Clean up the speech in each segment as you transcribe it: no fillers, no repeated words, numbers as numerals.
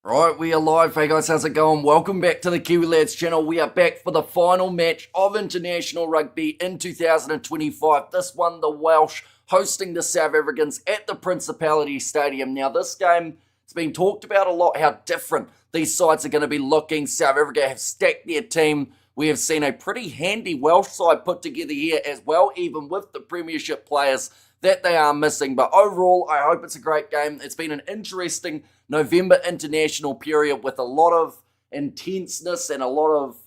Right, we are live. Hey guys, how's it going? Welcome back to the Kiwi Lads channel. We are back for the final match of international rugby in 2025. This one, the Welsh hosting the South Africans at the Principality Stadium. Now, this game has been talked about a lot, how different these sides are going to be looking. South Africa have stacked their team. We have seen a pretty handy Welsh side put together here as well, even with the Premiership players that they are missing. But overall, I hope it's a great game. It's been an interesting November international period with a lot of intenseness and a lot of,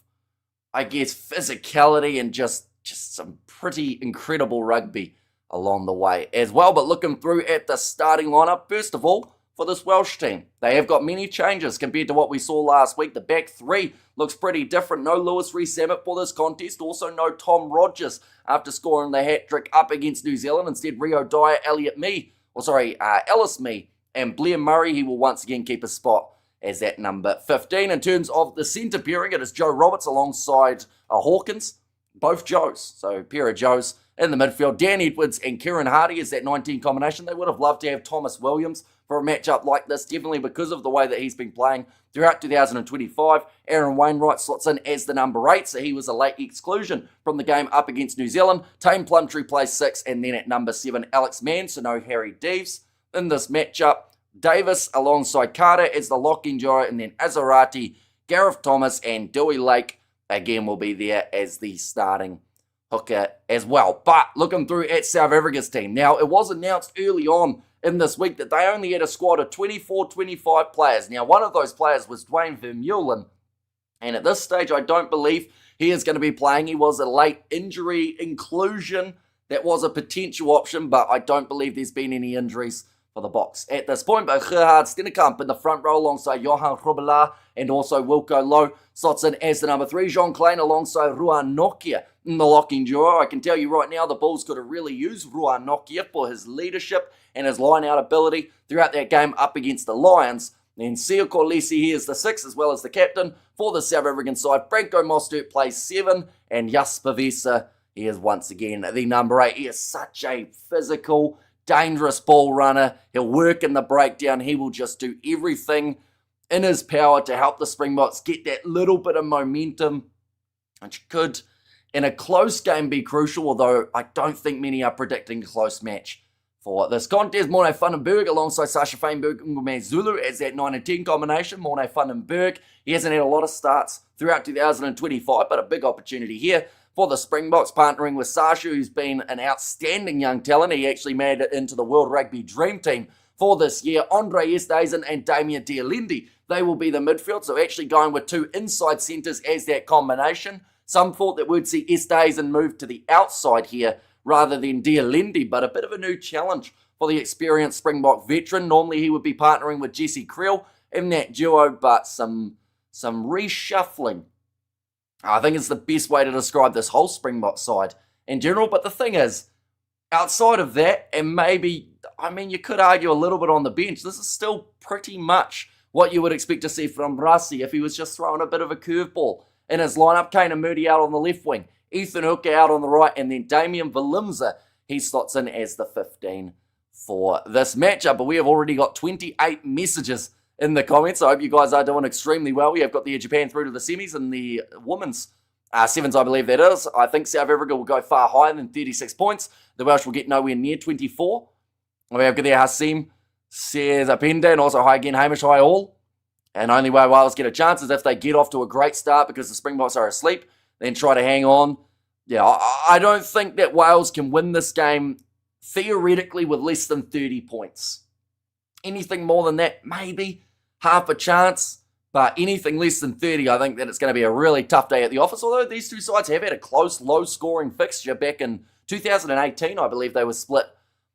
I guess, physicality and just some pretty incredible rugby along the way as well. But looking through at the starting lineup, first of all, for this Welsh team, they have got many changes compared to what we saw last week. The back three looks pretty different. No Lewis Rees-Zammit for this contest. Also no Tom Rogers after scoring the hat-trick up against New Zealand. Instead, Rio Dyer, Ellis Mee, and Blair Murray. He will once again keep a spot as that number 15. In terms of the centre pairing, it is Joe Roberts alongside Hawkins. Both Joes, so a pair of Joes in the midfield. Dan Edwards and Kieran Hardy is that 19 combination. They would have loved to have Thomas Williams for a matchup like this, definitely because of the way that he's been playing throughout 2025. Aaron Wainwright slots in as the number 8, so he was a late exclusion from the game up against New Zealand. Tame Plumtree plays 6, and then at number 7, Alex Mann, so no Harry Deves. In this matchup, Davis alongside Carter as the locking jaw, and then Azarati, Gareth Thomas, and Dewey Lake again will be there as the starting hooker as well. But looking through at South Africa's team, now it was announced early on in this week that they only had a squad of 24-25 players. Now, one of those players was Dwayne Vermeulen, and at this stage, I don't believe he is going to be playing. He was a late injury inclusion. That was a potential option, but I don't believe there's been any injuries for the Boks at this point. But Gerhard Stennekamp in the front row alongside Johan Grobelaar and also Wilco Low slots in as the number 3. Jean Klein alongside Ruan Nokia in the locking duo. I can tell you right now, the Bulls could have really used Ruan Nokia for his leadership and his line-out ability throughout that game up against the Lions. Then Siya Kolisi here is the 6 as well as the captain for the South African side. Franco Mostert plays 7 and Jasper Wiese, he is once again the number 8. He is such a physical, dangerous ball runner. He'll work in the breakdown. He will just do everything in his power to help the Springboks get that little bit of momentum, which could, in a close game, be crucial, although I don't think many are predicting a close match for this contest. Morne van den Berg alongside Sasha Feinberg and Ngume Zulu as that 9 and 10 combination. Morne van den Berg, he hasn't had a lot of starts throughout 2025, but a big opportunity here for the Springboks, partnering with Sasha, who's been an outstanding young talent. He actually made it into the World Rugby Dream Team for this year. Andre Esterhuizen and Damien Dialendi, they will be the midfield, so actually going with 2 inside centres as that combination. Some thought that we'd see Esterhuizen move to the outside here rather than Dialendi, but a bit of a new challenge for the experienced Springbok veteran. Normally he would be partnering with Jesse Creel in that duo, but some reshuffling, I think it's the best way to describe this whole Springbok side in general. But the thing is, outside of that, and maybe, I mean, you could argue a little bit on the bench, this is still pretty much what you would expect to see from Rassie if he was just throwing a bit of a curveball in his lineup. Kane Moody out on the left wing, Ethan Hooker out on the right, and then Damian Valimza, he slots in as the 15 for this matchup. But we have already got 28 messages in the comments. I hope you guys are doing extremely well. We have got the Japan through to the semis and the women's sevens, I believe that is. I think South Africa will go far higher than 36 points. The Welsh will get nowhere near 24. We have there Hassim, says Apenda, and also hi again, Hamish, hi all. And only way Wales get a chance is if they get off to a great start because the Springboks are asleep, then try to hang on. Yeah, I don't think that Wales can win this game theoretically with less than 30 points. Anything more than that, maybe half a chance, but anything less than 30, I think that it's going to be a really tough day at the office, although these two sides have had a close, low-scoring fixture back in 2018, I believe they were split,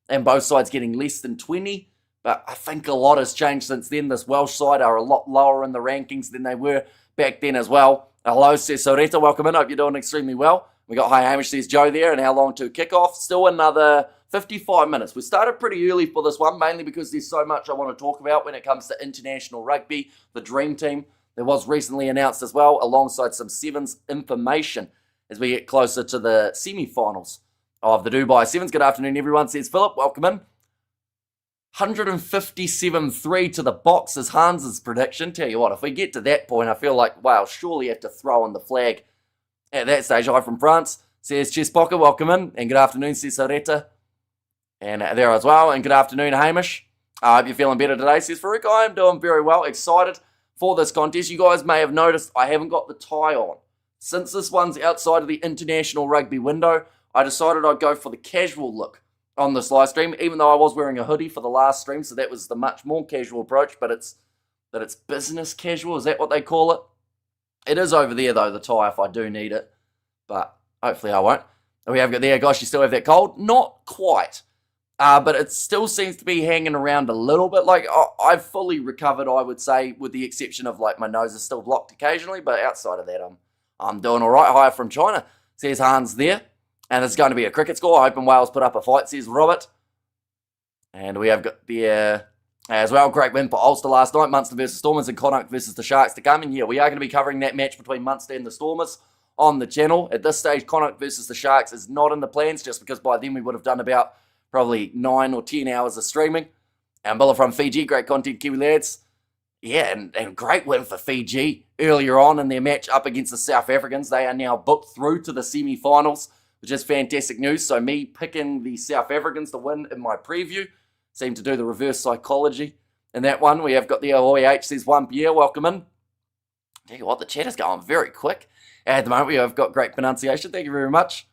and both sides getting less than 20, but I think a lot has changed since then. This Welsh side are a lot lower in the rankings than they were back then as well. Hello, says Soreta, welcome in, hope you're doing extremely well. We got hi Hamish, says Joe there, and how long to kick off? Still another 55 minutes. We started pretty early for this one, mainly because there's so much I want to talk about when it comes to international rugby. The Dream Team that was recently announced as well, alongside some Sevens information as we get closer to the semi-finals of the Dubai Sevens. Good afternoon, everyone, says Philip. Welcome in. 157-3 to the Box is Hans's prediction. Tell you what, if we get to that point, I feel like, wow, surely have to throw on the flag at that stage. Hi from France, says Chespoka, welcome in, and good afternoon, says Sareta. And there as well, and good afternoon, Hamish. I hope you're feeling better today, says Farouk. I am doing very well, excited for this contest. You guys may have noticed I haven't got the tie on. Since this one's outside of the international rugby window, I decided I'd go for the casual look on this live stream, even though I was wearing a hoodie for the last stream, so that was the much more casual approach, but it's business casual, is that what they call it? It is over there, though, the tie, if I do need it, but hopefully I won't. We have got there, gosh, you still have that cold? Not quite. But it still seems to be hanging around a little bit. Like, I've fully recovered, I would say, with the exception of, like, my nose is still blocked occasionally. But outside of that, I'm doing all right. Hi from China, says Hans there. And it's going to be a cricket score. I hope Wales put up a fight, says Robert. And we have got there as well. Great win for Ulster last night. Munster versus Stormers and Connacht versus the Sharks to come. And, yeah, we are going to be covering that match between Munster and the Stormers on the channel. At this stage, Connacht versus the Sharks is not in the plans, just because by then we would have done about probably 9 or 10 hours of streaming. And Billa from Fiji, great content, Kiwi lads. Yeah, and great win for Fiji earlier on in their match up against the South Africans. They are now booked through to the semi-finals, which is fantastic news. So me picking the South Africans to win in my preview seemed to do the reverse psychology. In that one, we have got the OEH, says 1 Pierre, welcome in. Tell you what, the chat is going very quick. At the moment, we have got great pronunciation. Thank you very much.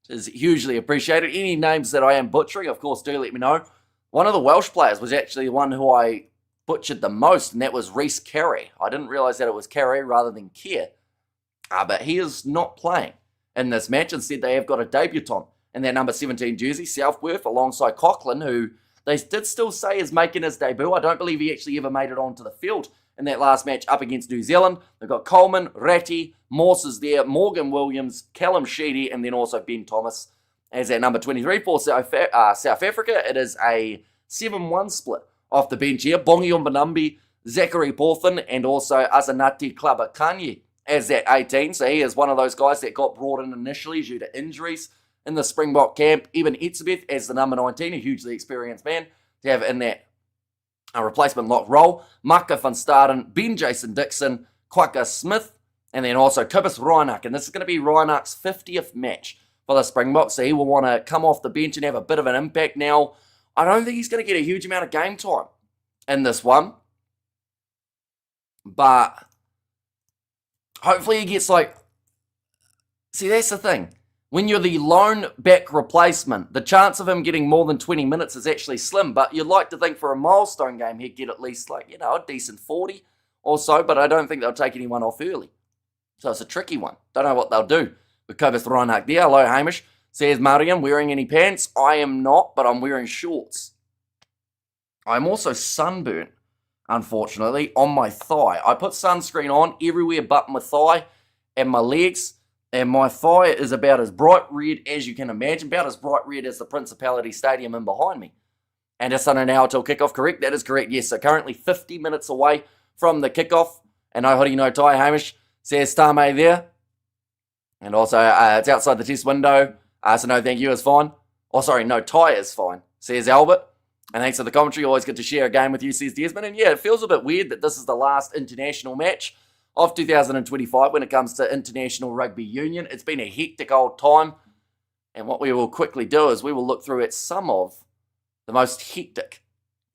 Is hugely appreciated. Any names that I am butchering, of course, do let me know. One of the Welsh players was actually the one who I butchered the most, and that was Rhys Carey. I didn't realise that it was Carey rather than Kerr. But he is not playing in this match. Instead, they have got a debutant in their number 17 jersey, Southworth, alongside Coughlin, who they did still say is making his debut. I don't believe he actually ever made it onto the field in that last match up against New Zealand. They've got Coleman, Ratty, Morse is there, Morgan Williams, Callum Sheedy, and then also Ben Thomas as at number 23 for South Africa. It is a 7-1 split off the bench here. Bongi Umbanambi, Zachary Porthin, and also Azanati Klabakanye as at 18. So he is one of those guys that got brought in initially due to injuries in the Springbok camp. Eben Etzebeth as the number 19, a hugely experienced man to have in that replacement lock role. Maka van Staden, Ben Jason Dixon, Kwaka Smith, and then also Kobus Reinach. And this is going to be Reinach's 50th match for the Springboks, so he will want to come off the bench and have a bit of an impact. Now, I don't think he's going to get a huge amount of game time in this one, but hopefully he gets see, that's the thing. When you're the lone back replacement, the chance of him getting more than 20 minutes is actually slim, but you'd like to think for a milestone game he'd get at least a decent 40 or so, but I don't think they'll take anyone off early. So it's a tricky one. Don't know what they'll do with Kobus Reinach there. Hello, Hamish. Says Mariam, wearing any pants? I am not, but I'm wearing shorts. I'm also sunburnt, unfortunately, on my thigh. I put sunscreen on everywhere but my thigh and my legs, and my thigh is about as bright red as you can imagine, about as bright red as the Principality Stadium in behind me. And just under an hour till kickoff, correct? That is correct, yes. So currently 50 minutes away from the kickoff. And no hoodie, no tie, Hamish, says Tame there. And also, it's outside the test window, so no thank you is fine. Oh, sorry, no tie is fine, says Albert. And thanks for the commentary, always good to share a game with you, says Desmond. And yeah, it feels a bit weird that this is the last international match of 2025 when it comes to International Rugby Union. It's been a hectic old time. And what we will quickly do is we will look through at some of the most hectic.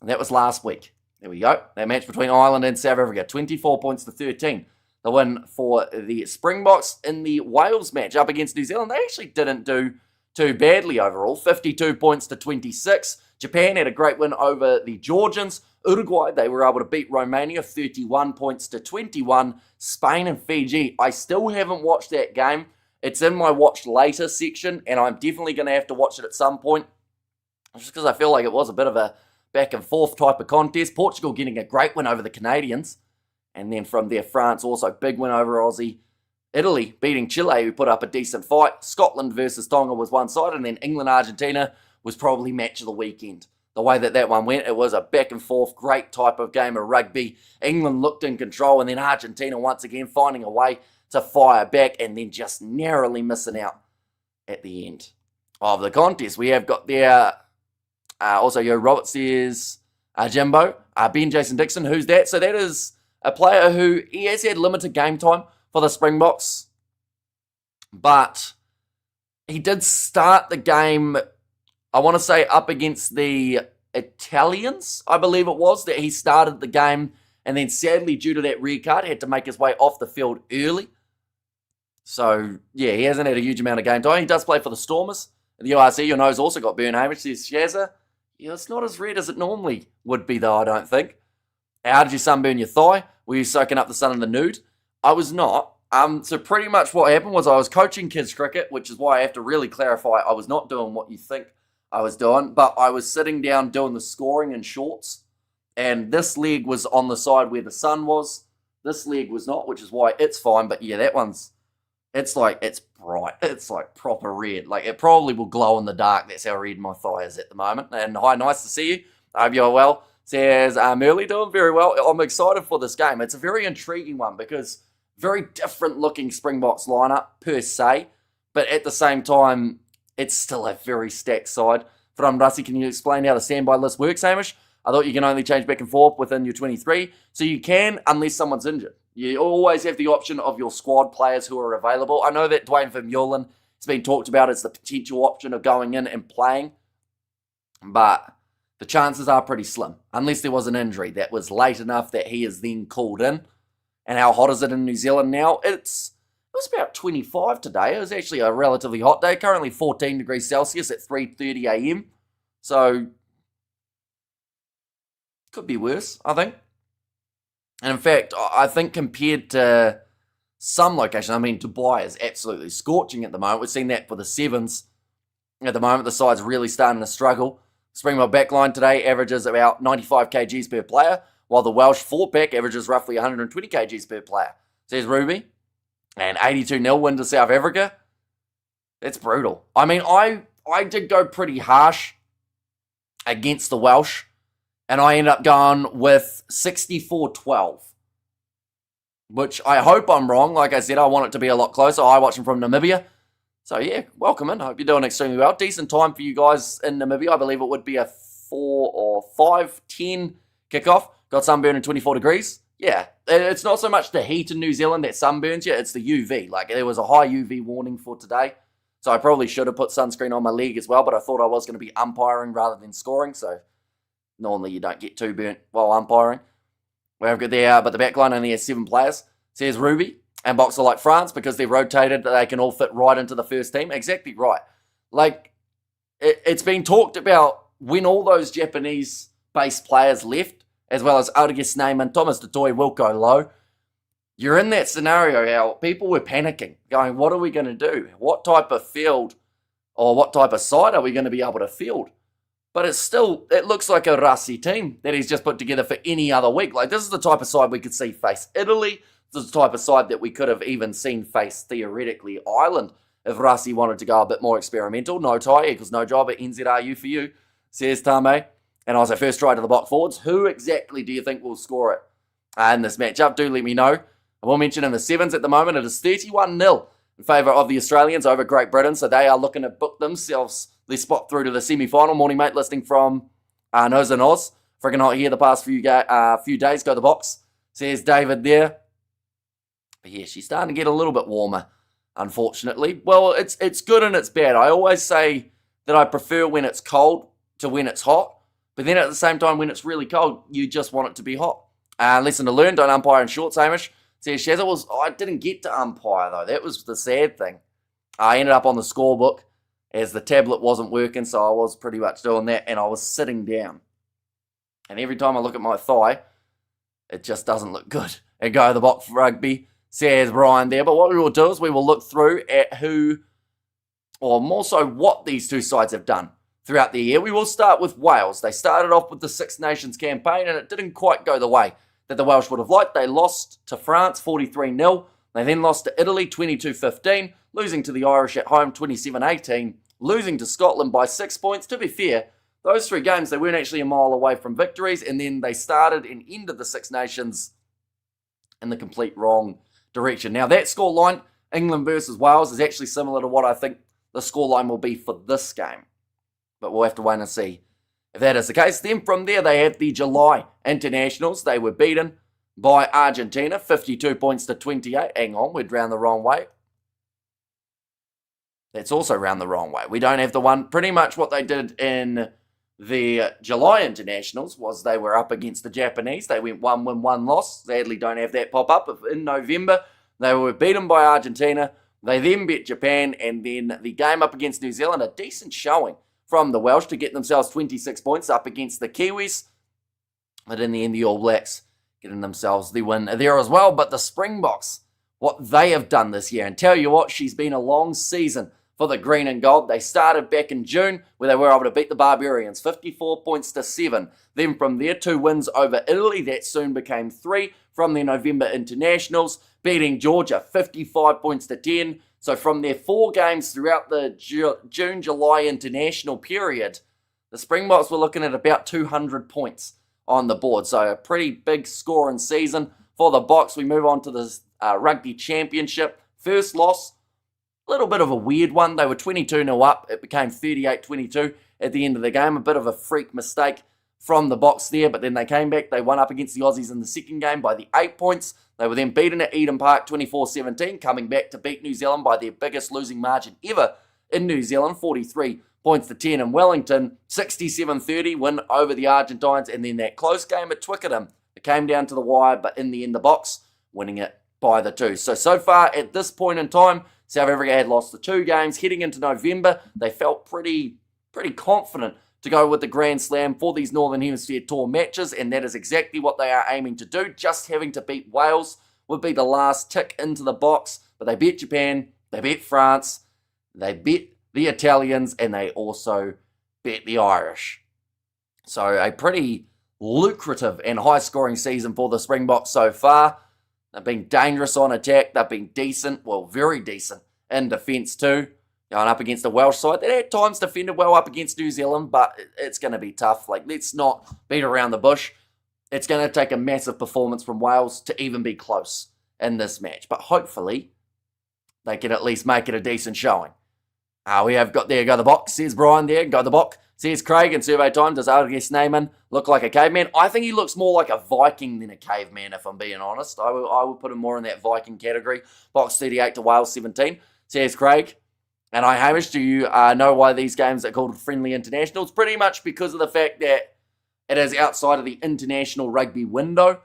And that was last week. There we go. That match between Ireland and South Africa, 24 points to 13. The win for the Springboks in the Wales match up against New Zealand. They actually didn't do too badly overall. 52 points to 26. Japan had a great win over the Georgians. Uruguay, they were able to beat Romania 31 points to 21. Spain and Fiji, I still haven't watched that game. It's in my watch later section, and I'm definitely going to have to watch it at some point. Just because I feel like it was a bit of a back and forth type of contest. Portugal getting a great win over the Canadians. And then from there, France also big win over Aussie. Italy beating Chile, who put up a decent fight. Scotland versus Tonga was one side, and then England-Argentina was probably match of the weekend. The way that one went, it was a back and forth, great type of game of rugby. England looked in control, and then Argentina once again finding a way to fire back, and then just narrowly missing out at the end of the contest. We have got there, also Yo Robert says, Jimbo, Ben Jason Dixon. Who's that? So that is a player who he has had limited game time for the Springboks, but he did start the game, I want to say, up against the Italians, I believe it was, that he started the game, and then sadly, due to that red card, had to make his way off the field early. So, yeah, he hasn't had a huge amount of game time. He does play for the Stormers. The URC, your nose also got burnt. Hamish says, Shazza, yeah, it's not as red as it normally would be, though, I don't think. How did you sunburn your thigh? Were you soaking up the sun in the nude? I was not. So pretty much what happened was I was coaching kids cricket, which is why I have to really clarify I was not doing what you think I was doing, but I was sitting down doing the scoring in shorts, and this leg was on the side where the sun was. This leg was not, which is why it's fine, but yeah, that one's, it's bright. It's like proper red. Like, it probably will glow in the dark. That's how red my thigh is at the moment. And hi, nice to see you. I hope you're well. Says, Early doing very well. I'm excited for this game. It's a very intriguing one because very different looking Springboks lineup per se, but at the same time, it's still a very stacked side. From Rusty, can you explain how the standby list works, Hamish? I thought you can only change back and forth within your 23, so you can unless someone's injured. You always have the option of your squad players who are available. I know that Dwayne Vermeulen has been talked about as the potential option of going in and playing, but the chances are pretty slim, unless there was an injury that was late enough that he is then called in. And how hot is it in New Zealand now? It was about 25 today. It was actually a relatively hot day, currently 14 degrees Celsius at 3:30 a.m. So, could be worse, I think. And in fact, I think compared to some locations, I mean, Dubai is absolutely scorching at the moment. We've seen that for the Sevens. At the moment, the side's really starting to struggle. Springbok backline today averages about 95 kgs per player, while the Welsh forward-pack averages roughly 120 kgs per player. Says Ruby. And 82-0 win to South Africa. That's brutal. I mean, I did go pretty harsh against the Welsh, and I ended up going with 64-12, which I hope I'm wrong. Like I said, I want it to be a lot closer. I watch them from Namibia. So, yeah, welcome in. Hope you're doing extremely well. Decent time for you guys in Namibia. I believe it would be a 4 or 5:10 kickoff. Got sunburn in 24 degrees. Yeah, it's not so much the heat in New Zealand that sunburns you, it's the UV. Like, there was a high UV warning for today. So I probably should have put sunscreen on my leg as well, but I thought I was going to be umpiring rather than scoring. So normally you don't get too burnt while umpiring. We've got there, but the backline only has 7 players. Says Ruby. And Boxer like France, because they're rotated, they can all fit right into the first team. Exactly right. Like, it's been talked about when all those Japanese-based players left, as well as Odegaard Neyman, Thomas Dutoy, Wilco Low. You're in that scenario how people were panicking, going, what are we going to do? What type of field or what type of side are we going to be able to field? But it looks like a Rasi team that he's just put together for any other week. Like, this is the type of side we could see face Italy. This is the type of side that we could have even seen face, theoretically, Ireland, if Rasi wanted to go a bit more experimental. No tie equals no job at NZRU for you, says Tame. And I was at first try to the box forwards. Who exactly do you think will score it in this matchup? Do let me know. I will mention in the Sevens at the moment, it is 31-0 in favour of the Australians over Great Britain. So they are looking to book themselves their spot through to the semi-final. Morning, mate, listening from Nose and Oz. Freaking hot here the past few days. Go the box, says David there. But yeah, she's starting to get a little bit warmer, unfortunately. Well, it's good and it's bad. I always say that I prefer when it's cold to when it's hot. But then at the same time, when it's really cold, you just want it to be hot. Lesson to learn, don't umpire in shorts, Hamish. Says Shaz, I didn't get to umpire, though. That was the sad thing. I ended up on the scorebook as the tablet wasn't working, so I was pretty much doing that, and I was sitting down. And every time I look at my thigh, it just doesn't look good. And go to the box for rugby, says Brian there. But what we will do is we will look through at who, or more so what these two sides have done throughout the year. We will start with Wales. They started off with the Six Nations campaign, and it didn't quite go the way that the Welsh would have liked. They lost to France 43-0. They then lost to Italy 22-15, losing to the Irish at home 27-18, losing to Scotland by 6 points. To be fair, those 3 games, they weren't actually a mile away from victories, and then they started and ended the Six Nations in the complete wrong direction. Now, that scoreline, England versus Wales, is actually similar to what I think the scoreline will be for this game. But we'll have to wait and see If that is the case, then from there they had the July internationals. They were beaten by Argentina, 52 points to 28. Hang on, we're round the wrong way. That's also round the wrong way. We don't have the one. Pretty much what they did in the July internationals was they were up against the Japanese. They went 1 win, 1 loss. Sadly, don't have that pop up. In November, they were beaten by Argentina. They then beat Japan, and then the game up against New Zealand, a decent showing from the Welsh to get themselves 26 points up against the Kiwis. But in the end, the All Blacks getting themselves the win there as well. But the Springboks, what they have done this year, and tell you what, she's been a long season for the green and gold. They started back in June where they were able to beat the Barbarians, 54 points to 7. Then from there, 2 wins over Italy. That soon became 3 from their November internationals, beating Georgia, 55 points to 10. So from their 4 games throughout the June-July international period, the Springboks were looking at about 200 points on the board. So a pretty big scoring season for the Boks. We move on to the Rugby Championship. First loss, a little bit of a weird one. They were 22-0 up. It became 38-22 at the end of the game. A bit of a freak mistake from the Boks there, but then they came back. They won up against the Aussies in the second game by the 8 points. They were then beaten at Eden Park 24-17, coming back to beat New Zealand by their biggest losing margin ever in New Zealand, 43 points to 10 in Wellington, 67-30 win over the Argentines, and then that close game at Twickenham. It came down to the wire, but in the end the Boks winning it by the 2. So far at this point in time, South Africa had lost the 2 games. Heading into November, they felt pretty confident to go with the Grand Slam for these Northern Hemisphere Tour matches, and that is exactly what they are aiming to do. Just having to beat Wales would be the last tick into the box, but they beat Japan, they beat France, they beat the Italians, and they also beat the Irish. So a pretty lucrative and high-scoring season for the Springboks so far. They've been dangerous on attack. They've been decent, well, very decent in defence too. Going up against the Welsh side, they at times defended well up against New Zealand, but it's going to be tough. Like, let's not beat around the bush. It's going to take a massive performance from Wales to even be close in this match. But hopefully, they can at least make it a decent showing. We have got there, go the Boks, says Brian there, go the Bok, says Craig in survey time. Does Argus Neyman look like a caveman? I think he looks more like a Viking than a caveman, if I'm being honest. I would put him more in that Viking category. Boks 38 to Wales 17, says Craig. And Hamish, do you know why these games are called friendly internationals? Pretty much because of the fact that it is outside of the international rugby window.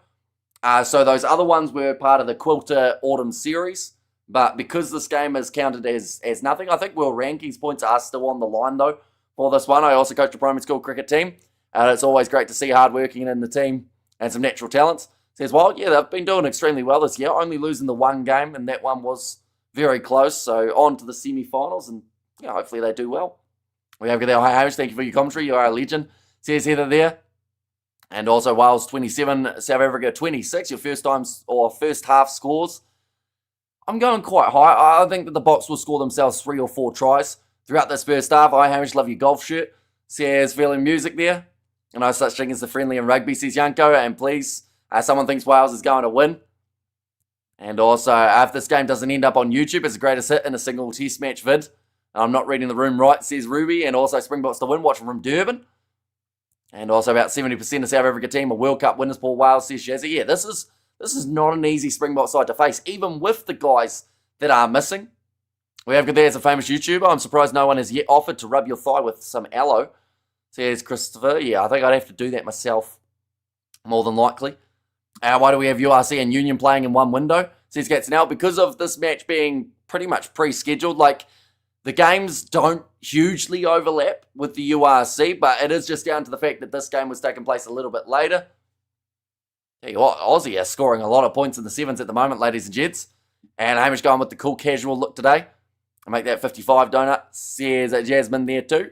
So those other ones were part of the Quilter Autumn Series. But because this game is counted as nothing, I think World Rankings points are still on the line, though, for this one. I also coach a primary school cricket team. It's always great to see hard working in the team and some natural talents. Says, well, yeah, they've been doing extremely well this year, only losing the one game, and that one was very close. So on to the semi-finals, and hopefully they do well. We have got there. Hi, Hamish. Thank you for your commentary. You are a legend. Says Heather there. And also Wales 27, South Africa 26. Your first half scores. I'm going quite high. I think that the Boks will score themselves 3 or 4 tries throughout this first half. Hi, Hamish. Love your golf shirt. Says feeling music there. And no such thing as the friendly in rugby, says Yanko. And please, someone thinks Wales is going to win. And also, if this game doesn't end up on YouTube as the greatest hit in a single test match vid, I'm not reading the room right, says Ruby. And also, Springboks to win, watching from Durban. And also, about 70% of South Africa team are World Cup winners, Paul Wales, says Shazzy. Yeah, this is not an easy Springbok side to face, even with the guys that are missing. We have got there as a famous YouTuber. I'm surprised no one has yet offered to rub your thigh with some aloe, says Christopher. Yeah, I think I'd have to do that myself, more than likely. Why do we have URC and Union playing in one window? Says Gatsanel. Because of this match being pretty much pre-scheduled, like, the games don't hugely overlap with the URC, but it is just down to the fact that this game was taking place a little bit later. Tell you what, Aussie are scoring a lot of points in the 7s at the moment, ladies and gents. And Hamish going with the cool casual look today. I make that 55 donut. Says Jasmine there too.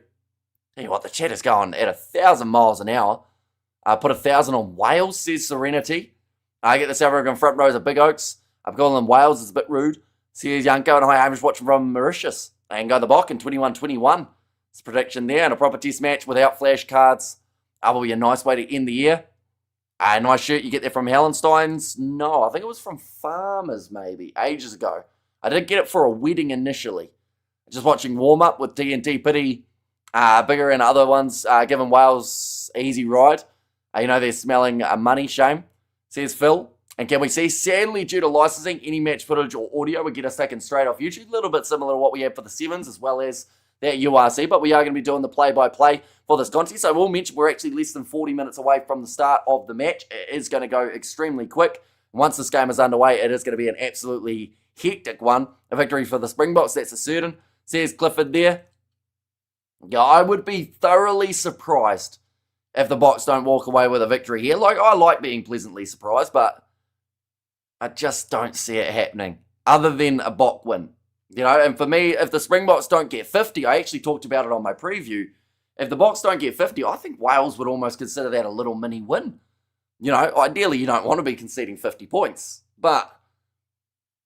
Tell you what, the chat is going at 1,000 miles an hour. Put 1,000 on Wales, says Serenity. I get the South African front rows of Big Oaks. I'm calling them Wales, it's a bit rude. Says Yanko, and hi, Hamish watching from Mauritius. And go the Bok in 21-21. It's a prediction there, and a proper test match without flashcards. Will be a nice way to end the year. A nice shirt you get there from Hallenstein's. No, I think it was from Farmers, maybe, ages ago. I did get it for a wedding initially. Just watching warm-up with TNT Pity Bigger in other ones, giving Wales an easy ride. They're smelling money, shame, says Phil. And can we see, sadly, due to licensing, any match footage or audio would get us taken straight off YouTube. A little bit similar to what we have for the Sevens as well as that URC, but we are going to be doing the play-by-play for this contest. So I will mention we're actually less than 40 minutes away from the start of the match. It is going to go extremely quick. Once this game is underway, it is going to be an absolutely hectic one. A victory for the Springboks, that's a certain, says Clifford there. Yeah, I would be thoroughly surprised if the Boks don't walk away with a victory here. I like being pleasantly surprised, but I just don't see it happening other than a Bok win. And for me, if the Springboks don't get 50, I actually talked about it on my preview. If the Boks don't get 50, I think Wales would almost consider that a little mini win. Ideally, you don't want to be conceding 50 points. But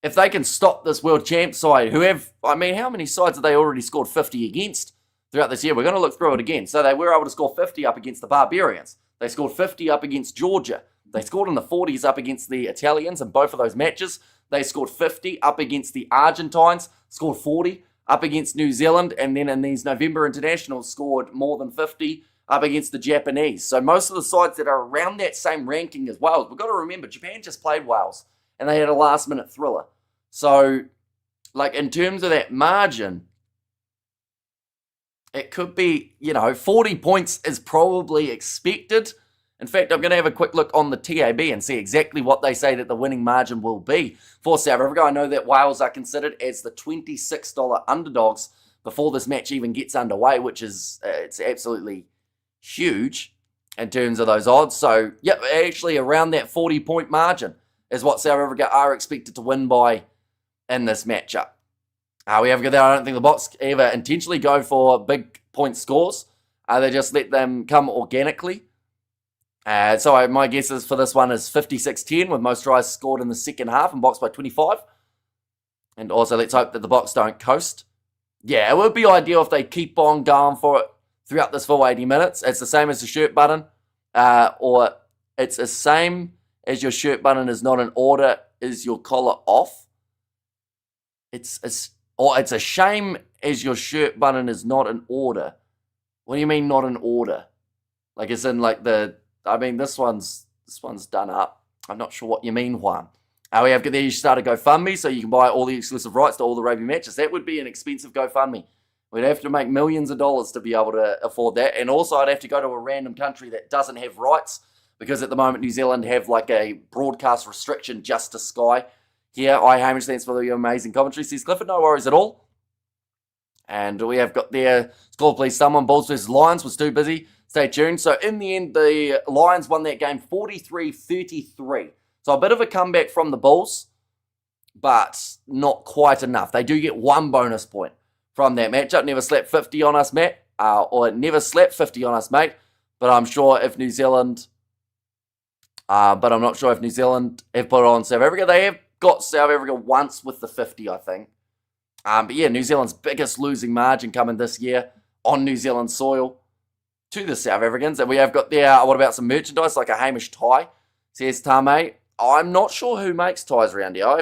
if they can stop this world champ side, how many sides have they already scored 50 against throughout this year? We're going to look through it again. So they were able to score 50 up against the Barbarians. They scored 50 up against Georgia. They scored in the 40s up against the Italians in both of those matches. They scored 50 up against the Argentines, scored 40 up against New Zealand, and then in these November internationals scored more than 50 up against the Japanese. So most of the sides that are around that same ranking as Wales, we've got to remember, Japan just played Wales, and they had a last-minute thriller. So, in terms of that margin, it could be, 40 points is probably expected. In fact, I'm going to have a quick look on the TAB and see exactly what they say that the winning margin will be for South Africa. I know that Wales are considered as the $26 underdogs before this match even gets underway, which is it's absolutely huge in terms of those odds. So, yep, actually around that 40-point margin is what South Africa are expected to win by in this matchup. We have there. I don't think the Boks ever intentionally go for big point scores. They just let them come organically. So my guess is for this one is 56-10 with most tries scored in the second half and Boks by 25. And also let's hope that the Boks don't coast. Yeah, it would be ideal if they keep on going for it throughout this full 80 minutes. It's the same as the shirt button. Or it's the same as your shirt button is not in order, is your collar off. It's a shame as your shirt button is not in order. What do you mean not in order? It's in this one's done up. I'm not sure what you mean, Juan. We have there you start a GoFundMe so you can buy all the exclusive rights to all the rugby matches. That would be an expensive GoFundMe. We'd have to make millions of dollars to be able to afford that. And also I'd have to go to a random country that doesn't have rights because at the moment New Zealand have a broadcast restriction just to Sky. Here, Hamish, thanks for your amazing commentary. Says Clifford, no worries at all. And we have got there, score please someone, Bulls versus Lions was too busy. Stay tuned. So in the end, the Lions won that game 43-33. So a bit of a comeback from the Bulls, but not quite enough. They do get one bonus point from that matchup. Never slapped 50 on us, Matt. Or never slapped 50 on us, mate. But I'm sure if New Zealand... but I'm not sure if New Zealand have put it on South Africa. They have got South Africa once with the 50, I think. But yeah, New Zealand's biggest losing margin coming this year on New Zealand soil to the South Africans. And we have got there, what about some merchandise, like a Hamish tie, says Tame. I'm not sure who makes ties around here. I'll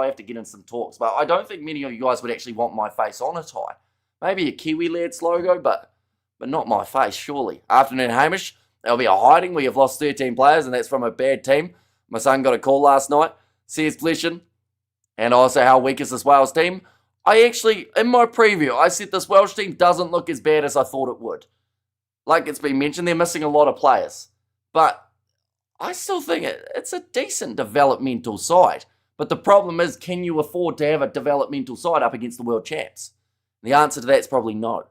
have to get in some talks. But I don't think many of you guys would actually want my face on a tie. Maybe a Kiwi Lads logo, but not my face, surely. Afternoon, Hamish. There'll be a hiding. We have lost 13 players, and that's from a bad team. My son got a call last night, says Fleshin. And also, how weak is this Wales team? I actually, in my preview, I said this Welsh team doesn't look as bad as I thought it would. Like it's been mentioned, they're missing a lot of players. But I still think it's a decent developmental side. But the problem is, can you afford to have a developmental side up against the world champs? The answer to that is probably no.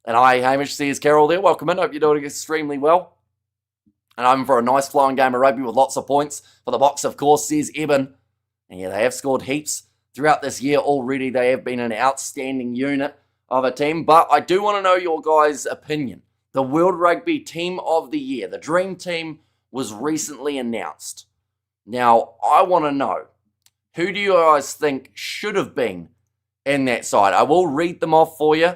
And hi, Hamish, says Carol there. Welcome in. Hope you're doing extremely well. And I'm for a nice flowing game of rugby with lots of points. For the Boks, of course, says Eben. And yeah, they have scored heaps throughout this year already. They have been an outstanding unit of a team. But I do want to know your guys' opinion. The World Rugby Team of the Year, the Dream Team, was recently announced. Now, I want to know, who do you guys think should have been in that side? I will read them off for you.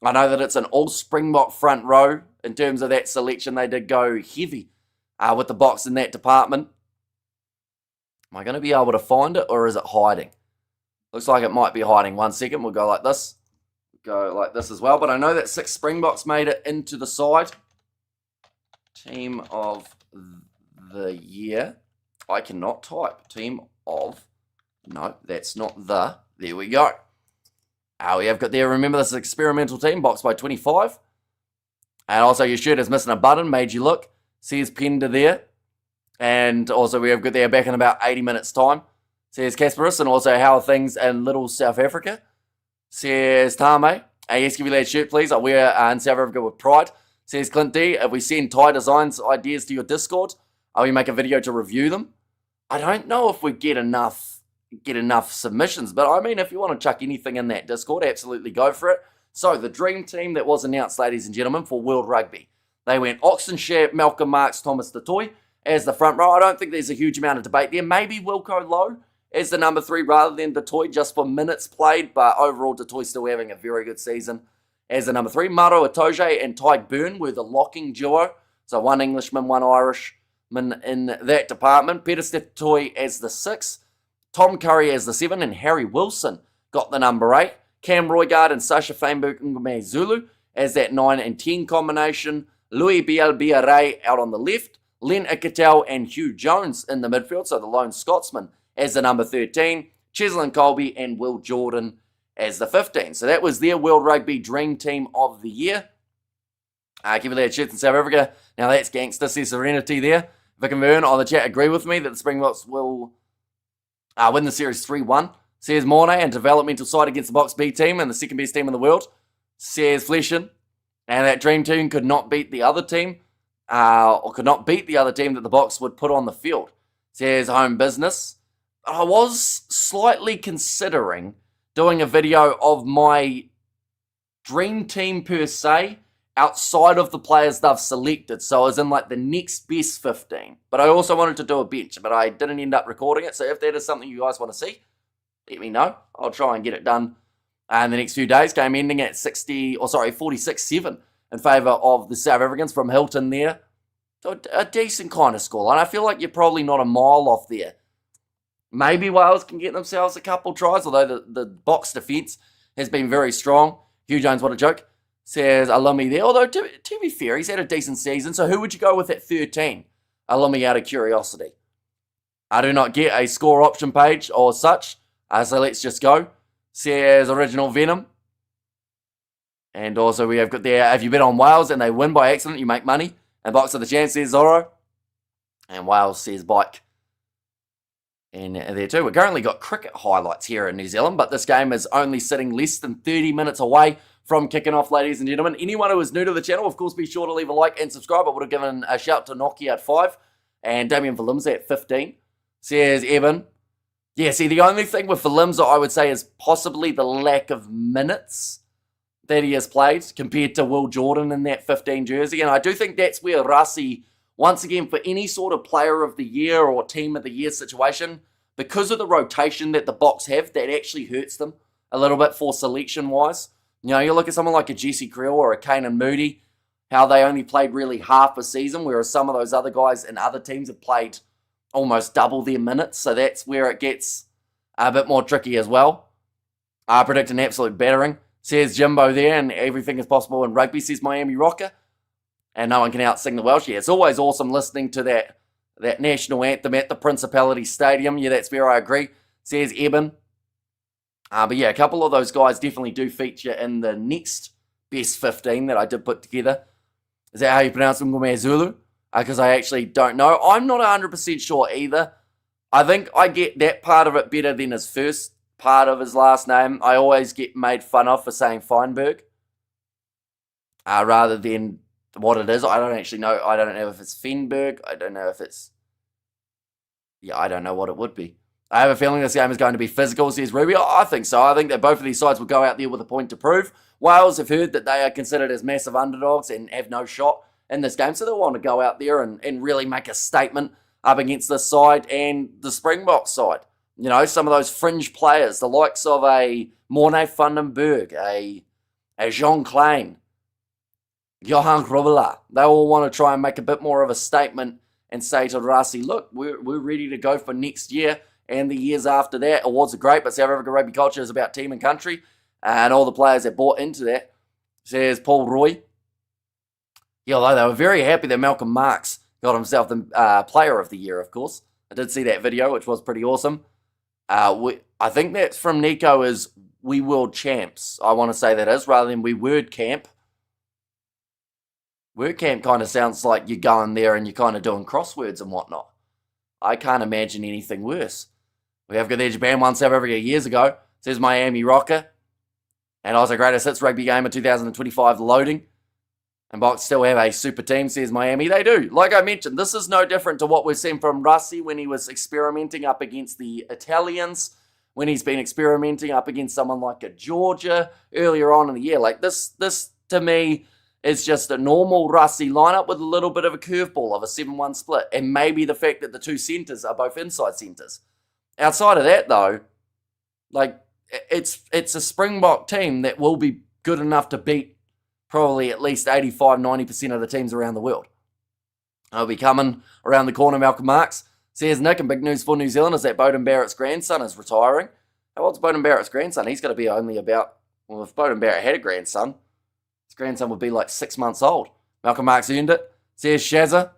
I know that it's an all Springbok front row. In terms of that selection, they did go heavy with the Boks in that department. Am I going to be able to find it, or is it hiding? Looks like it might be hiding. 1 second, we'll go like this. go like this as well. But I know that 6 Springboks made it into the side. Team of the year. I cannot type. Team of. No, that's not the. There we go. We have got there. Remember, this is experimental team. Box by 25. And also your shirt is missing a button. Made you look. Says Pender there. And also we have got there back in about 80 minutes time. Says Kasparis. And also how are things in little South Africa. Says Tame. Yes, give me that shirt, please. I wear in South Africa with pride. Says Clint D. If we send tie designs ideas to your Discord, we make a video to review them. I don't know if we get enough submissions, but I mean, if you want to chuck anything in that Discord, absolutely go for it. So the dream team that was announced, ladies and gentlemen, for World Rugby. They went Oxenshire, Malcolm Marks, Thomas Detoy as the front row. I don't think there's a huge amount of debate there. Maybe Wilco Lowe as the number 3 rather than Detoy just for minutes played, but overall Detoy still having a very good season as the number 3. Maro Itoje and Tyke Byrne were the locking duo. So one Englishman, one Irishman in that department. Peter Detoy as the 6. Tom Curry as the 7. And Harry Wilson got the number 8. Cam Roygaard and Sasha Fainberg Zulu as that 9 and 10 combination. Louis Bielbiare out on the left. Len Iketel and Hugh Jones in the midfield. So the lone Scotsman as the number 13. Cheslin Colby and Will Jordan as the 15. So that was their World Rugby Dream Team of the Year. Give it that shit in South Africa. Now that's gangster, says Serenity there. Vic and Vern on the chat agree with me that the Springboks will win the series 3-1. Says Mornay and developmental side against the Box B team and the second best team in the world. Says Fleshin. And that Dream Team could not beat the other team. Or could not beat the other team that the Box would put on the field. Says Home Business. I was slightly considering doing a video of my dream team per se outside of the players they've selected. So as in like the next best 15. But I also wanted to do a bench, but I didn't end up recording it. So if that is something you guys want to see, let me know. I'll try and get it done in the next few days. Game ending at 46-7 in favour of the South Africans from Hilton there. So a decent kind of score. And I feel like you're probably not a mile off there. Maybe Wales can get themselves a couple tries, although the Box defence has been very strong. Hugh Jones, what a joke. Says Alumi there. Although, to be fair, he's had a decent season. So who would you go with at 13? Alumi out of curiosity. I do not get a score option page or such. So let's just go. Says Original Venom. And also we have got there, if you bet on Wales and they win by accident, you make money. And Box of the Chance says Zorro. And Wales says Bike. And there too. We've currently got cricket highlights here in New Zealand, but this game is only sitting less than 30 minutes away from kicking off, ladies and gentlemen. Anyone who is new to the channel, of course, be sure to leave a like and subscribe. I would have given a shout to Nokia at 5 and Damien Valimza at 15. Says Evan. Yeah, see, the only thing with Valimza, I would say, is possibly the lack of minutes that he has played compared to Will Jordan in that 15 jersey. And I do think that's where Rassi, once again, for any sort of player of the year or team of the year situation, because of the rotation that the Box have, that actually hurts them a little bit for selection-wise. You know, you look at someone like a Jesse Creel or a Kanan Moody, how they only played really half a season, whereas some of those other guys in other teams have played almost double their minutes. So that's where it gets a bit more tricky as well. I predict an absolute battering. Says Jimbo there, and everything is possible in rugby, says Miami Rocker. And no one can out-sing the Welsh. Yeah, it's always awesome listening to that national anthem at the Principality Stadium. Yeah, that's where I agree, says Eben. But yeah, a couple of those guys definitely do feature in the next best 15 that I did put together. Is that how you pronounce Ngome Zulu? Because I actually don't know. I'm not 100% sure either. I think I get that part of it better than his first part of his last name. I always get made fun of for saying Feinberg. Rather than what it is. I don't actually know. I don't know if it's Fenberg. I don't know if it's... Yeah, I don't know what it would be. I have a feeling this game is going to be physical, says Ruby. I think so. I think that both of these sides will go out there with a point to prove. Wales have heard that they are considered as massive underdogs and have no shot in this game, so they'll want to go out there and really make a statement up against this side and the Springboks side. You know, some of those fringe players, the likes of a Morne van den Berg, a Jean Klein, Johan Grobbelaar, they all want to try and make a bit more of a statement and say to Rassi, look, we're ready to go for next year and the years after that. Awards are great, but South African rugby culture is about team and country. and all the players that bought into that, says Paul Roy. Yeah, although they were very happy that Malcolm Marx got himself the Player of the Year, of course. I did see that video, which was pretty awesome. I think that's from Nico is We World Champs. I want to say that is, rather than We Word Camp. Word Camp kind of sounds like you're going there and you're kind of doing crosswords and whatnot. I can't imagine anything worse. We have got there Japan won South Africa years ago. Says Miami Rocker. And also greatest hits rugby game of 2025 loading. And Box still have a super team, says Miami. They do. Like I mentioned, this is no different to what we've seen from Rusty when he was experimenting up against the Italians, when he's been experimenting up against someone like a Georgia earlier on in the year. Like this to me, is just a normal Rusty lineup with a little bit of a curveball of a 7-1 split. And maybe the fact that the two centres are both inside centres. Outside of that, though, like it's a Springbok team that will be good enough to beat probably at least 85-90% of the teams around the world. I'll be coming around the corner, Malcolm Marx. Says Nick, and big news for New Zealand is that Beauden Barrett's grandson is retiring. How old's Beauden Barrett's grandson? He's going to be only about, well, if Beauden Barrett had a grandson, his grandson would be like 6 months old. Malcolm Marx earned it. Says Shazza.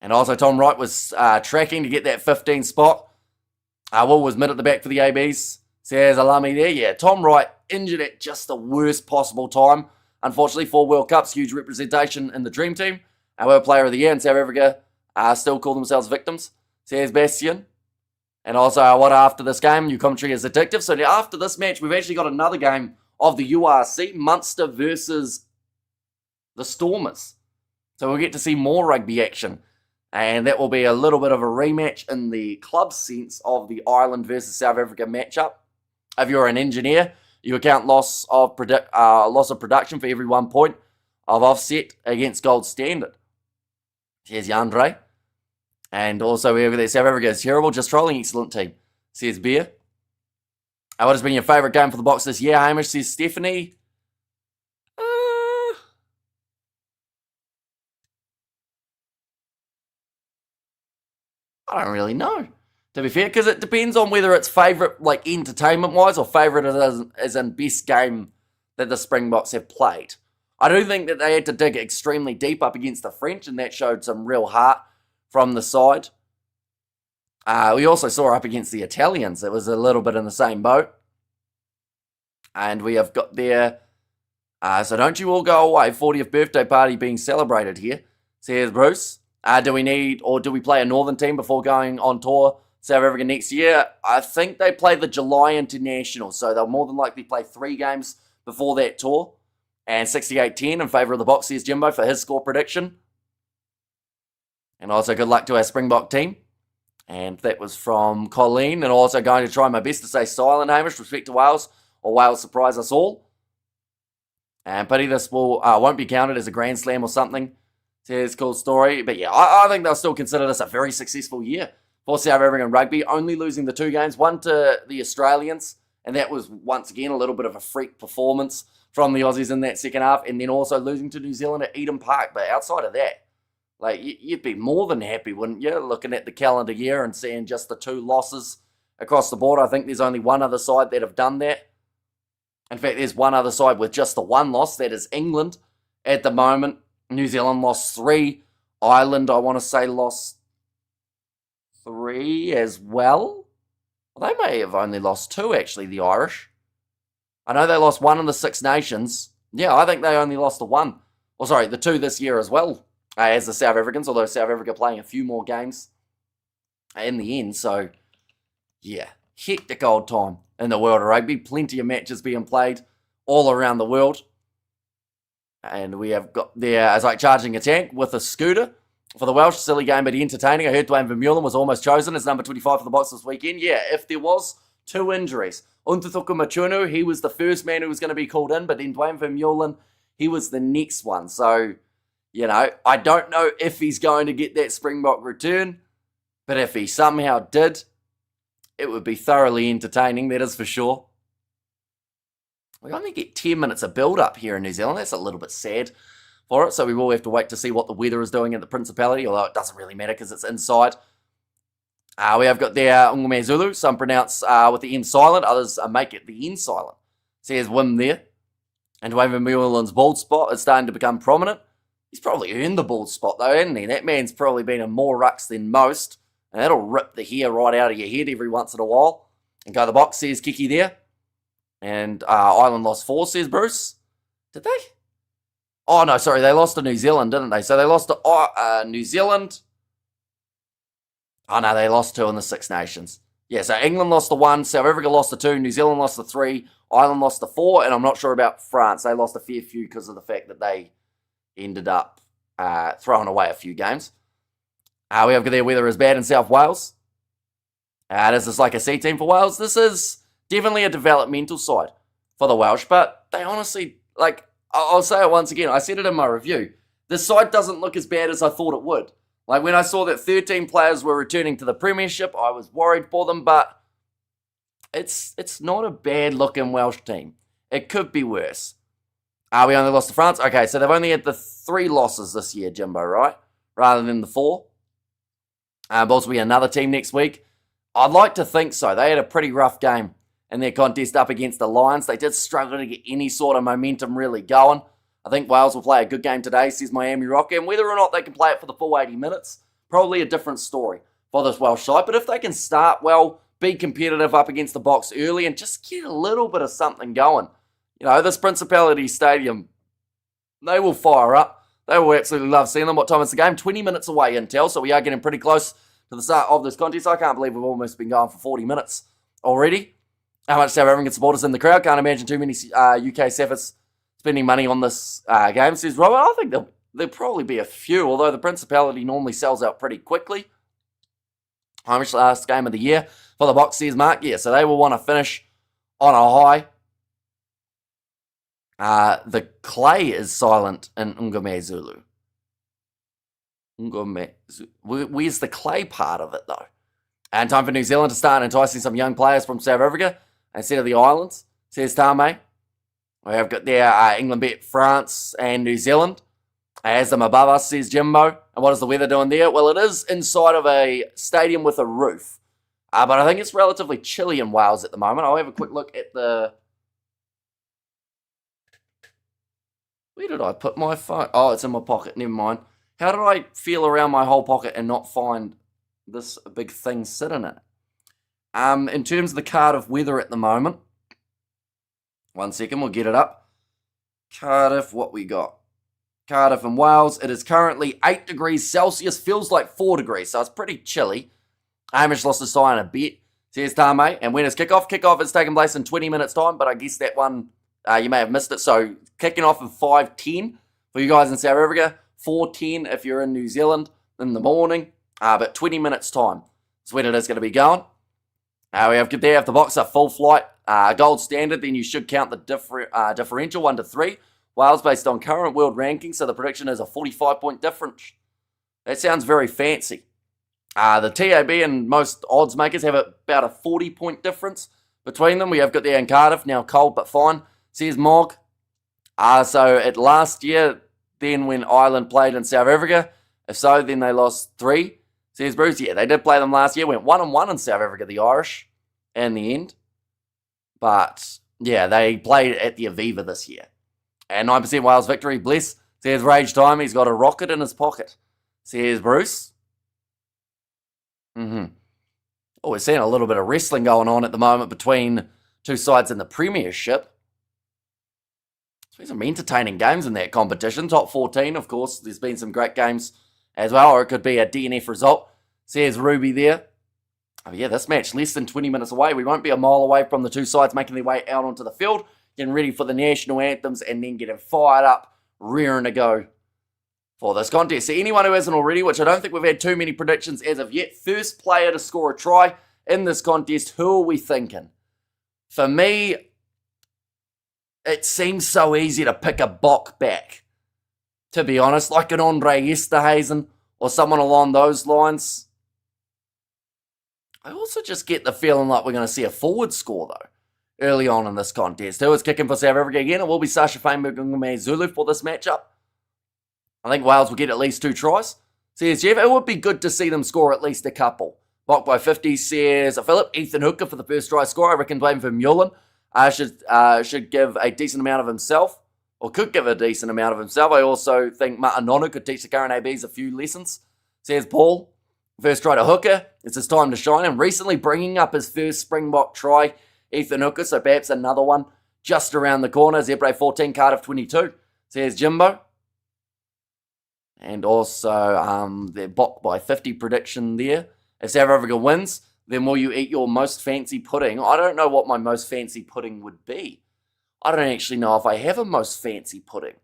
And also Tom Wright was tracking to get that 15 spot. Will was mid at the back for the ABs. Says Alami there. Yeah, Tom Wright injured at just the worst possible time. Unfortunately, 4 World Cups, huge representation in the Dream Team. Our Player of the Year in South Africa still call themselves victims. Says Bastian. And also, what after this game? New commentary is addictive. So now after this match, we've actually got another game of the URC. Munster versus the Stormers. So we'll get to see more rugby action. And that will be a little bit of a rematch in the club sense of the Ireland versus South Africa matchup. If you're an engineer, you account loss of production for every 1 point of offset against gold standard. Here's Yandre. And also, we have that South Africa is terrible, just trolling, excellent team, says Beer. What has been your favourite game for the Box this year, Hamish, says Stephanie. I don't really know, to be fair, because it depends on whether it's favourite, like entertainment-wise, or favourite as in best game that the Springboks have played. I do think that they had to dig extremely deep up against the French, and that showed some real heart from the side. We also saw up against the Italians. It was a little bit in the same boat. And we have got there, so don't you all go away, 40th birthday party being celebrated here, says Bruce. Do we play a Northern team before going on tour South Africa next year? I think they play the July International, so they'll more than likely play 3 games before that tour. And 68-10 in favour of the Box, says Jimbo, for his score prediction. And also good luck to our Springbok team. And that was from Colleen. And also going to try my best to stay silent, Hamish, respect to Wales, or Wales surprise us all. And pity this won't be counted as a Grand Slam or something. Says cool story. But yeah, I think they'll still consider this a very successful year for South African rugby, only losing the 2 games, one to the Australians, and that was once again a little bit of a freak performance from the Aussies in that second half, and then also losing to New Zealand at Eden Park. But outside of that, like, you'd be more than happy, wouldn't you, looking at the calendar year and seeing just the 2 losses across the board. I think there's only one other side that have done that. In fact, there's one other side with just the 1 loss, that is England at the moment. New Zealand lost 3. Ireland, I want to say, lost 3 as well. Well, they may have only lost 2, actually, the Irish. I know they lost 1 in the 6 Nations. Yeah, I think they only lost the 1. Well, sorry, the 2 this year as well, as the South Africans, although South Africa playing a few more games in the end. So, yeah, hectic old time in the world of rugby. Plenty of matches being played all around the world. And we have got there as like charging a tank with a scooter for the Welsh. Silly game, but entertaining. I heard Dwayne Vermeulen was almost chosen as number 25 for the Box this weekend. Yeah, if there was 2 injuries. Untuthuku Machunu, he was the first man who was going to be called in, but then Dwayne Vermeulen, he was the next one. So, you know, I don't know if he's going to get that Springbok return, but if he somehow did, it would be thoroughly entertaining, that is for sure. We only get 10 minutes of build-up here in New Zealand. That's a little bit sad for it. So we will have to wait to see what the weather is doing at the Principality, although it doesn't really matter because it's inside. We have got there Ngume Zulu, some pronounce with the N silent, others make it the N silent. Says Wim there. And Dwayne Vermeulen's bald spot is starting to become prominent. He's probably earned the bald spot though, hasn't he? That man's probably been in more rucks than most. And that'll rip the hair right out of your head every once in a while. And go the box, says Kiki there. And Ireland lost 4, says Bruce. Did they? Oh, no, sorry. They lost to New Zealand, didn't they? So they lost to New Zealand. Oh, no, they lost 2 in the Six Nations. Yeah, so England lost to 1, South Africa lost to 2, New Zealand lost to 3, Ireland lost to 4, and I'm not sure about France. They lost a fair few because of the fact that they ended up throwing away a few games. We have their weather is bad in South Wales. This is like a C team for Wales. This is definitely a developmental side for the Welsh, but they honestly, like, I'll say it once again. I said it in my review. This side doesn't look as bad as I thought it would. Like, when I saw that 13 players were returning to the Premiership, I was worried for them, but it's not a bad-looking Welsh team. It could be worse. We only lost to France. Okay, so they've only had the 3 losses this year, Jimbo, right? Rather than the 4. But also be another team next week. I'd like to think so. They had a pretty rough game in their contest up against the Lions. They did struggle to get any sort of momentum really going. I think Wales will play a good game today, says Miami Rocket. And whether or not they can play it for the full 80 minutes, probably a different story for this Welsh side. But if they can start well, be competitive up against the box early, and just get a little bit of something going, you know, this Principality Stadium, they will fire up. They will absolutely love seeing them. What time is the game? 20 minutes away, Intel. So we are getting pretty close to the start of this contest. I can't believe we've almost been going for 40 minutes already. How much South African supporters in the crowd? Can't imagine too many UK Saffers spending money on this game, says Robert. I think there'll probably be a few, although the Principality normally sells out pretty quickly. Irish last game of the year for the box, says Mark. Yeah, so they will want to finish on a high. The clay is silent in Ngume Zulu. Where's the clay part of it, though? And time for New Zealand to start enticing some young players from South Africa instead of the islands, says Tame. We have got there England beat France and New Zealand. As them above us, says Jimbo. And what is the weather doing there? Well, it is inside of a stadium with a roof. But I think it's relatively chilly in Wales at the moment. I'll have a quick look at the... Where did I put my phone? Oh, it's in my pocket. Never mind. How did I feel around my whole pocket and not find this big thing sitting in it? In terms of the Cardiff weather at the moment, 1 second, we'll get it up. Cardiff, what we got? Cardiff and Wales, it is currently 8 degrees Celsius, feels like 4 degrees, so it's pretty chilly. Hamish lost his sign a bit, says Tame. And when is kickoff? Kickoff is taking place in 20 minutes' time, but I guess that one, you may have missed it. So kicking off at 5:10 for you guys in South Africa, 4:10 if you're in New Zealand in the morning, but 20 minutes' time is when it is going to be going. We have the box up full flight, gold standard, then you should count the differential 1 to 3. Wales based on current world ranking, so the prediction is a 45-point difference. That sounds very fancy. The TAB and most odds makers have about a 40-point difference between them. We have got there in Cardiff, now cold but fine, says Mog. So at last year, then when Ireland played in South Africa, if so, then they lost 3, says Bruce. Yeah, they did play them last year, went 1-1 in South Africa, the Irish, in the end. But, yeah, they played at the Aviva this year. And 9% Wales victory, bless, says Rage Time. He's got a rocket in his pocket, says Bruce. Oh, we're seeing a little bit of wrestling going on at the moment between two sides in the Premiership. There's been some entertaining games in that competition. Top 14, of course. There's been some great games as well, or it could be a DNF result, says Ruby there. Oh yeah, this match less than 20 minutes away. We won't be a mile away from the two sides making their way out onto the field, getting ready for the national anthems, and then getting fired up, rearing to go for this contest. So anyone who hasn't already, which I don't think we've had too many predictions as of yet, first player to score a try in this contest, who are we thinking? For me, it seems so easy to pick a Bok back, to be honest, like an Andre Esterhazen or someone along those lines. I also just get the feeling like we're going to see a forward score, though, early on in this contest. Who is kicking for South Africa again? It will be Sasha Feinberg Zulu for this matchup. I think Wales will get at least 2 tries. Says Jeff, it would be good to see them score at least a couple Bok by 50 says, Philip, Ethan Hooker for the first try score. I reckon playing for Mullen should give a decent amount of himself, or could give a decent amount of himself. I also think Ma'anonu could teach the current ABs a few lessons. Says Paul, first try to Hooker. It's his time to shine. And recently bringing up his first Springbok try, Ethan Hooker, so perhaps another one just around the corner. Zebre 14, Cardiff 22. Says Jimbo. And also their Bok by 50 prediction there. If South Africa wins, then will you eat your most fancy pudding? I don't know what my most fancy pudding would be. I don't actually know if I have a most fancy pudding.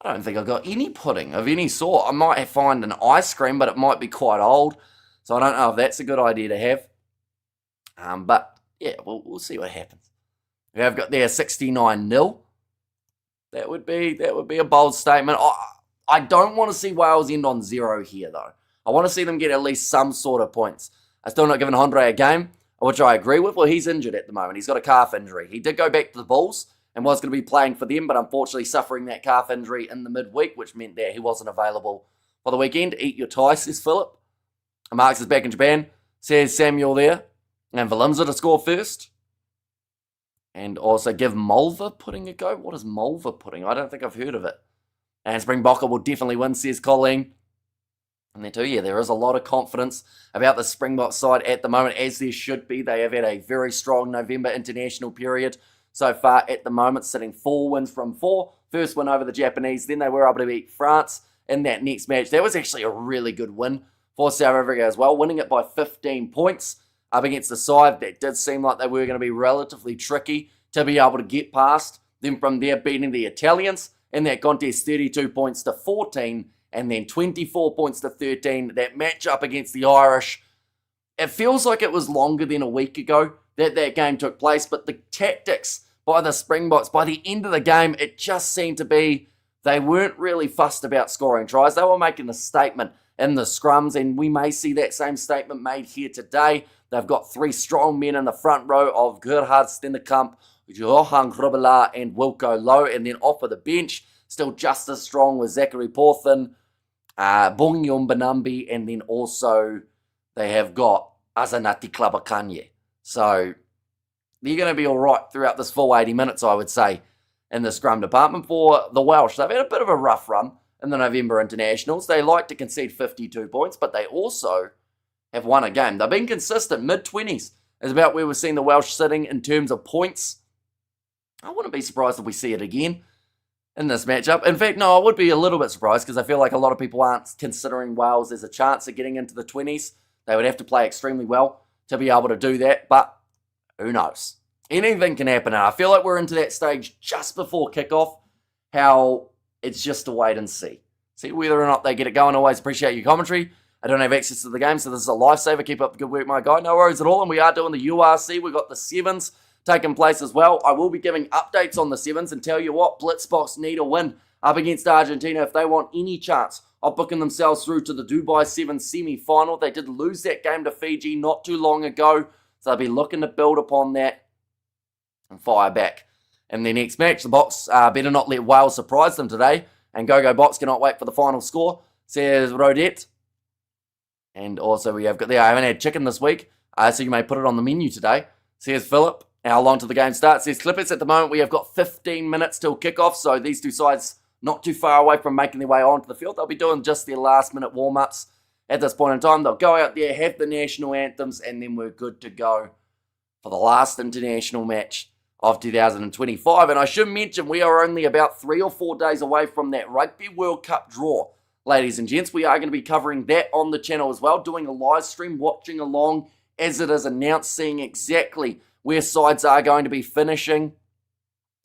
I don't think I've got any pudding of any sort. I might find an ice cream, but it might be quite old. So I don't know if that's a good idea to have. But yeah, we'll see what happens. We have got there 69-0. That would be a bold statement. I don't want to see Wales end on 0 here, though. I want to see them get at least some sort of points. I'm still not giving Andre a game, which I agree with. Well, he's injured at the moment. He's got a calf injury. He did go back to the Bulls and was going to be playing for them, but unfortunately suffering that calf injury in the midweek, which meant that he wasn't available for the weekend. Eat your tie, says Philip. Marks is back in Japan, says Samuel there. And Valimza to score first. And also give Mulva pudding a go. What is Mulva pudding? I don't think I've heard of it. And Springboks will definitely win, says Colleen. And then too, yeah, there is a lot of confidence about the Springbok side at the moment, as there should be. They have had a very strong November international period so far at the moment, sitting 4 wins from 4. First win over the Japanese, then they were able to beat France in that next match. That was actually a really good win for South Africa as well, winning it by 15 points up against the side that did seem like they were going to be relatively tricky to be able to get past. Then from there, beating the Italians in that contest, 32 points to 14, and then 24 points to 13. That match up against the Irish, it feels like it was longer than a week ago that game took place, but the tactics by the Springboks, by the end of the game, it just seemed to be they weren't really fussed about scoring tries. They were making a statement in the scrums, and we may see that same statement made here today. They've got 3 strong men in the front row of Gerhard Stendekamp, Johan Grubelaar and Wilco Low, and then off of the bench, still just as strong with Zachary Porthen, Bongyom Banambi, and then also they have got Azanati Klabakanye. So they're going to be all right throughout this full 80 minutes, I would say, in the scrum department. For the Welsh, they've had a bit of a rough run in the November internationals. They like to concede 52 points, but they also have won a game. They've been consistent. Mid-20s is about where we're seeing the Welsh sitting in terms of points. I wouldn't be surprised if we see it again in this matchup. In fact, no, I would be a little bit surprised because I feel like a lot of people aren't considering Wales as a chance of getting into the 20s. They would have to play extremely well to be able to do that, but who knows? Anything can happen, and I feel like we're into that stage just before kickoff, how it's just a wait and see. See whether or not they get it going. Always appreciate your commentary. I don't have access to the game, so this is a lifesaver. Keep up the good work, my guy. No worries at all, and we are doing the URC. We've got the 7s taking place as well. I will be giving updates on the 7s, and tell you what, Blitzboks need a win up against Argentina if they want any chance of booking themselves through to the Dubai 7 semi-final. They did lose that game to Fiji not too long ago, so they'll be looking to build upon that and fire back in their next match. The Boks better not let Wales surprise them today, and Go Boks cannot wait for the final score, says Rodette. And also we have got there, I haven't had chicken this week, so you may put it on the menu today, says Philip. How long till the game starts? Says Clippers. At the moment, we have got 15 minutes till kickoff, so these two sides not too far away from making their way onto the field. They'll be doing just their last-minute warm-ups at this point in time. They'll go out there, have the national anthems, and then we're good to go for the last international match of 2025. And I should mention, we are only about 3 or 4 days away from that Rugby World Cup draw, ladies and gents. We are going to be covering that on the channel as well, doing a live stream, watching along as it is announced, seeing exactly where sides are going to be finishing.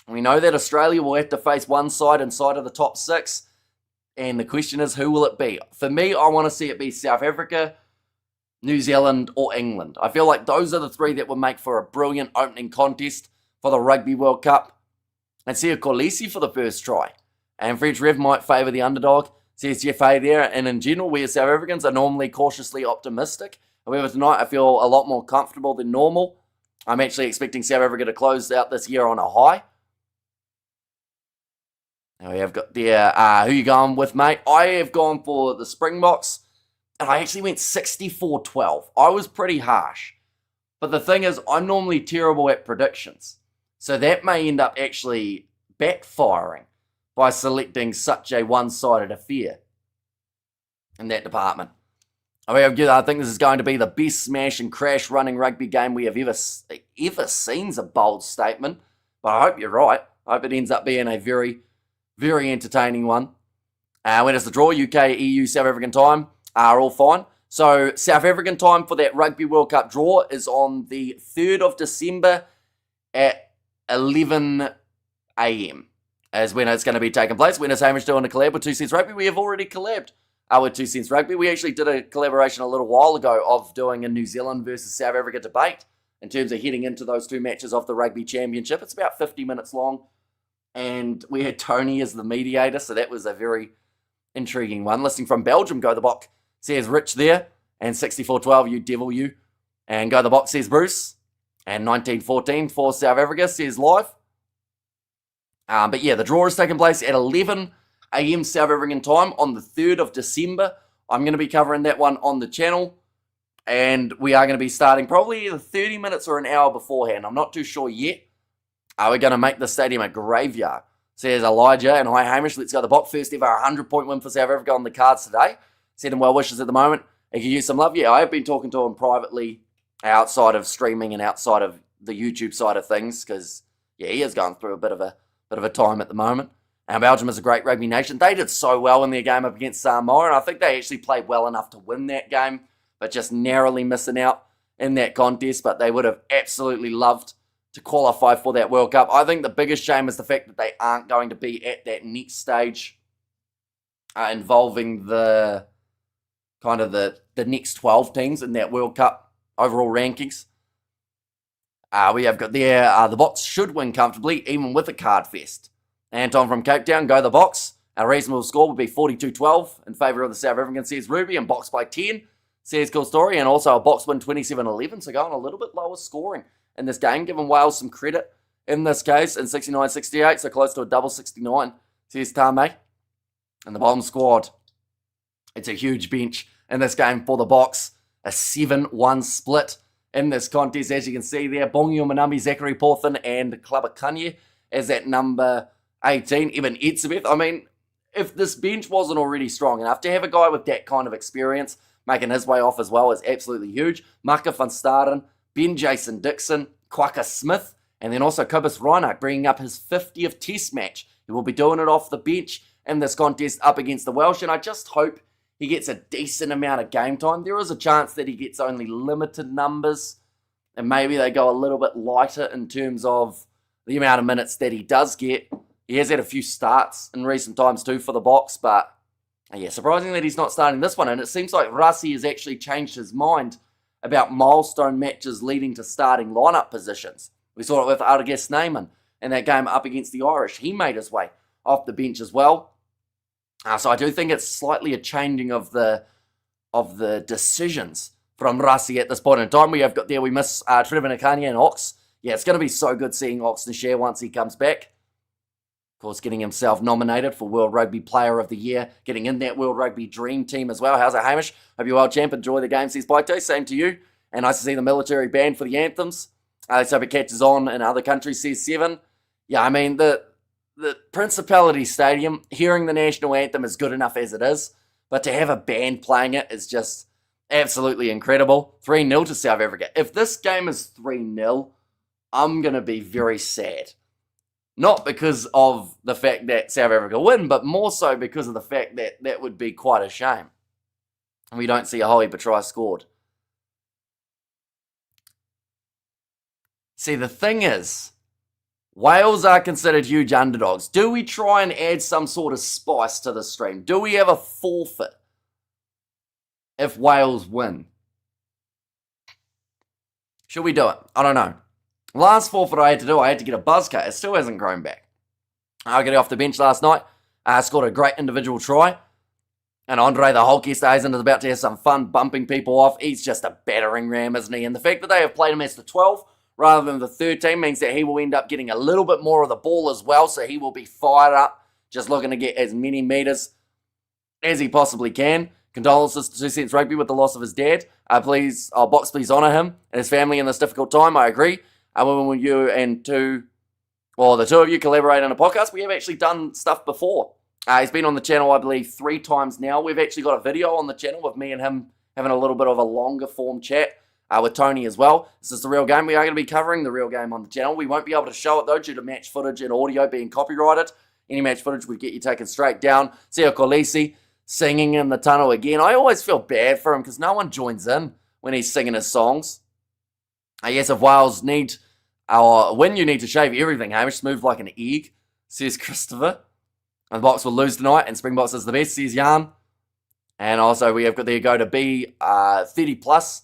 We know that Australia will have to face one side inside of the top 6. And the question is, who will it be? For me, I want to see it be South Africa, New Zealand, or England. I feel like those are the 3 that would make for a brilliant opening contest for the Rugby World Cup. And see a Kolisi for the first try. And French Rev might favour the underdog, says Jeff A there. And in general, we as South Africans are normally cautiously optimistic. However, tonight I feel a lot more comfortable than normal. I'm actually expecting South Africa to close out this year on a high. We have got there, who you going with, mate? I have gone for the Springboks, and I actually went 64-12. I was pretty harsh. But the thing is, I'm normally terrible at predictions. So that may end up actually backfiring by selecting such a one-sided affair in that department. I think this is going to be the best smash and crash running rugby game we have ever seen's a bold statement. But I hope you're right. I hope it ends up being a very, very entertaining one. When it's the draw, UK, EU, South African time are all fine. So South African time for that Rugby World Cup draw is on the 3rd of December at 11 a.m. as when it's going to be taking place. When is Hamish doing a collab with 2 Cents Rugby? We have already collabed with 2 Cents Rugby. We actually did a collaboration a little while ago of doing a New Zealand versus South Africa debate in terms of heading into those 2 matches of the Rugby Championship. It's about 50 minutes long, and we had Tony as the mediator, so that was a very intriguing one. Listening from Belgium, Go the Bok says Rich there, and 64-12, you devil you. And Go the Bok says Bruce, and 1914 for South Africa says live. But yeah, the draw is taking place at 11 a.m. South African time on the 3rd of December. I'm going to be covering that one on the channel, and we are going to be starting probably either 30 minutes or an hour beforehand. I'm not too sure yet. We're going to make the stadium a graveyard, says Elijah. And hi, Hamish. Let's go the Bok. First ever 100-point win for South Africa on the cards today. Send him well wishes at the moment. He can use some love. Yeah, I have been talking to him privately outside of streaming and outside of the YouTube side of things because, yeah, he is going through a bit of a time at the moment. And Belgium is a great rugby nation. They did so well in their game up against Samoa, and I think they actually played well enough to win that game, but just narrowly missing out in that contest. But they would have absolutely loved to qualify for that World Cup. I think the biggest shame is the fact that they aren't going to be at that next stage involving the kind of the next 12 teams in that World Cup overall rankings. We have got there, the Boks should win comfortably, even with a card fest. Anton from Cape Town, Go the Boks. A reasonable score would be 42-12 in favour of the South African, says Ruby, and Boks by 10, says Cool Story, and also a Boks win 27-11, so going a little bit lower scoring in this game, giving Wales some credit in this case, in 69-68, so close to a double 69, says Tame. And the bottom squad, it's a huge bench in this game for the Boks, a 7-1 split in this contest, as you can see there. Bongio Manambi, Zachary Porthin, and Klabakanye as at number 18. Evan Etzebeth. I mean, if this bench wasn't already strong enough, to have a guy with that kind of experience making his way off as well is absolutely huge. Maka van Staden, Ben Jason Dixon, Kwaka Smith, and then also Kobus Reinhardt bringing up his 50th test match. He will be doing it off the bench in this contest up against the Welsh, and I just hope he gets a decent amount of game time. There is a chance that he gets only limited numbers, and maybe they go a little bit lighter in terms of the amount of minutes that he does get. He has had a few starts in recent times too for the Boks, but yeah, surprising that he's not starting this one. And it seems like Rassi has actually changed his mind about milestone matches leading to starting lineup positions. We saw it with Argus Neyman in that game up against the Irish. He made his way off the bench as well. So I do think it's slightly a changing of the decisions from Rassi at this point in time. We miss Trevor Nakania and Ox. Yeah, it's going to be so good seeing Ox Nashare once he comes back. Of course, getting himself nominated for World Rugby Player of the Year, getting in that World Rugby Dream Team as well. How's it, Hamish? Hope you're well, champ. Enjoy the game, says Baito. Same to you. And nice to see the military band for the anthems. Let's hope it catches on in other countries, says Seven. Yeah, I mean, the Principality Stadium, hearing the national anthem is good enough as it is, but to have a band playing it is just absolutely incredible. 3-0 to South Africa. If this game is 3-0, I'm going to be very sad. Not because of the fact that South Africa win, but more so because of the fact that that would be quite a shame. And we don't see a whole heap of tries scored. See, the thing is, Wales are considered huge underdogs. Do we try and add some sort of spice to the stream? Do we have a forfeit if Wales win? Should we do it? I don't know. Last forfeit I had to get a buzz cut. It still hasn't grown back. I got off the bench last night. Scored a great individual try. And Andre the Hulk Easthuizen is about to have some fun bumping people off. He's just a battering ram, isn't he? And the fact that they have played him as the 12 rather than the 13 means that he will end up getting a little bit more of the ball as well. So he will be fired up just looking to get as many metres as he possibly can. Condolences to 2 Cents Rugby with the loss of his dad. Box please honour him and his family in this difficult time. I agree. When you and the two of you collaborate on a podcast, we have actually done stuff before. He's been on the channel, I believe, 3 times now. We've actually got a video on the channel with me and him having a little bit of a longer form chat with Tony as well. This is The Real Game. We are going to be covering The Real Game on the channel. We won't be able to show it, though, due to match footage and audio being copyrighted. Any match footage would get you taken straight down. Sia Kolisi singing in the tunnel again. I always feel bad for him because no one joins in when he's singing his songs. I guess if Wales need, when you need to shave everything, Hamish, smooth like an egg, says Christopher. And the Box will lose tonight, and Springboks is the best, says Jan. And also, we have got there go to B 30 plus.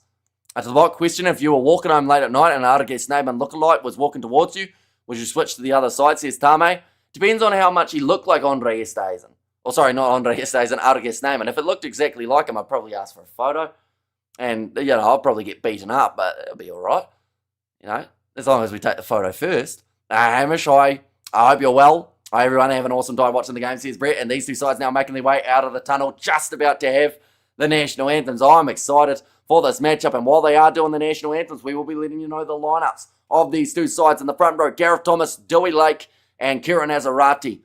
To the Box, question: if you were walking home late at night and an Artigas name and lookalike was walking towards you, would you switch to the other side, says Tame? Depends on how much he looked like Andre Esterhuizen. Or sorry, not Andre Esterhuizen, Artigas name. And if it looked exactly like him, I'd probably ask for a photo. And, I'll probably get beaten up, but it'll be all right. As long as we take the photo first. Hamish, I hope you're well. Hi, everyone. Have an awesome time watching the game, says Brett. And these two sides now making their way out of the tunnel, just about to have the national anthems. I'm excited for this matchup. And while they are doing the national anthems, we will be letting you know the lineups of these two sides. In the front row, Gareth Thomas, Dewey Lake, and Kieran Azarati.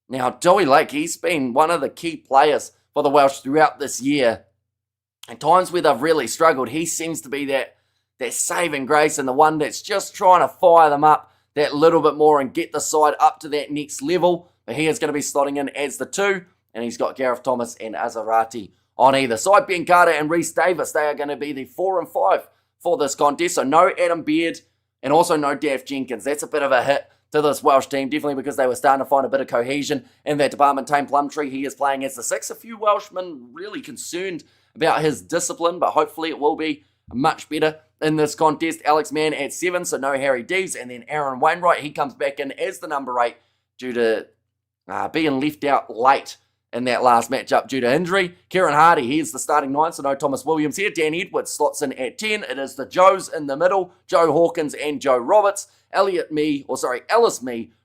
Now, Dewey Lake, he's been one of the key players for the Welsh throughout this year. And times where they've really struggled, he seems to be that saving grace and the one that's just trying to fire them up that little bit more and get the side up to that next level. But he is going to be slotting in as the 2, and he's got Gareth Thomas and Azarati on either side. Ben Carter and Rhys Davis, they are going to be the 4 and 5 for this contest. So no Adam Beard and also no Daff Jenkins. That's a bit of a hit to this Welsh team, definitely because they were starting to find a bit of cohesion in that department. Tame Plumtree, he is playing as the 6. A few Welshmen really concerned about his discipline, but hopefully it will be much better in this contest. Alex Mann at 7, so no Harry Deves, and then Aaron Wainwright, he comes back in as the number 8 due to being left out late in that last matchup due to injury. Kieran Hardy, he is the starting 9, so no Thomas Williams here. Dan Edwards slots in at 10. It is the Joes in the middle, Joe Hawkins and Joe Roberts. Alice Mee,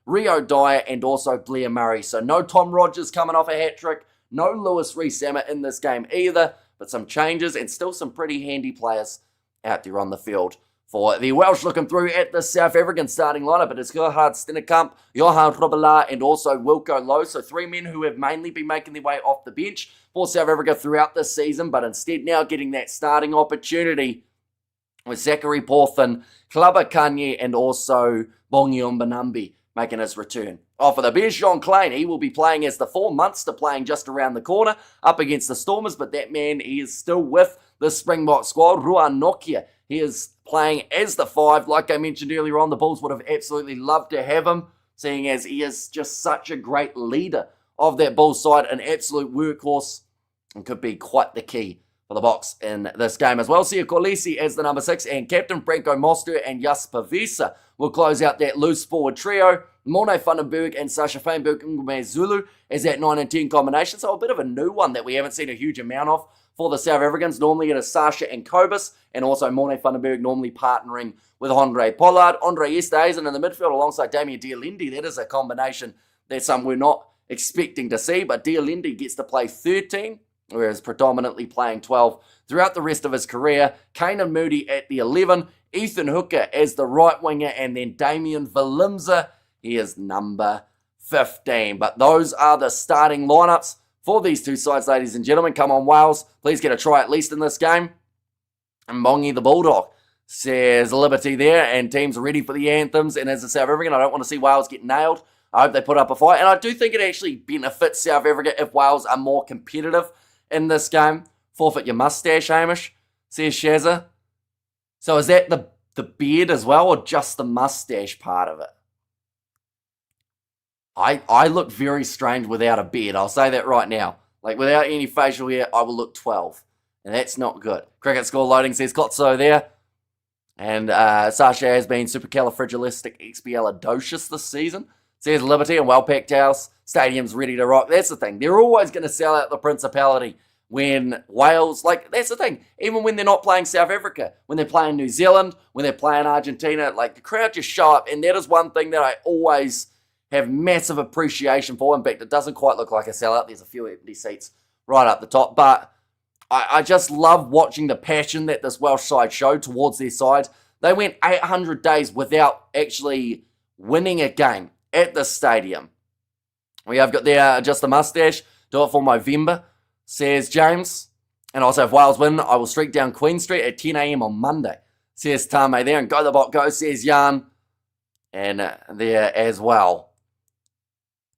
Rio Dyer, and also Blair Murray. So no Tom Rogers coming off a hat-trick, no Lewis Rees-Zammit in this game either, but some changes and still some pretty handy players out there on the field for the Welsh. Looking through at the South African starting lineup, it is Gerhard Stennekamp, Johan Robelaar, and also Wilco Lowe. So 3 men who have mainly been making their way off the bench for South Africa throughout this season, but instead now getting that starting opportunity with Zachary Porthen, Clubber Kanye, and also Bongi Mbanambi making his return. For the Bears, John Klein, he will be playing as the 4, Munster playing just around the corner up against the Stormers, but that man, he is still with the Springbok squad. Ruan Nokia, he is playing as the 5. Like I mentioned earlier on, the Bulls would have absolutely loved to have him, seeing as he is just such a great leader of that Bulls side, an absolute workhorse, and could be quite the key for the Box in this game as well. Sia Kolisi as the number 6, and Captain Franco Moster and Jasper Visa will close out that loose forward trio. Morne Vandenberg and Sasha Feinberg Ngume Zulu as that 9 and 10 combination. So a bit of a new one that we haven't seen a huge amount of for the South Africans. Normally it is Sasha and Kobus, and also Morne Vandenberg normally partnering with Andre Pollard. Andre Esterhuizen in the midfield alongside Damien Dialindi. That is a combination that we're not expecting to see, but Dialindi gets to play 13, whereas predominantly playing 12 throughout the rest of his career. Kanan Moody at the 11, Ethan Hooker as the right winger, and then Damien Valimza, he is number 15. But those are the starting lineups for these two sides, ladies and gentlemen. Come on, Wales, please get a try at least in this game. And Bongi the Bulldog says Liberty there, and teams are ready for the anthems. And as a South African, I don't want to see Wales get nailed. I hope they put up a fight, and I do think it actually benefits South Africa if Wales are more competitive in this game. Forfeit your mustache, Hamish, says Shazza. So is that the beard as well, or just the mustache part of it? I look very strange without a beard. I'll say that right now. Like, without any facial hair, I will look 12. And that's not good. Cricket score loading says Kotso there. And Sasha has been supercalifragilisticexpialidocious this season. Says Liberty, and well-packed house. Stadium's ready to rock. That's the thing. They're always going to sell out the Principality when Wales, like, that's the thing. Even when they're not playing South Africa, when they're playing New Zealand, when they're playing Argentina, like, the crowd just show up. And that is one thing that I always have massive appreciation for. In fact, it doesn't quite look like a sellout. There's a few empty seats right up the top. But I just love watching the passion that this Welsh side showed towards their side. They went 800 days without actually winning a game at the stadium. We have got there just a mustache. Do it for Movember, says James. And also, if Wales win, I will streak down Queen Street at 10 a.m. on Monday, says Tame there. And go the bot go, says Jan. And there as well.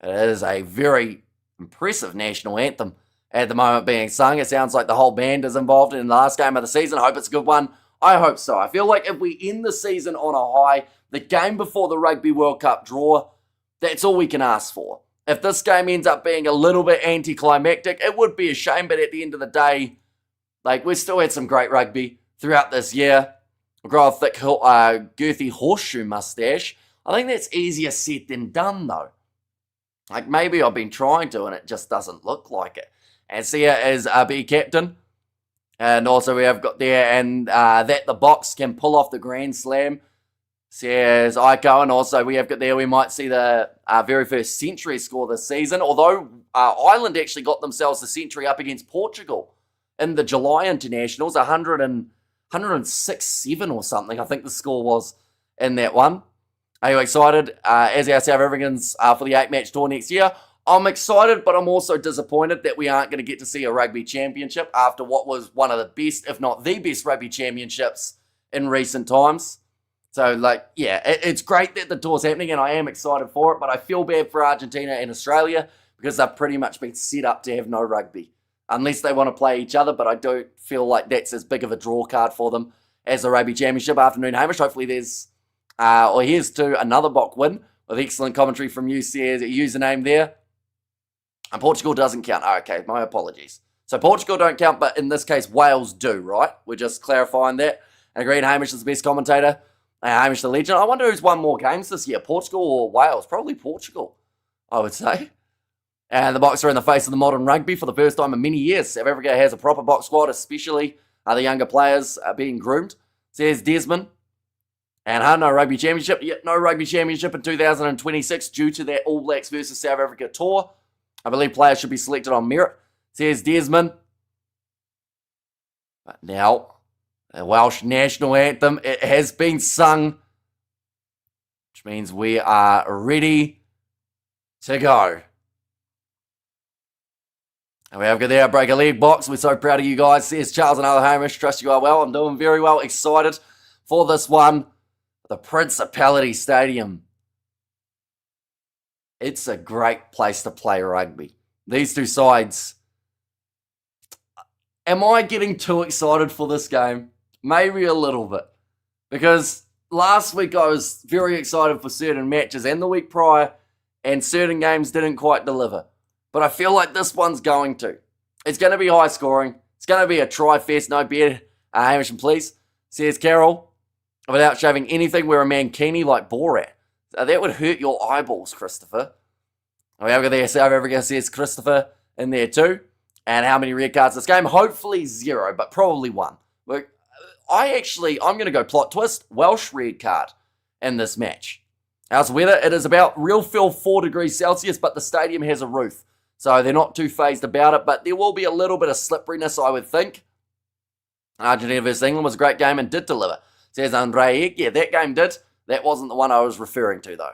It is a very impressive national anthem at the moment being sung. It sounds like the whole band is involved in the last game of the season. I hope it's a good one. I hope so. I feel like if we end the season on a high, the game before the Rugby World Cup draw, that's all we can ask for. If this game ends up being a little bit anticlimactic, it would be a shame, but at the end of the day, like, we still had some great rugby throughout this year. We'll grow a thick, girthy horseshoe mustache. I think that's easier said than done, though. Like, maybe I've been trying to, and it just doesn't look like it. And Sia is B captain. And also we have got there, and that the box can pull off the Grand Slam, says Iko. And also we have got there, we might see the very first century score this season. Although Ireland actually got themselves the century up against Portugal in the July internationals, 106-7 or something, I think the score was in that one. Are you excited as our South Africans for the 8-match tour next year? I'm excited, but I'm also disappointed that we aren't going to get to see a rugby championship after what was one of the best, if not the best, rugby championships in recent times. So, like, yeah, it's great that the tour's happening, and I am excited for it, but I feel bad for Argentina and Australia because they've pretty much been set up to have no rugby, unless they want to play each other, but I don't feel like that's as big of a draw card for them as the rugby championship. Afternoon, Hamish. Hopefully there's, here's to another Bok win with excellent commentary from you, says username there. And Portugal doesn't count. Oh, okay, my apologies. So Portugal don't count, but in this case, Wales do, right? We're just clarifying that. And agreed, Hamish is the best commentator. Hamish the legend. I wonder who's won more games this year, Portugal or Wales? Probably Portugal, I would say. And the Boks are in the face of the modern rugby for the first time in many years. South Africa has a proper Boks squad, especially the younger players being groomed, says Desmond. And no rugby championship. Yet no rugby championship in 2026 due to that All Blacks versus South Africa tour. I believe players should be selected on merit, says Desmond. But now, the Welsh national anthem, it has been sung, which means we are ready to go. And we have got there, break a leg box. We're so proud of you guys, says Charles and other Hamish. Trust you are well. I'm doing very well. Excited for this one. The Principality Stadium. It's a great place to play rugby. These two sides. Am I getting too excited for this game? Maybe a little bit. Because last week I was very excited for certain matches and the week prior, and certain games didn't quite deliver. But I feel like this one's going to. It's going to be high scoring. It's going to be a try fest. No better. Hamish, please, says Carol. Without shaving anything, wear a mankini like Borat. That would hurt your eyeballs, Christopher. We have got there, South Africa, says Christopher in there too. And how many red cards this game? Hopefully 0, but probably 1. I'm going to go plot twist, Welsh red card in this match. How's the weather? It is about real feel 4 degrees Celsius, but the stadium has a roof. So they're not too phased about it, but there will be a little bit of slipperiness, I would think. Argentina versus England was a great game and did deliver, says Andre. Yeah, that game did. That wasn't the one I was referring to, though.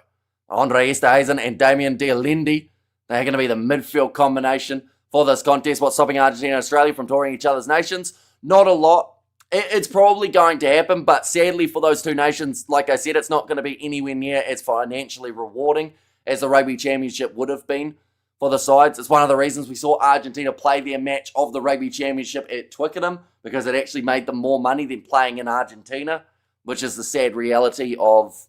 Andre Esterhuizen and Damien de Lindy, they're going to be the midfield combination for this contest. What's stopping Argentina and Australia from touring each other's nations? Not a lot. It's probably going to happen, but sadly for those two nations, like I said, it's not going to be anywhere near as financially rewarding as the Rugby Championship would have been for the sides. It's one of the reasons we saw Argentina play their match of the Rugby Championship at Twickenham, because it actually made them more money than playing in Argentina, which is the sad reality of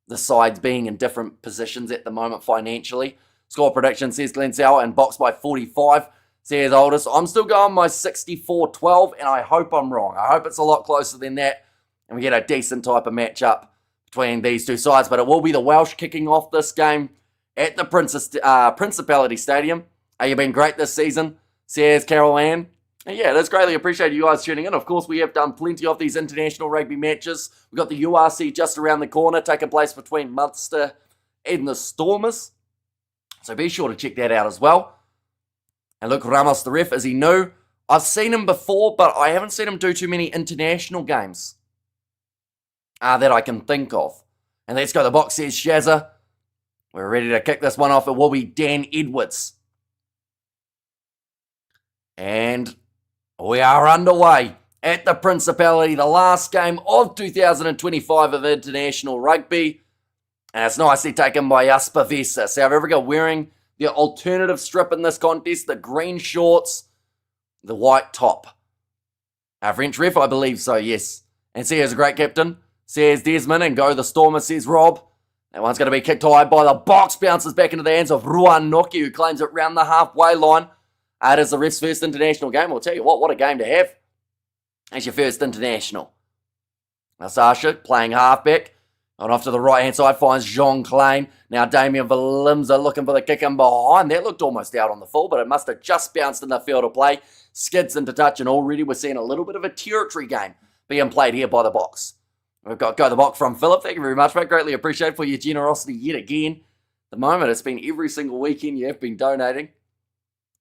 the sides being in different positions at the moment financially. Score prediction, says Glenn Sauer, and box by 45, says Oldest. I'm still going my 64-12, and I hope I'm wrong. I hope it's a lot closer than that, and we get a decent type of matchup between these two sides. But it will be the Welsh kicking off this game at the Principality Stadium. You've been great this season, says Carol Ann. And yeah, that's greatly appreciated, you guys tuning in. Of course, we have done plenty of these international rugby matches. We've got the URC just around the corner, taking place between Munster and the Stormers. So be sure to check that out as well. And look, Ramos, the ref, is he new? I've seen him before, but I haven't seen him do too many international games that I can think of. And let's go to the box, says Shazza. We're ready to kick this one off. It will be Dan Edwards. And we are underway at the Principality, the last game of 2025 of international rugby. And it's nicely taken by Jasper Vesa. South Africa wearing the alternative strip in this contest, the green shorts, the white top. Our French ref, I believe so, yes. And see, here's a great captain, says Desmond, and go the Stormers, says Rob. That one's going to be kicked high by the box, bounces back into the hands of Ruan Noki, who claims it round the halfway line. It is the ref's first international game. I'll tell you what a game to have. It's your first international. Now Sasha playing halfback. On off to the right-hand side, finds Jean Klein. Now Damien Valimza looking for the kick in behind. That looked almost out on the full, but it must have just bounced in the field of play. Skids into touch, and already we're seeing a little bit of a territory game being played here by the box. We've got Go the Box from Philip. Thank you very much, mate. Greatly appreciated for your generosity yet again. At the moment, it's been every single weekend you have been donating.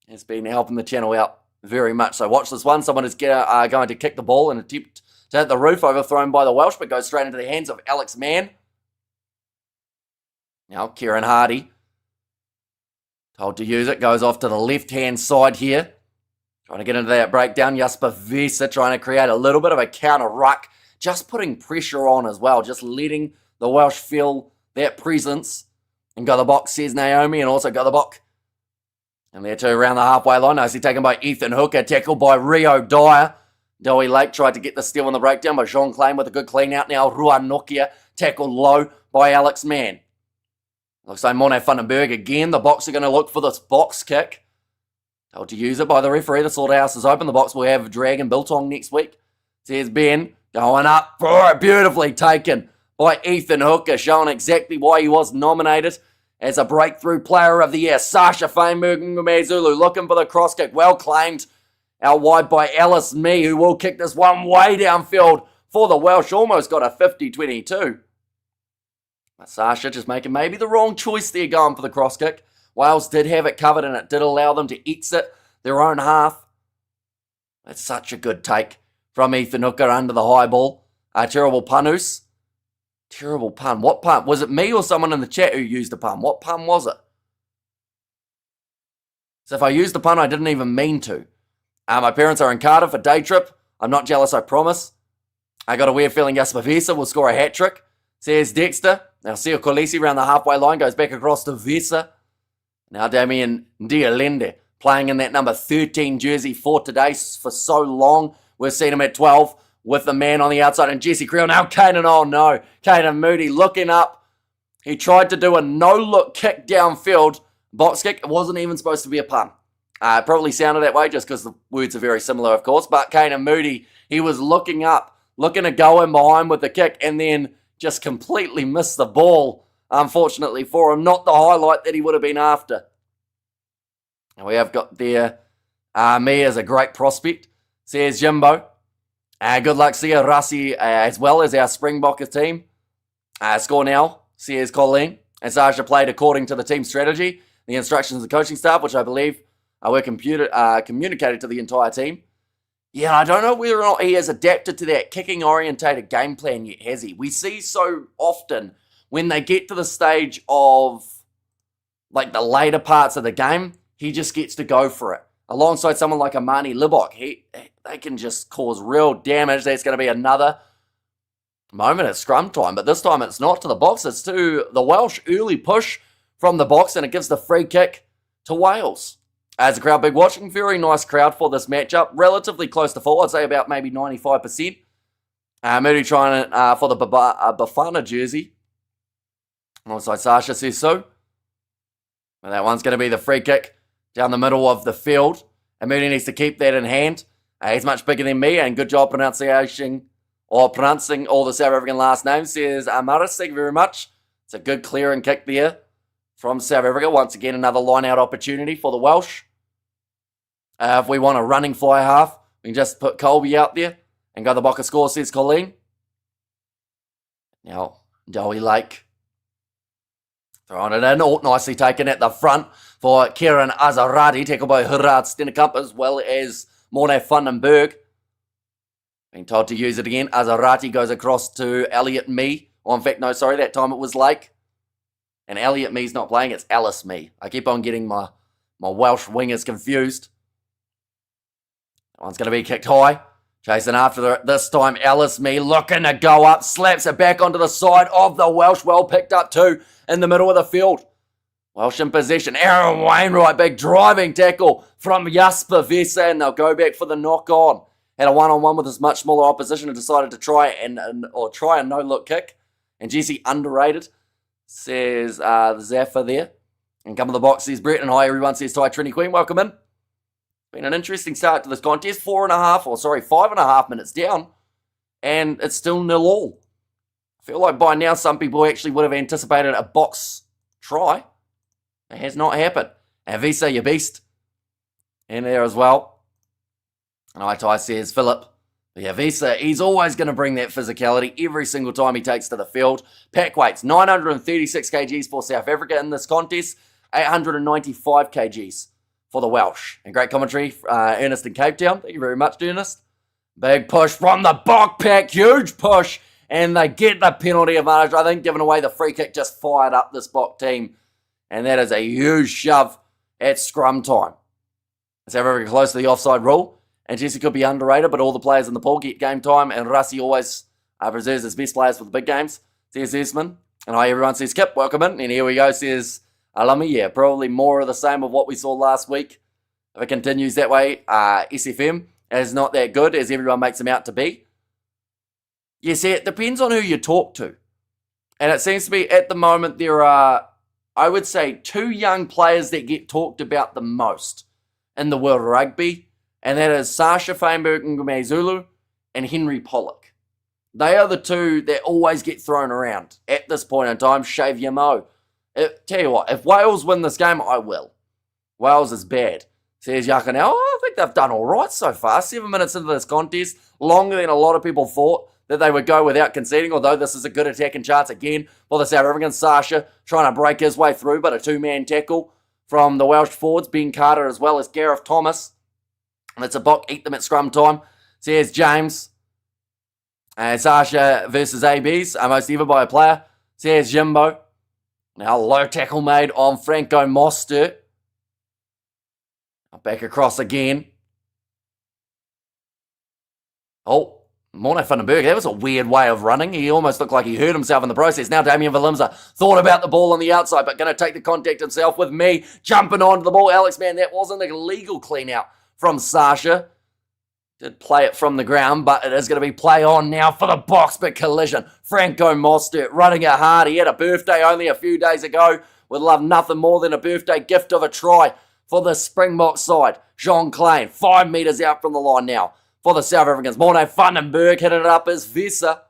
It's been helping the channel out very much. So watch this one. Someone is going to kick the ball and attempt to hit the roof, overthrown by the Welsh, but goes straight into the hands of Alex Mann. Now Kieran Hardy, told to use it, goes off to the left-hand side here. Trying to get into that breakdown. Jasper Vesa trying to create a little bit of a counter ruck. Just putting pressure on as well. Just letting the Welsh feel that presence. And Go the Box, says Naomi, and also Go the Box. And there too, around the halfway line. Nicely taken by Ethan Hooker. Tackled by Rio Dyer. Dowie Lake tried to get the steal on the breakdown, but Jean Klein with a good clean out. Now Ruan Nokia tackled low by Alex Mann. Looks like Morne Funenberg again. The box are going to look for this box kick. Told to use it by the referee. The slaughterhouse is open. The box will have Dragon Biltong next week. Says Ben. Going up for it. Beautifully taken by Ethan Hooker. Showing exactly why he was nominated as a breakthrough player of the year. Sasha Faimugumazulu looking for the cross kick. Well claimed out wide by Alice Mee, who will kick this one way downfield for the Welsh. Almost got a 50-22. But Sasha just making maybe the wrong choice there going for the cross kick. Wales did have it covered and it did allow them to exit their own half. That's such a good take from Ethan Hooker under the high ball. Terrible punus. Terrible pun. What pun? Was it me or someone in the chat who used a pun? What pun was it? So if I used the pun, I didn't even mean to. My parents are in Cardiff for day trip. I'm not jealous, I promise. I got a weird feeling Jasper Vesa will score a hat-trick. Says Dexter. Now Sio Kolisi around the halfway line. Goes back across to Vesa. Now Damien Dialende playing in that number 13 jersey for today for so long. We've seen him at 12 with the man on the outside. And Jesse Creel. Now Kanan, oh no. Kanan Moody looking up. He tried to do a no-look kick downfield. Box kick. It wasn't even supposed to be a pun. It probably sounded that way just because the words are very similar, of course. But Kanan Moody, he was looking up, looking to go in behind with the kick, and then just completely missed the ball, unfortunately for him. Not the highlight that he would have been after. And we have got there me as a great prospect, says Jimbo. Good luck, Sia Rassi, as well as our Springboks team. Score now, says Colleen. And Sasha played according to the team strategy, the instructions of the coaching staff, which I believe were communicated to the entire team. Yeah, I don't know whether or not he has adapted to that kicking-orientated game plan yet, has he? We see so often when they get to the stage of, like, the later parts of the game, he just gets to go for it. Alongside someone like Amani Libok, they can just cause real damage. That's going to be another moment at scrum time, but this time it's not to the box. It's to the Welsh early push from the box, and it gives the free kick to Wales. As a crowd big watching, very nice crowd for this matchup. Relatively close to full, I'd say about maybe 95%. Moody trying for the Bafana jersey. Alongside Sasha says so. And that one's going to be the free kick down the middle of the field. And Moody needs to keep that in hand. He's much bigger than me, and good job pronouncing all the South African last names, says Amaris. Thank you very much. It's a good clearing kick there from South Africa. Once again, another line-out opportunity for the Welsh. If we want a running fly half, we can just put Colby out there and go the Boca score, says Colleen. Now, Dowie Lake Throwing it in, nicely taken at the front for Kieran Azarati, tackled by Gerard Stennekamp as well as Morne van den Berg. Being told to use it again. Azarati goes across to Elliot Mee. Oh, in fact, no, sorry, that time it was Lake. And Elliot Mee's not playing, it's Alice Mee. I keep on getting my Welsh wingers confused. That one's going to be kicked high. Chasing after this time, Alice Mee looking to go up, slaps it back onto the side of the Welsh. Well picked up too in the middle of the field. Welsh in possession. Aaron Wainwright, big driving tackle from Jasper Vesa, and they'll go back for the knock on. Had a one-on-one with his much smaller opposition and decided to try a no-look kick. And Jesse underrated, says Zaffa there. And come to the box, says Brett, and hi everyone, says Ty Trini Queen. Welcome in. Been an interesting start to this contest. 5.5 minutes down, and it's still 0-all. I feel like by now some people actually would have anticipated a box try. It has not happened. And Visa, your beast, in there as well. And Itai says Philip. Yeah, Visa, he's always going to bring that physicality every single time he takes to the field. Pack weights, 936 kgs for South Africa in this contest, 895 kgs for the Welsh. And great commentary, Ernest in Cape Town. Thank you very much, Ernest. Big push from the Bok Pack, huge push, and they get the penalty advantage. I think giving away the free kick just fired up this Bok team, and that is a huge shove at scrum time. South Africa close to the offside rule, and Jesse could be underrated, but all the players in the pool get game time, and Rassi always preserves his best players for the big games. Says Esmond, and hi everyone, says Kip, welcome in, and here we go, says Alami, yeah, probably more of the same of what we saw last week. If it continues that way, SFM is not that good as everyone makes him out to be. Yeah, see, it depends on who you talk to. And it seems to be, at the moment, there are, I would say, 2 young players that get talked about the most in the world of rugby, and that is Sasha Feinberg Ngumezulu and Henry Pollock. They are the 2 that always get thrown around at this point in time. Shave your mo. Tell you what, if Wales win this game, I will. Wales is bad. Says Yakanel, I think they've done all right so far. 7 minutes into this contest, longer than a lot of people thought that they would go without conceding, although this is a good attacking chance again for the South Africans. Sasha trying to break his way through, but a 2-man tackle from the Welsh forwards, Ben Carter as well as Gareth Thomas. And it's a Bok, eat them at scrum time. Says James. And Sasha versus ABs, most ever by a player. Says Jimbo. Now low tackle made on Franco Mostert. Back across again. Oh, Morne van den Berg, that was a weird way of running. He almost looked like he hurt himself in the process. Now Damian Valimza thought about the ball on the outside, but going to take the contact himself with me. Jumping onto the ball. Alex, man, that wasn't a legal clean out from Sasha. Did play it from the ground, but it is going to be play on now for the box, but collision. Franco Mostert running it hard. He had a birthday only a few days ago. Would love nothing more than a birthday gift of a try for the Springboks side. Jean Klein, 5 metres out from the line now for the South Africans. Morne van den Berg hitting it up as Vesa.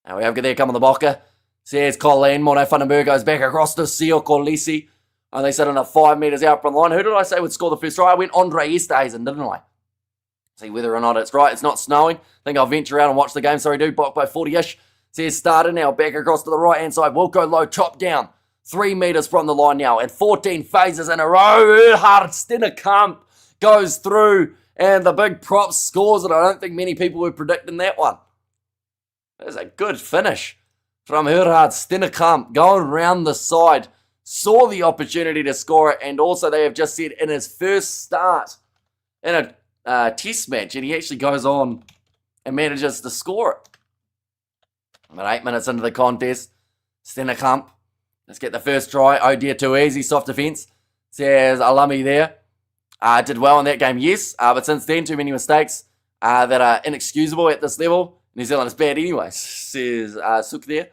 Now we have there coming the Bokker. Says Colleen. Morne van den Berg goes back across to Sio Kolisi. And they sitting at 5 metres out from the line. Who did I say would score the first try? I went Andre Esterhuizen, didn't I? See whether or not it's right. It's not snowing. I think I'll venture out and watch the game. Sorry, dude. Bok by 40-ish. Says started now. Back across to the right-hand side. Wilco low, chop down. 3 metres from the line now. And 14 phases in a row. Gerhard Stennekamp goes through. And the big prop scores it. I don't think many people were predicting that one. That's a good finish from Gerhard Stennekamp. Going round the side. Saw the opportunity to score it. And also they have just said in his first start in a test match, and he actually goes on and manages to score it. About 8 minutes into the contest, Stennekamp, let's get the first try. Oh dear, too easy, soft defence. Says Alami there. Did well in that game, yes, but since then, too many mistakes that are inexcusable at this level. New Zealand is bad anyway, says Suk there.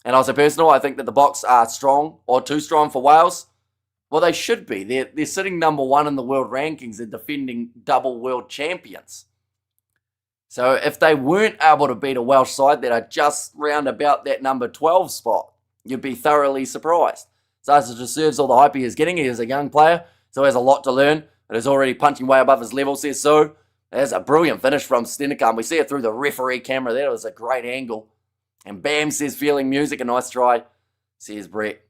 And also personal, I think that the Boks are strong, or too strong for Wales. Well, they should be. They're sitting number 1 in the world rankings and defending double world champions. So if they weren't able to beat a Welsh side that are just round about that number 12 spot, you'd be thoroughly surprised. Sasa deserves all the hype he is getting. He is a young player, so he has a lot to learn, but is already punching way above his level, says so. There's a brilliant finish from Stennekamp. We see it through the referee camera there. It was a great angle. And Bam says feeling music, a nice try. says Brett.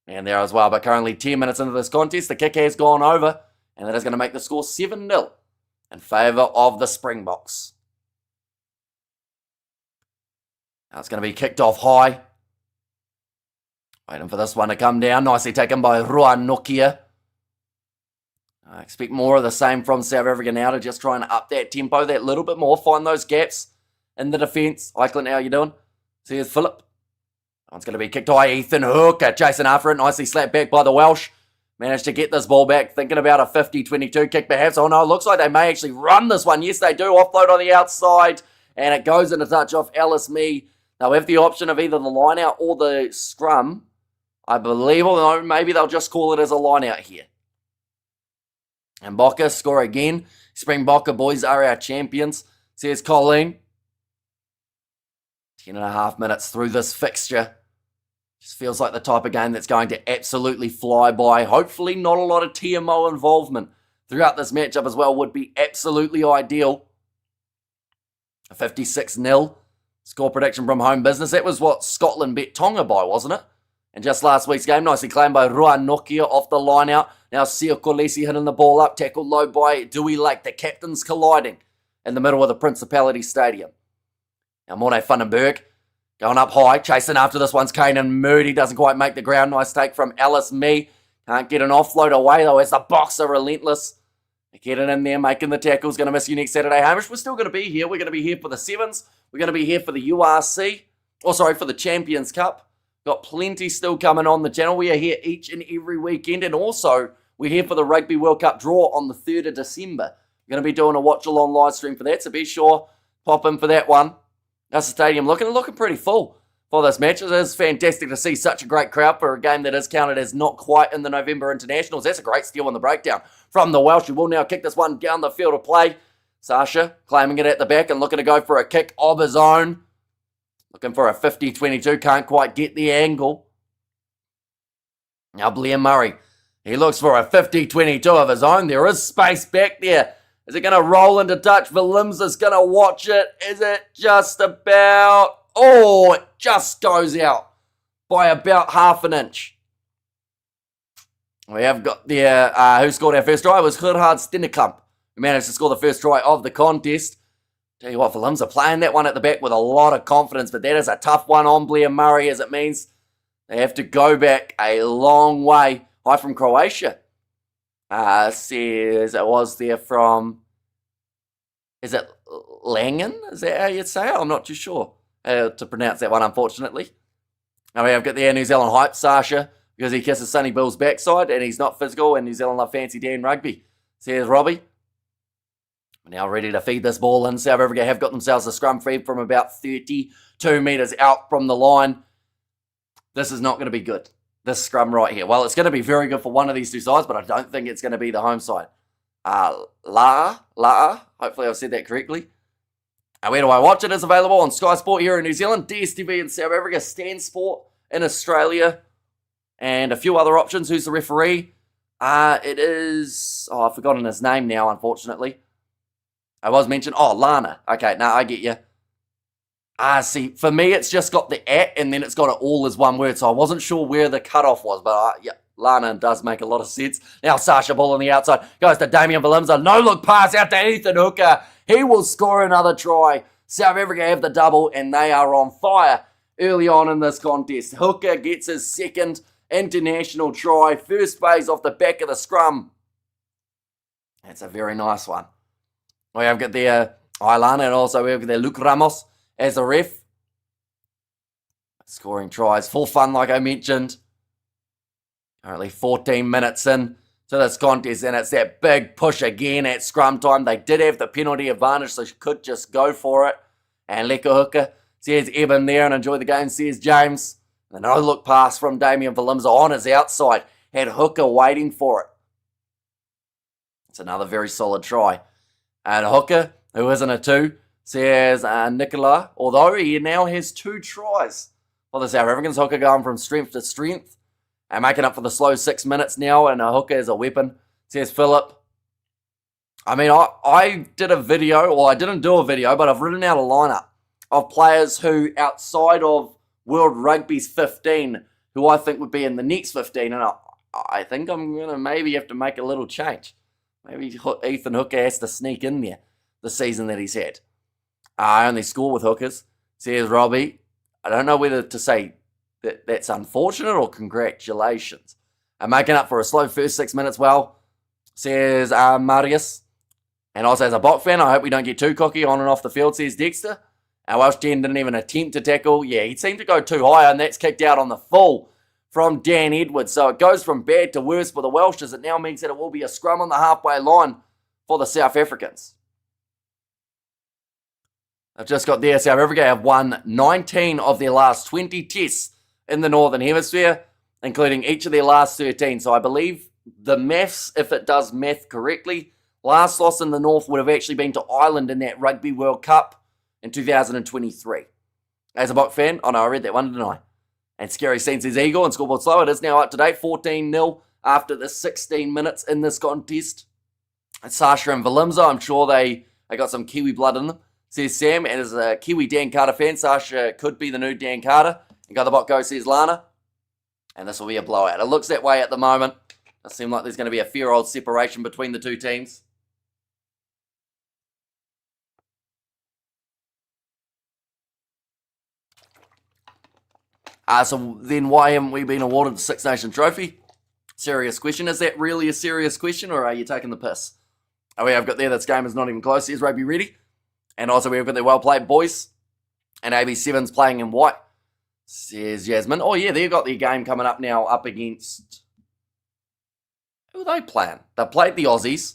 And there as well, but currently 10 minutes into this contest, the kick has gone over, and that is going to make the score 7-0 in favour of the Springboks. Now it's going to be kicked off high. Waiting for this one to come down. Nicely taken by Nokia. I expect more of the same from South Africa now to just try and up that tempo that little bit more. Find those gaps in the defence. Hi Clint, how you doing? See, here's Philip. That one's going to be kicked high. Ethan Hooker chasing after it. Nicely slapped back by the Welsh. Managed to get this ball back. Thinking about a 50-22 kick perhaps. Oh no, it looks like they may actually run this one. Yes, they do. Offload on the outside. And it goes in a touch off Alice Mee. They'll have the option of either the line out or the scrum, I believe, or maybe they'll just call it as a line out here. And Bokke score again. Springboks boys are our champions, says Colleen. 10.5 minutes through this fixture. Just feels like the type of game that's going to absolutely fly by. Hopefully not a lot of TMO involvement throughout this matchup as well would be absolutely ideal. A 56-0 score prediction from home business. That was what Scotland bet Tonga by, wasn't it? And just last week's game, nicely claimed by Nokia off the line out. Now Sia Kolesi hitting the ball up, tackled low by Dewey Lake. The captains colliding in the middle of the Principality Stadium. Now Morne Vandenberg going up high, chasing after this one's Kanan Moody. Doesn't quite make the ground. Nice take from Alice Mee. Can't get an offload away though as the Boks are relentless. Getting in there, making the tackles. Going to miss you next Saturday, Hamish. We're still going to be here. We're going to be here for the Sevens. We're going to be here for the URC. For the Champions Cup. Got plenty still coming on the channel. We are here each and every weekend. And also, we're here for the Rugby World Cup draw on the 3rd of December. We're going to be doing a watch-along live stream for that. So be sure, pop in for that one. That's the stadium looking pretty full for this match. It is fantastic to see such a great crowd for a game that is counted as not quite in the November internationals. That's a great steal on the breakdown from the Welsh, who will now kick this one down the field of play. Sasha claiming it at the back and looking to go for a kick of his own. Looking for a 50-22, can't quite get the angle. Now Blair Murray, he looks for a 50-22 of his own. There is space back there. Is it going to roll into touch? Willemse going to watch it. Is it just about... Oh, it just goes out by about half an inch. We have got there, who scored our first try? It was Gerhard Stennekamp, who managed to score the first try of the contest. Tell you what, Willemse are playing that one at the back with a lot of confidence, but that is a tough one on Blair Murray, as it means they have to go back a long way. Hi from Croatia. Says it was there from... Is it Langen? Is that how you'd say it? I'm not too sure to pronounce that one, unfortunately. Now we have got the New Zealand hype, Sasha, because he kisses Sonny Bill's backside and he's not physical, and New Zealand love fancy Dan rugby. Says Robbie. We're now ready to feed this ball in. South Africa have got themselves a scrum feed from about 32 metres out from the line. This is not going to be good, this scrum right here. Well, it's going to be very good for one of these two sides, but I don't think it's going to be the home side. La'a, hopefully I've said that correctly. Where do I watch it? Is available on Sky Sport here in New Zealand, DSTV in South Africa, Stan Sport in Australia, and a few other options. Who's the referee? It is... Oh, I've forgotten his name now, unfortunately. I was mentioned... Oh, Lana. Okay, now I get you. See, for me, it's just got the at, and then it's got it all as one word, so I wasn't sure where the cutoff was, but yeah, Lana does make a lot of sense. Now Sasha ball on the outside, goes to Damian Willemse, no-look pass out to Ethan Hooker. He will score another try. South Africa have the double, and they are on fire early on in this contest. Hooker gets his second international try, first phase off the back of the scrum. That's a very nice one. We have got there Ilana, and also we have got there Luke Ramos as a ref. Scoring tries, full fun like I mentioned. Currently 14 minutes in to this contest, and it's that big push again at scrum time. They did have the penalty advantage, so she could just go for it. And Leka Hooker says Evan there, and enjoy the game, says James. The no-look pass from Damian Willemse on his outside. Had Hooker waiting for it. It's another very solid try. And Hooker, who isn't a 2, says Nicola, although he now has 2 tries for the South Africans. Hooker going from strength to strength and making up for the slow 6 minutes now, and Hooker is a weapon, says Philip. I mean, I did a video, or I didn't do a video, but I've written out a lineup of players who, outside of World Rugby's 15, who I think would be in the next 15, and I think I'm going to maybe have to make a little change. Maybe Ethan Hooker has to sneak in there the season that he's had. I only score with hookers, says Robbie. I don't know whether to say that that's unfortunate or congratulations. And making up for a slow first 6 minutes, well, says Marius. And also as a Bok fan, I hope we don't get too cocky on and off the field, says Dexter. Our Welsh Gen didn't even attempt to tackle. Yeah, he seemed to go too high, and that's kicked out on the full from Dan Edwards. So it goes from bad to worse for the Welsh, as it now means that it will be a scrum on the halfway line for the South Africans. I've just got there, South Africa have won 19 of their last 20 tests in the Northern Hemisphere, including each of their last 13. So I believe the maths, if it does math correctly, last loss in the North would have actually been to Ireland in that Rugby World Cup in 2023. As a Bok fan, oh no, I read that one, didn't I? And Scary Scene says Eagle and scoreboard slow. It is now up to date, 14-0 after the 16 minutes in this contest. It's Sasha and Valimza, I'm sure they got some Kiwi blood in them, says Sam. And as a Kiwi Dan Carter fan, Sasha could be the new Dan Carter. And go the Bok go, says Lana. And this will be a blowout. It looks that way at the moment. It seems like there's going to be a fair old separation between the two teams. So then why haven't we been awarded the Six Nation Trophy? Serious question. Is that really a serious question, or are you taking the piss? Oh, yeah, I've got there, this game is not even close. Here's Rugby ready. And also we've got the well-played boys. And AB7's playing in white, says Jasmine. Oh, yeah, they've got their game coming up now up against... Who are they playing? They played the Aussies.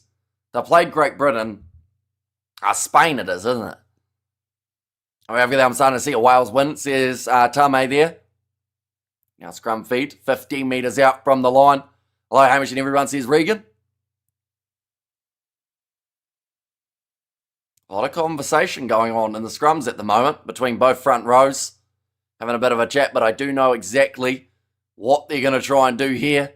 They played Great Britain. Spain it is, isn't it? Oh, I'm starting to see a Wales win, says Tame there. Now scrum feed, 15 metres out from the line. Hello, Hamish and everyone, says Regan. A lot of conversation going on in the scrums at the moment between both front rows. Having a bit of a chat, but I do know exactly what they're going to try and do here.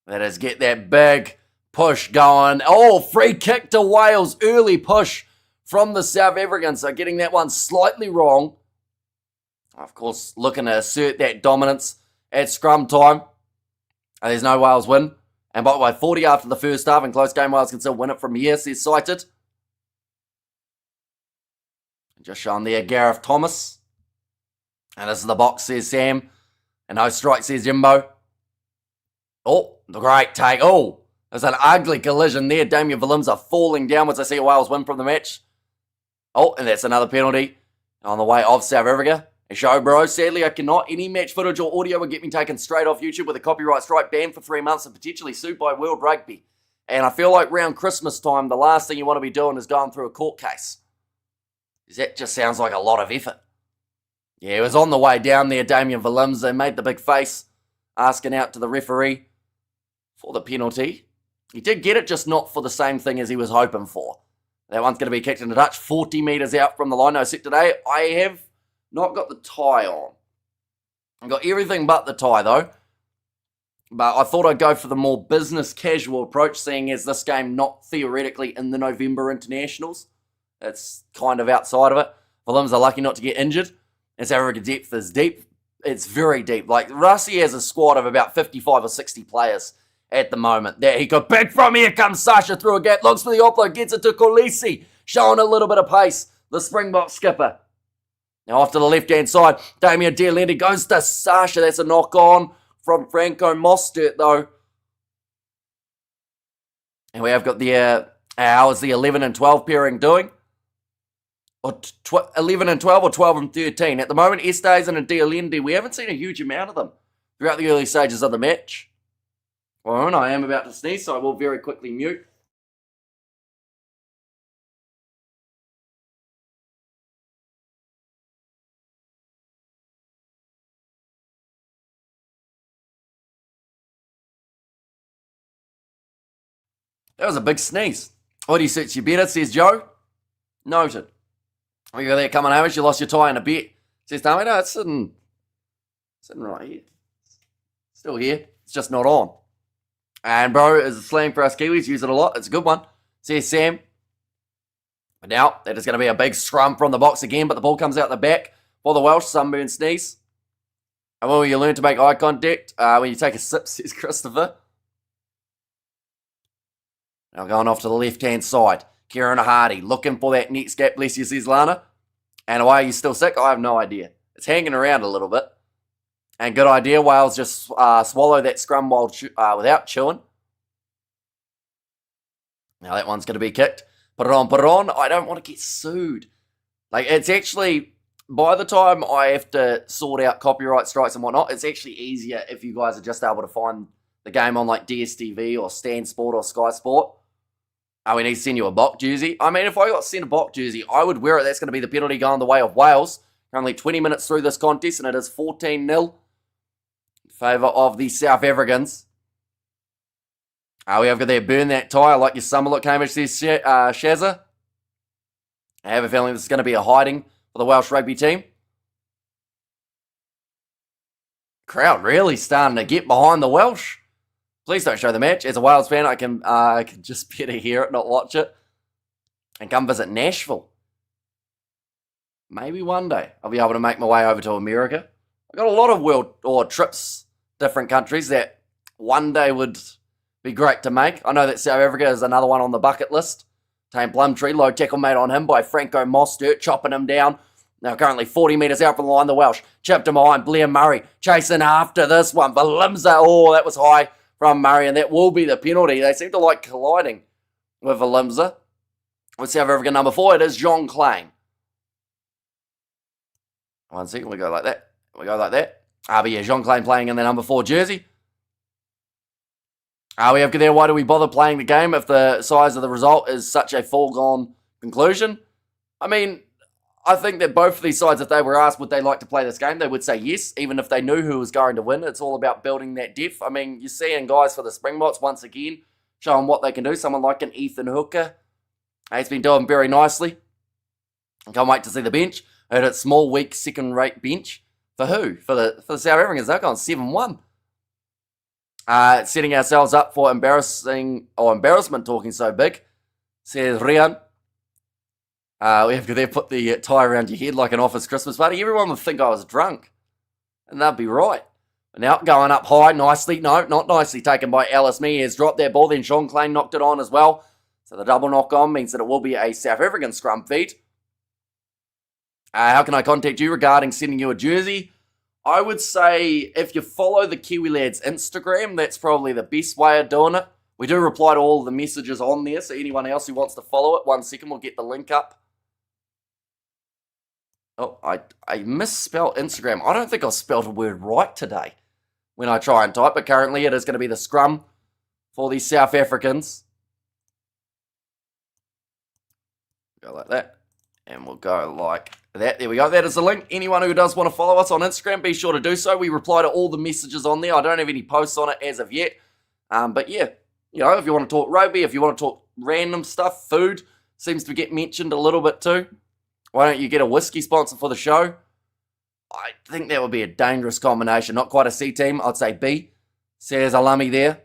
That is get that big push going. Oh, free kick to Wales. Early push from the South Africans. So getting that one slightly wrong. Of course, looking to assert that dominance at scrum time. And there's no Wales win. And by the way, 40 after the first half. And close game, Wales can still win it from here, says Cited. Just showing there, Gareth Thomas. And this is the box, says Sam. And no strike, says Jimbo. Oh, the great take. Oh, there's an ugly collision there. Damien Valimza falling downwards. I see a Wales win from the match. Oh, and that's another penalty on the way of South Africa. A show, bro. Sadly, I cannot. Any match footage or audio will get me taken straight off YouTube with a copyright strike, banned for 3 months, and potentially sued by World Rugby. And I feel like around Christmas time, the last thing you want to be doing is going through a court case. That just sounds like a lot of effort. Yeah, it was on the way down there, Damien Valimza made the big face, asking out to the referee for the penalty. He did get it, just not for the same thing as he was hoping for. That one's going to be kicked into touch, 40 metres out from the line. No set today. I have not got the tie on. I've got everything but the tie, though. But I thought I'd go for the more business casual approach, seeing as this game not theoretically in the November internationals. It's kind of outside of it. Valimza lucky not to get injured. And South Africa depth is deep. It's very deep. Like, Russie has a squad of about 55 or 60 players at the moment. There he could pick from. Here comes Sasha through a gap. Looks for the offload. Gets it to Kolisi. Showing a little bit of pace. The Springbok skipper. Now off to the left-hand side. Damien Dearlendi goes to Sasha. That's a knock-on from Franco Mostert, though. And we have got the... how is the 11 and 12 pairing doing? Or 11 and 12 or 12 and 13. At the moment, Estays and Dearlendi, we haven't seen a huge amount of them throughout the early stages of the match. Well, and I am about to sneeze, so I will very quickly mute. That was a big sneeze. What do you suits you better, says Joe. Noted. We got there, come on, Hamish, you lost your tie in a bet. Says Tommy, no, it's sitting right here. Still here, it's just not on. And bro is a slang for us Kiwis, use it a lot, it's a good one. Says Sam. But now, that is going to be a big scrum from the box again, but the ball comes out the back for the Welsh, sunburn sneeze. And when will you learn to make eye contact? When you take a sip, says Christopher. Now going off to the left-hand side. Kieran Hardy looking for that next gap, bless you, says Lana. And why are you still sick? I have no idea. It's hanging around a little bit. And good idea, Wales just swallow that scrum while without chewing. Now that one's going to be kicked. Put it on, put it on. I don't want to get sued. Like, it's actually, by the time I have to sort out copyright strikes and whatnot, it's actually easier if you guys are just able to find the game on like DSTV or Stan Sport or Sky Sport. We need to send you a Bok jersey. I mean, if I got sent a Bok jersey, I would wear it. That's going to be the penalty going the way of Wales. Only 20 minutes through this contest, and it is 14-0 in favour of the South Africans. We have got there, burn that tie. I like your summer look, Hamish, says Shazza. I have a feeling this is going to be a hiding for the Welsh rugby team. Crowd really starting to get behind the Welsh. Please don't show the match. As a Wales fan, I can just better hear it, not watch it. And come visit Nashville. Maybe one day I'll be able to make my way over to America. I've got a lot of world or trips, different countries that one day would be great to make. I know that South Africa is another one on the bucket list. Tame Plumtree, low tackle made on him by Franco Mostert, chopping him down. Now currently 40 metres out from the line, the Welsh chipped him behind. Blair Murray chasing after this one. Valimza, oh, that was high from Murray, and that will be the penalty. They seem to like colliding with Valimza. With South Africa number 4, it is Jean Klein. One second, we go like that. We go like that. But yeah, Jean Klein playing in the number 4 jersey. We have there, why do we bother playing the game if the size of the result is such a foregone conclusion? I mean, I think that both of these sides, if they were asked would they like to play this game, they would say yes, even if they knew who was going to win. It's all about building that depth. I mean, you're seeing guys for the Springboks once again showing what they can do. Someone like an Ethan Hooker. He's been doing very nicely. I can't wait to see the bench. I heard it's small, weak, second-rate bench. For who? For the South Africans. They're going 7-1. Setting ourselves up for embarrassment talking so big, says Rian. We have to there put the tie around your head like an office Christmas party. Everyone would think I was drunk. And they'd be right. Now going up high nicely. No, not nicely taken by Alice Mee. He has dropped that ball. Then Sean Klein knocked it on as well. So the double knock on means that it will be a South African scrum feed. How can I contact you regarding sending you a jersey? I would say if you follow the Kiwi Lads Instagram, that's probably the best way of doing it. We do reply to all the messages on there, so anyone else who wants to follow it, 1 second, we'll get the link up. Oh, I misspelled Instagram. I don't think I've spelled a word right today when I try and type, but currently it is going to be the scrum for the South Africans. Go like that, and we'll go like that. There we go. That is the link. Anyone who does want to follow us on Instagram, be sure to do so. We reply to all the messages on there. I don't have any posts on it as of yet. But yeah, you know, if you want to talk rugby, if you want to talk random stuff, food seems to get mentioned a little bit too. Why don't you get a whiskey sponsor for the show? I think that would be a dangerous combination. Not quite a C team. I'd say B. Says Alami there.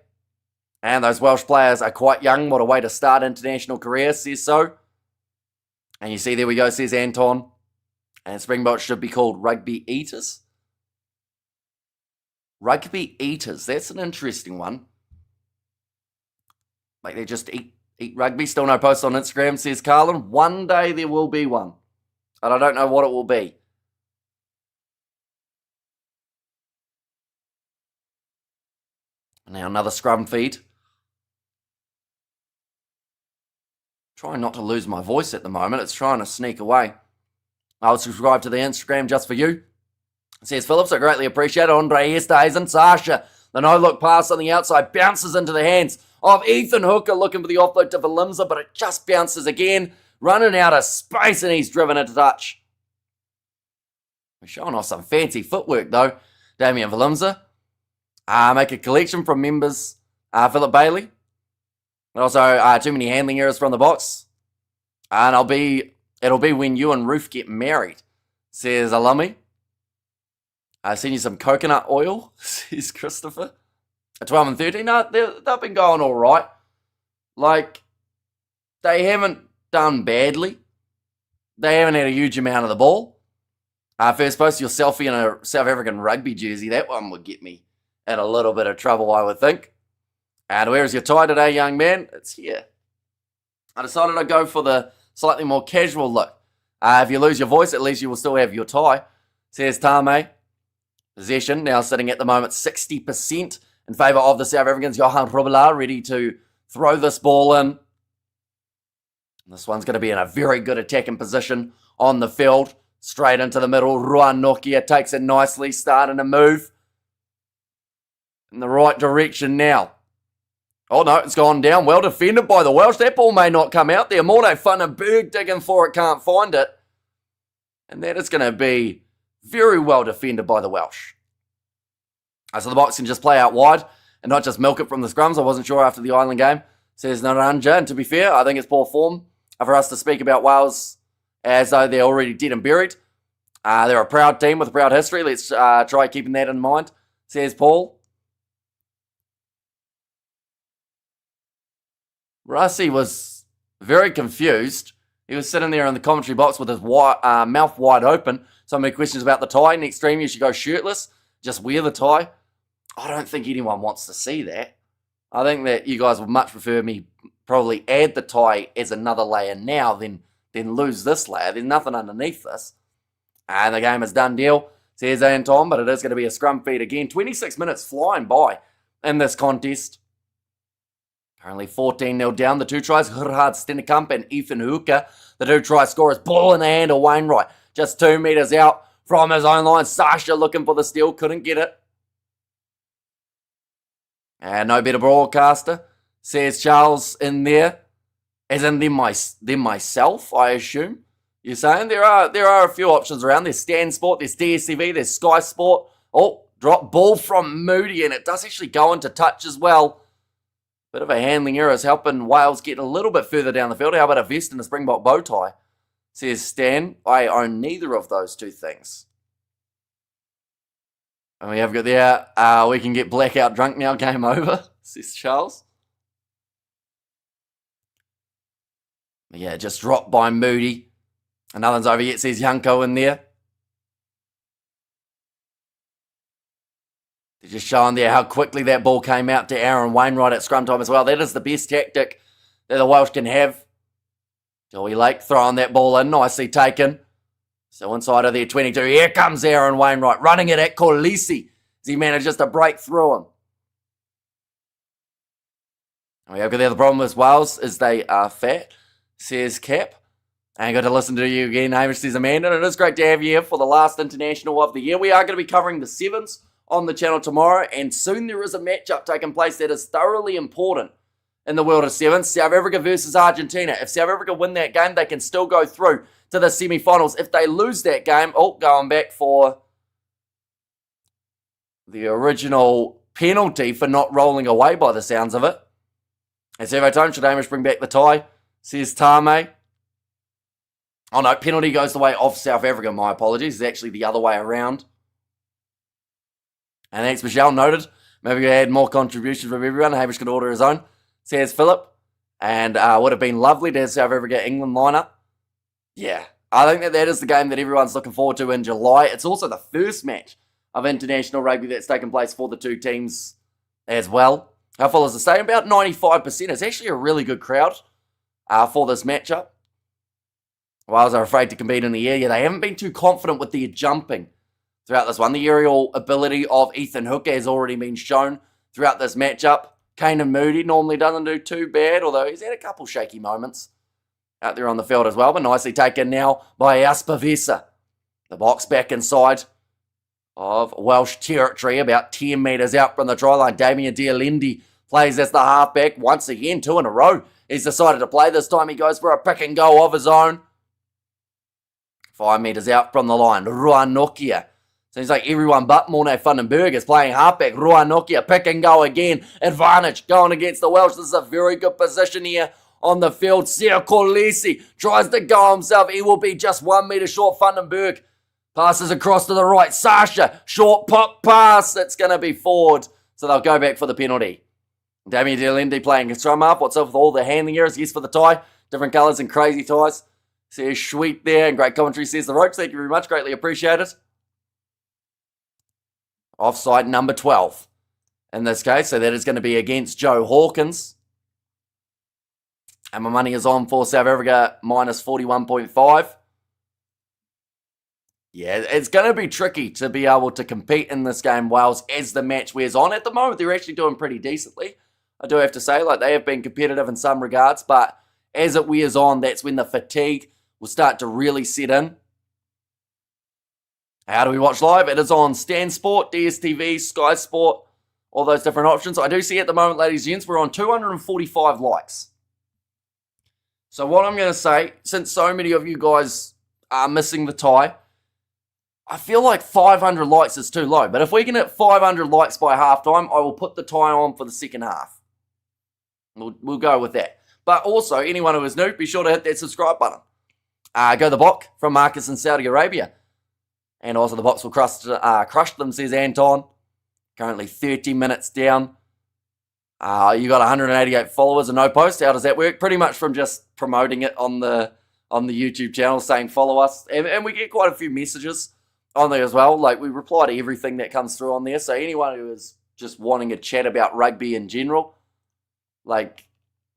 And those Welsh players are quite young. What a way to start international career, says so. And you see, there we go, says Anton. And Springboks should be called Rugby Eaters. Rugby Eaters, that's an interesting one. Like they just eat rugby. Still no post on Instagram, says Carlin. One day there will be one. And I don't know what it will be. Now another scrum feed. Trying not to lose my voice at the moment. It's trying to sneak away. I'll subscribe to the Instagram just for you. Says Phillips, I greatly appreciate it. Andre Esterhuizen, Sasha. The no-look pass on the outside bounces into the hands of Ethan Hooker, looking for the offload to Valimza, but it just bounces again. Running out of space, and he's driven into touch. We're showing off some fancy footwork, though. Damian Valimza. Make a collection from members. Philip Bailey. And also, too many handling errors from the box. And it'll be when you and Ruth get married, says Alumi. I send you some coconut oil, says Christopher. At 12 and 13, no, they've been going all right. Like, they haven't done badly. They haven't had a huge amount of the ball. First post, your selfie in a South African rugby jersey. That one would get me in a little bit of trouble, I would think. And where is your tie today, young man? It's here. I decided I'd go for the slightly more casual look. If you lose your voice, at least you will still have your tie. Says Tame. Possession now sitting at the moment 60% in favour of the South Africans. Johan Rubela ready to throw this ball in. This one's going to be in a very good attacking position on the field. Straight into the middle. Ruan Nokia takes it nicely, starting to move in the right direction now. Oh no, it's gone down. Well defended by the Welsh. That ball may not come out there. Morne van den Berg digging for it, can't find it. And that is going to be very well defended by the Welsh. So the Boks can just play out wide and not just milk it from the scrums. I wasn't sure after the Island game. Says Naranja. And to be fair, I think it's poor form for us to speak about Wales as though they're already dead and buried. They're a proud team with a proud history. Let's try keeping that in mind, says Paul. Rassi was very confused. He was sitting there in the commentary box with his mouth wide open. So many questions about the tie. Next stream, you should go shirtless. Just wear the tie. I don't think anyone wants to see that. I think that you guys would much prefer me probably add the tie as another layer now than lose this layer. There's nothing underneath this. And the game is done deal, says Anton, but it is going to be a scrum feed again. 26 minutes flying by in this contest. Currently 14-0 down. The two tries, Gerhard Stennekamp and Ethan Hooker. The two try scorers, ball in the hand of Wainwright. Just 2 metres out from his own line. Sasha looking for the steal, couldn't get it. And no better broadcaster, says Charles in there. As in them myself, I assume. You're saying there are a few options around. There's Stan Sport, there's DSTV, there's Sky Sport. Oh, drop ball from Moody, and it does actually go into touch as well. Bit of a handling error is helping Wales get a little bit further down the field. How about a vest and a Springbok bow tie? Says Stan. I own neither of those two things. And we have got there, we can get blackout drunk now, game over, says Charles. Yeah, just dropped by Moody. And nothing's over yet, says Yanko in there. They're just showing there how quickly that ball came out to Aaron Wainwright at scrum time as well. That is the best tactic that the Welsh can have. Joey Lake throwing that ball in, nicely taken. So inside of their 22, here comes Aaron Wainwright, running it at Kolisi as he manages to break through him. And we have got the other problem with Wales is they are fat, says Cap. And good to listen to you again, Hamish, says Amanda. And it is great to have you here for the last international of the year. We are going to be covering the sevens on the channel tomorrow, and soon there is a matchup taking place that is thoroughly important in the world of sevens. South Africa versus Argentina. If South Africa win that game, they can still go through to the semi-finals. If they lose that game, going back for the original penalty for not rolling away by the sounds of it. As every time, should Hamish bring back the tie, says Tame. Oh no, penalty goes the way of South Africa, my apologies. It's actually the other way around. And thanks, Michelle, noted. Maybe we had more contributions from everyone. Hamish could order his own, says Philip. And would have been lovely to have South Africa England lineup. Yeah, I think that is the game that everyone's looking forward to in July. It's also the first match of international rugby that's taken place for the two teams as well. How full is the stadium? About 95%. It's actually a really good crowd for this matchup. Wales are afraid to compete in the air. Yeah, they haven't been too confident with their jumping throughout this one. The aerial ability of Ethan Hooker has already been shown throughout this matchup. Kanan Moody normally doesn't do too bad, although he's had a couple shaky moments out there on the field as well, but nicely taken now by Aspavesa. The box back inside of Welsh territory, about 10 metres out from the try line. Damien Dialendi plays as the halfback once again, 2 in a row. He's decided to play. This time he goes for a pick and go of his own. 5 metres out from the line. Ruan Nokia. Seems like everyone but Morne van den Berg is playing halfback. Ruan Nokia, pick and go again. Advantage going against the Welsh. This is a very good position here on the field. Sia Kolisi tries to go himself. He will be just 1 metre short. Van den Berg passes across to the right. Sasha, short pop pass. It's going to be forward. So they'll go back for the penalty. Damien Dialendi playing scrum half. What's up with all the handling errors? Yes, for the tie. Different colours and crazy ties. Says sweet there, and great commentary, says the ropes. Thank you very much. Greatly appreciate it. Offside number 12 in this case. So that is going to be against Joe Hawkins. And my money is on for South Africa minus 41.5. Yeah, it's going to be tricky to be able to compete in this game, Wales, as the match wears on. At the moment, they're actually doing pretty decently. I do have to say, like, they have been competitive in some regards, but as it wears on, that's when the fatigue will start to really set in. How do we watch live? It is on Stan Sport, DSTV, Sky Sport, all those different options. I do see at the moment, ladies and gents, we're on 245 likes. So what I'm going to say, since so many of you guys are missing the tie, I feel like 500 likes is too low. But if we can hit 500 likes by halftime, I will put the tie on for the second half. We'll go with that. But also, anyone who is new, be sure to hit that subscribe button. Go the Bok from Marcus in Saudi Arabia. And also the Boks will crush them, says Anton. Currently 30 minutes down. You got 188 followers and no post. How does that work? Pretty much from just promoting it on the YouTube channel, saying follow us. And we get quite a few messages on there as well. Like, we reply to everything that comes through on there. So anyone who is just wanting a chat about rugby in general, like,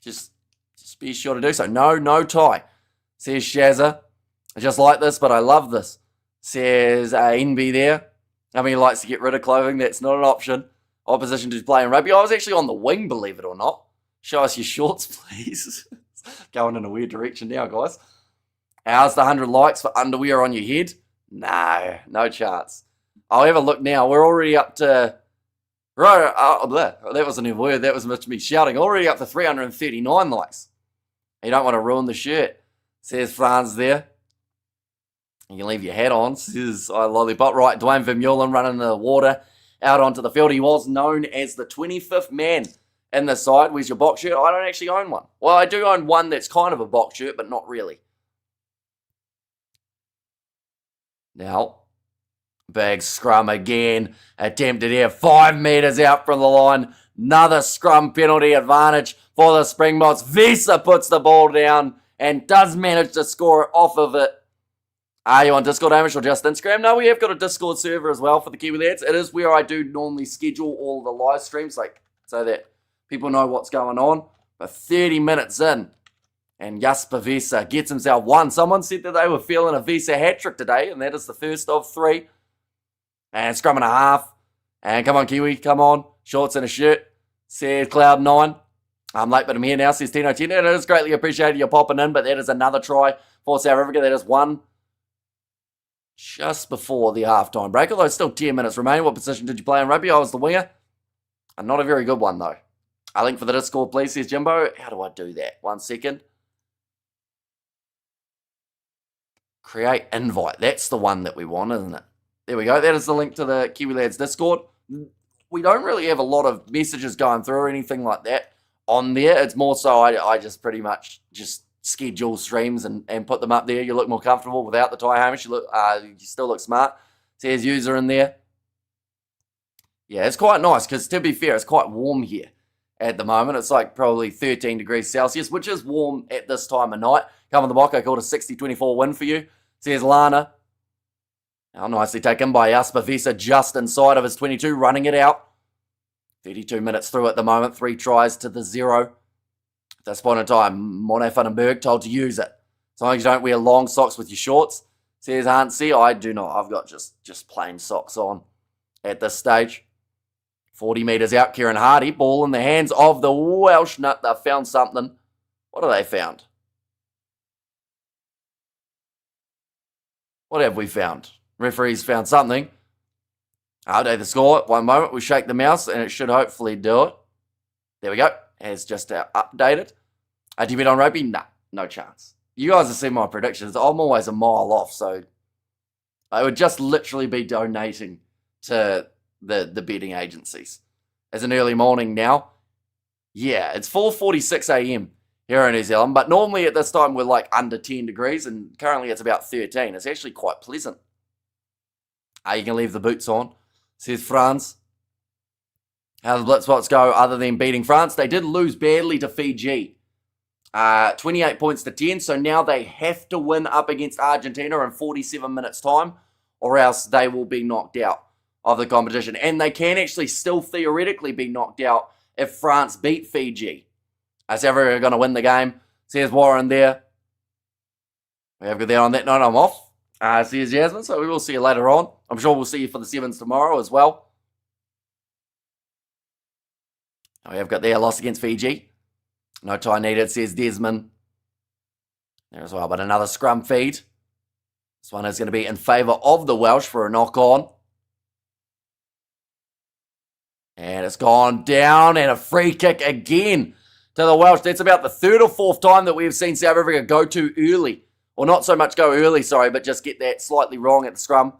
just be sure to do so. No tie. Says Shazza. I just like this, but I love this. Says NB there. I mean, he likes to get rid of clothing. That's not an option. Opposition to playing rugby. I was actually on the wing, believe it or not. Show us your shorts, please. Going in a weird direction now, guys. How's the 100 likes for underwear on your head? No chance. I'll have a look now. We're already up to... Right, that wasn't a word. That was me shouting. Already up to 339 likes. You don't want to ruin the shirt. Says Franz there. You can leave your hat on. Says Lollipop. Right, Dwayne Vermeulen running the water out onto the field. He was known as the 25th man in the side. Where's your box shirt? I don't actually own one. Well, I do own one that's kind of a box shirt, but not really. Now, big scrum again. Attempted here. 5 meters out from the line. Another scrum penalty advantage for the Springboks. Visa puts the ball down and does manage to score off of it. Are you on Discord, Hamish, or just Instagram? No, we have got a Discord server as well for the Kiwi lads. It is where I do normally schedule all the live streams, like, so that people know what's going on. But 30 minutes in, and Jasper Visa gets himself one. Someone said that they were feeling a Visa hat-trick today, and that is the first of 3. And scrum and a half. And come on, Kiwi, come on. Shorts and a shirt. Says Cloud9. I'm late, but I'm here now, says Tino 10. It is greatly appreciated you popping in, but that is another try for South Africa. That is one just before the halftime break, although still 10 minutes remain. What position did you play in rugby? I was the winger. And not a very good one, though. A link for the Discord, please, says Jimbo. How do I do that? 1 second. Create invite. That's the one that we want, isn't it? There we go. That is the link to the Kiwi Lads Discord. We don't really have a lot of messages going through or anything like that on there. It's more so I just pretty much just schedule streams and put them up there. You look more comfortable without the tie, Hamish. You still look smart. Says user in there. Yeah, it's quite nice because, to be fair, it's quite warm here at the moment. It's like probably 13 degrees Celsius, which is warm at this time of night. Come on the Bok, I called a 60-24 win for you. Says Lana. How nicely taken by Jasper Visa just inside of his 22, running it out. 32 minutes through at the moment. 3 tries to the 0. At this point in time, Monet Vandenberg told to use it. As long as you don't wear long socks with your shorts. Says Hansi, I do not. I've got just plain socks on at this stage. 40 metres out, Kieran Hardy. Ball in the hands of the Welsh nut. They've found something. What have they found? What have we found? Referees found something. Update the score. 1 moment. We shake the mouse and it should hopefully do it. There we go. Has just updated. Do you bet on rugby? Nah, no chance. You guys have seen my predictions. I'm always a mile off, so I would just literally be donating to the betting agencies. It's an early morning now. Yeah, it's 4:46 a.m. here in New Zealand, but normally at this time we're like under 10 degrees, and currently it's about 13. It's actually quite pleasant. You can leave the boots on, says Franz. How did the Blitzboks go other than beating France? They did lose badly to Fiji 28 points to 10. So now they have to win up against Argentina in 47 minutes time, or else they will be knocked out of the competition. And they can actually still theoretically be knocked out if France beat Fiji. South Africa are going to win the game. Says Warren there. We have good there on that note. I'm off. Says Jasmine. So we will see you later on. I'm sure we'll see you for the sevens tomorrow as well. We have got their loss against Fiji. No tie needed, says Desmond. There as well, but another scrum feed. This one is going to be in favour of the Welsh for a knock-on. And it's gone down, and a free kick again to the Welsh. That's about the third or fourth time that we've seen South Africa go too early. Or not so much go early, sorry, but just get that slightly wrong at the scrum.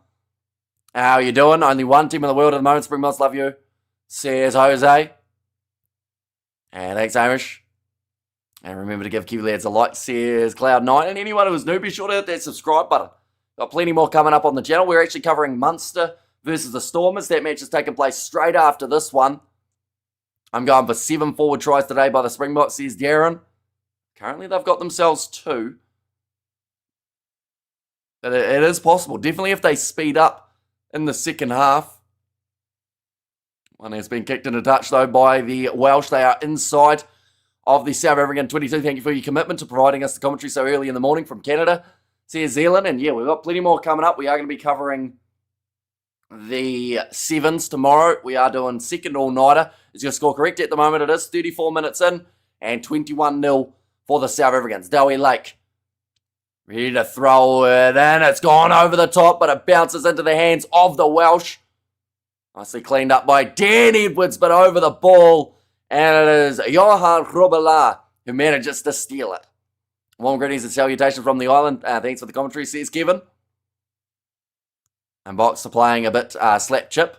How are you doing? Only one team in the world at the moment. Springboks love you, says Jose. And thanks, Hamish. And remember to give Kiwi Lads a like, says Cloud9. And anyone who's new, be sure to hit that subscribe button. Got plenty more coming up on the channel. We're actually covering Munster versus the Stormers. That match has taken place straight after this one. I'm going for 7 forward tries today by the Springboks, says Darren. Currently, they've got themselves 2. But it is possible. Definitely if they speed up in the second half. One has been kicked into touch, though, by the Welsh. They are inside of the South African 22. Thank you for your commitment to providing us the commentary so early in the morning from Canada, says Zealand. And yeah, we've got plenty more coming up. We are going to be covering the sevens tomorrow. We are doing second all-nighter. Is your score correct? At the moment, it is 34 minutes in and 21-0 for the South Africans. Dowie Lake ready to throw it in. It's gone over the top, but it bounces into the hands of the Welsh. Nicely cleaned up by Dan Edwards, but over the ball. And it is Johan Robela who manages to steal it. Warm greetings and salutations from the island. Thanks for the commentary, says Kevin. And Box are playing a bit slap chip.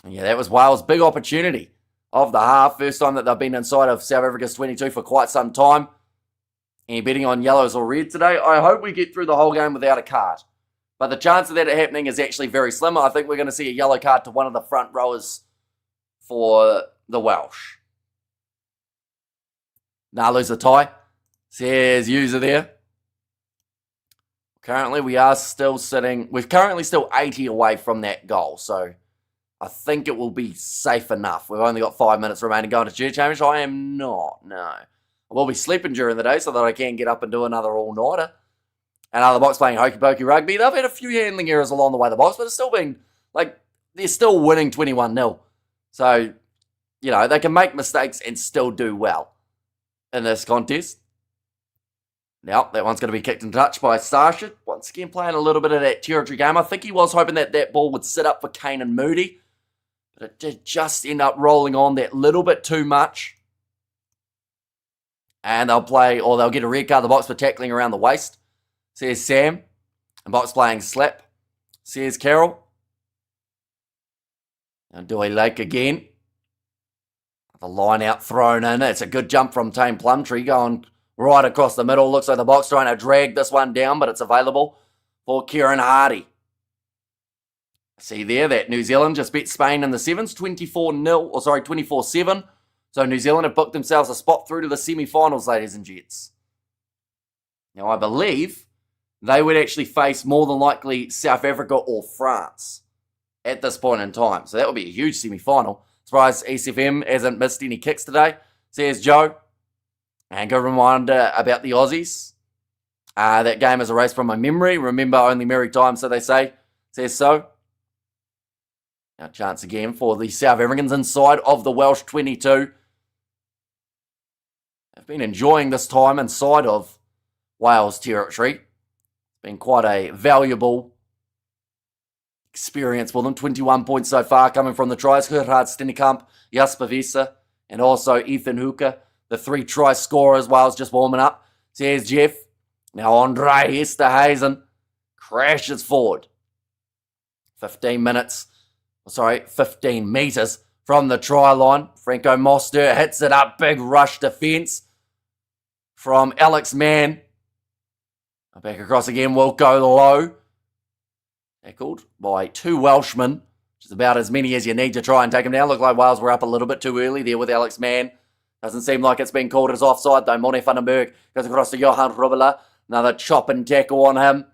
And yeah, that was Wales' big opportunity of the half. First time that they've been inside of South Africa's 22 for quite some time. Any betting on yellows or red today? I hope we get through the whole game without a card. But the chance of that happening is actually very slim. I think we're going to see a yellow card to one of the front rowers for the Welsh. Nah, lose the tie, says user there. Currently, we're currently still 80 away from that goal. So I think it will be safe enough. We've only got 5 minutes remaining going to church, Hamish. I am not, no. I will be sleeping during the day so that I can get up and do another all-nighter. And the Box playing Hokey Pokey Rugby. They've had a few handling errors along the way, the Box, but it's still been, they're still winning 21-0. So, they can make mistakes and still do well in this contest. Now, that one's going to be kicked in touch by Sasha. Once again, playing a little bit of that territory game. I think he was hoping that that ball would sit up for Kane and Moody. But it did just end up rolling on that little bit too much. And they'll get a red card, the Box, for tackling around the waist, says Sam. And Box playing slap, says Carol. And Dewey Lake again. The line out thrown in. It's a good jump from Tame Plumtree going right across the middle. Looks like the Box trying to drag this one down, but it's available for Kieran Hardy. See there that New Zealand just beat Spain in the sevens, 24-7. So New Zealand have booked themselves a spot through to the semi-finals, ladies and gents. Now, I believe they would actually face more than likely South Africa or France at this point in time. So that would be a huge semi-final. Surprised ECFM hasn't missed any kicks today, says Joe. And good reminder about the Aussies. That game is erased from my memory. Remember, only merry time, so they say. Says so. Now, chance again for the South Africans inside of the Welsh 22. They've been enjoying this time inside of Wales territory. It's been quite a valuable experience for them. 21 points so far coming from the tries. Gerhard Stennekamp, Jasper Visser, and also Ethan Hooker. The 3 try scorers. Wales just warming up. Says Jeff. Now Andre Esterhazen crashes forward. 15 metres from the try line. Franco Mostert hits it up. Big rush defence from Alex Mann. Back across again. Will go low. Tackled by 2 Welshmen, which is about as many as you need to try and take them down. Looked like Wales were up a little bit too early there with Alex Mann. Doesn't seem like it's been called as offside though. Mone van den Berg goes across to Johan Rubbela. Another chop and tackle on him.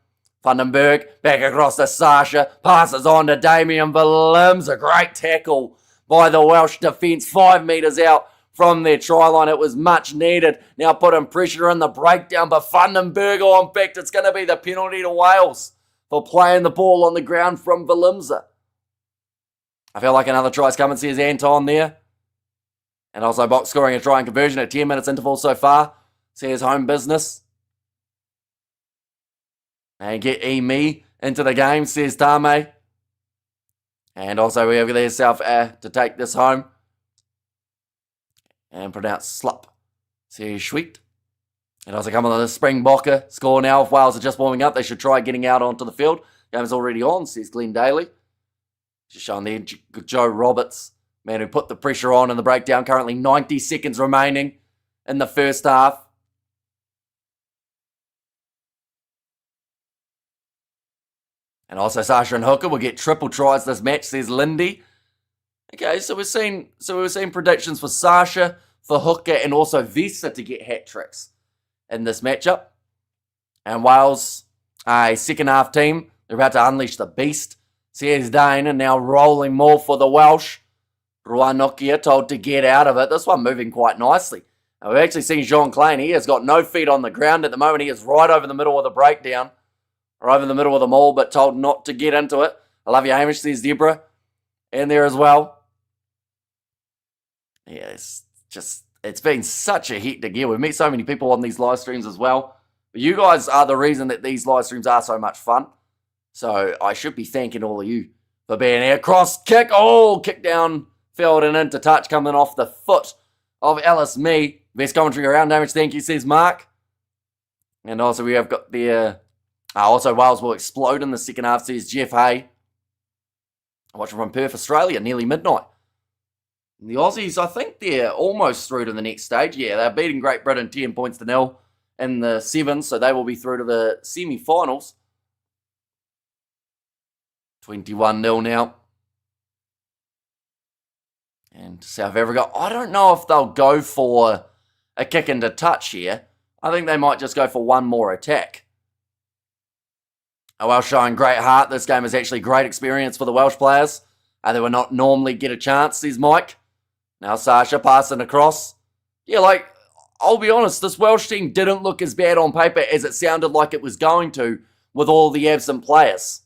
Van den Berg back across to Sasha. Passes on to Damian Willems. A great tackle by the Welsh defence. 5 metres out from their try line. It was much needed. Now putting pressure in the breakdown. But Van den Berg on back. It's going to be the penalty to Wales for playing the ball on the ground from Willems. I feel like another try's coming, says Anton there. And also Box scoring a try and conversion at 10 minutes interval so far. Says home business. And get me into the game, says Tame. And also we have there South to take this home. And pronounce slup, says Sweet. And also come on the Springboks score now. If Wales are just warming up, they should try getting out onto the field. Game's already on, says Glenn Daly. Just showing there Joe Roberts, man who put the pressure on in the breakdown. Currently 90 seconds remaining in the first half. And also Sasha and Hooker will get triple tries this match, says Lindy. Okay, so we're seeing predictions for Sasha, for Hooker, and also Vesa to get hat tricks in this matchup. And Wales, a second half team, they're about to unleash the beast. Says Dane, and now rolling more for the Welsh. Rua Nokia told to get out of it. This one moving quite nicely. Now we've actually seen Jean Klein. He has got no feet on the ground at the moment. He is right over the middle of the breakdown. Or over the middle of the maul, but told not to get into it. I love you, Hamish, says Deborah. In there as well. Yeah, it's been such a hectic year. We've met so many people on these live streams as well. But you guys are the reason that these live streams are so much fun. So I should be thanking all of you for being here. Cross kick. Oh, kick down field and into touch coming off the foot of Alice Mee. Best commentary around, Damage. Thank you, says Mark. And also we have got the... also, Wales will explode in the second half, says Jeff Hay. Watching from Perth, Australia, nearly midnight. And the Aussies, I think they're almost through to the next stage. Yeah, they're beating Great Britain 10-0 in the sevens, so they will be through to the semi-finals. 21-0 now. And South Africa, I don't know if they'll go for a kick into touch here. I think they might just go for one more attack. Welsh showing great heart. This game is actually great experience for the Welsh players. They will not normally get a chance, says Mike. Now Sasha passing across. Yeah, I'll be honest, this Welsh team didn't look as bad on paper as it sounded like it was going to with all the absent players.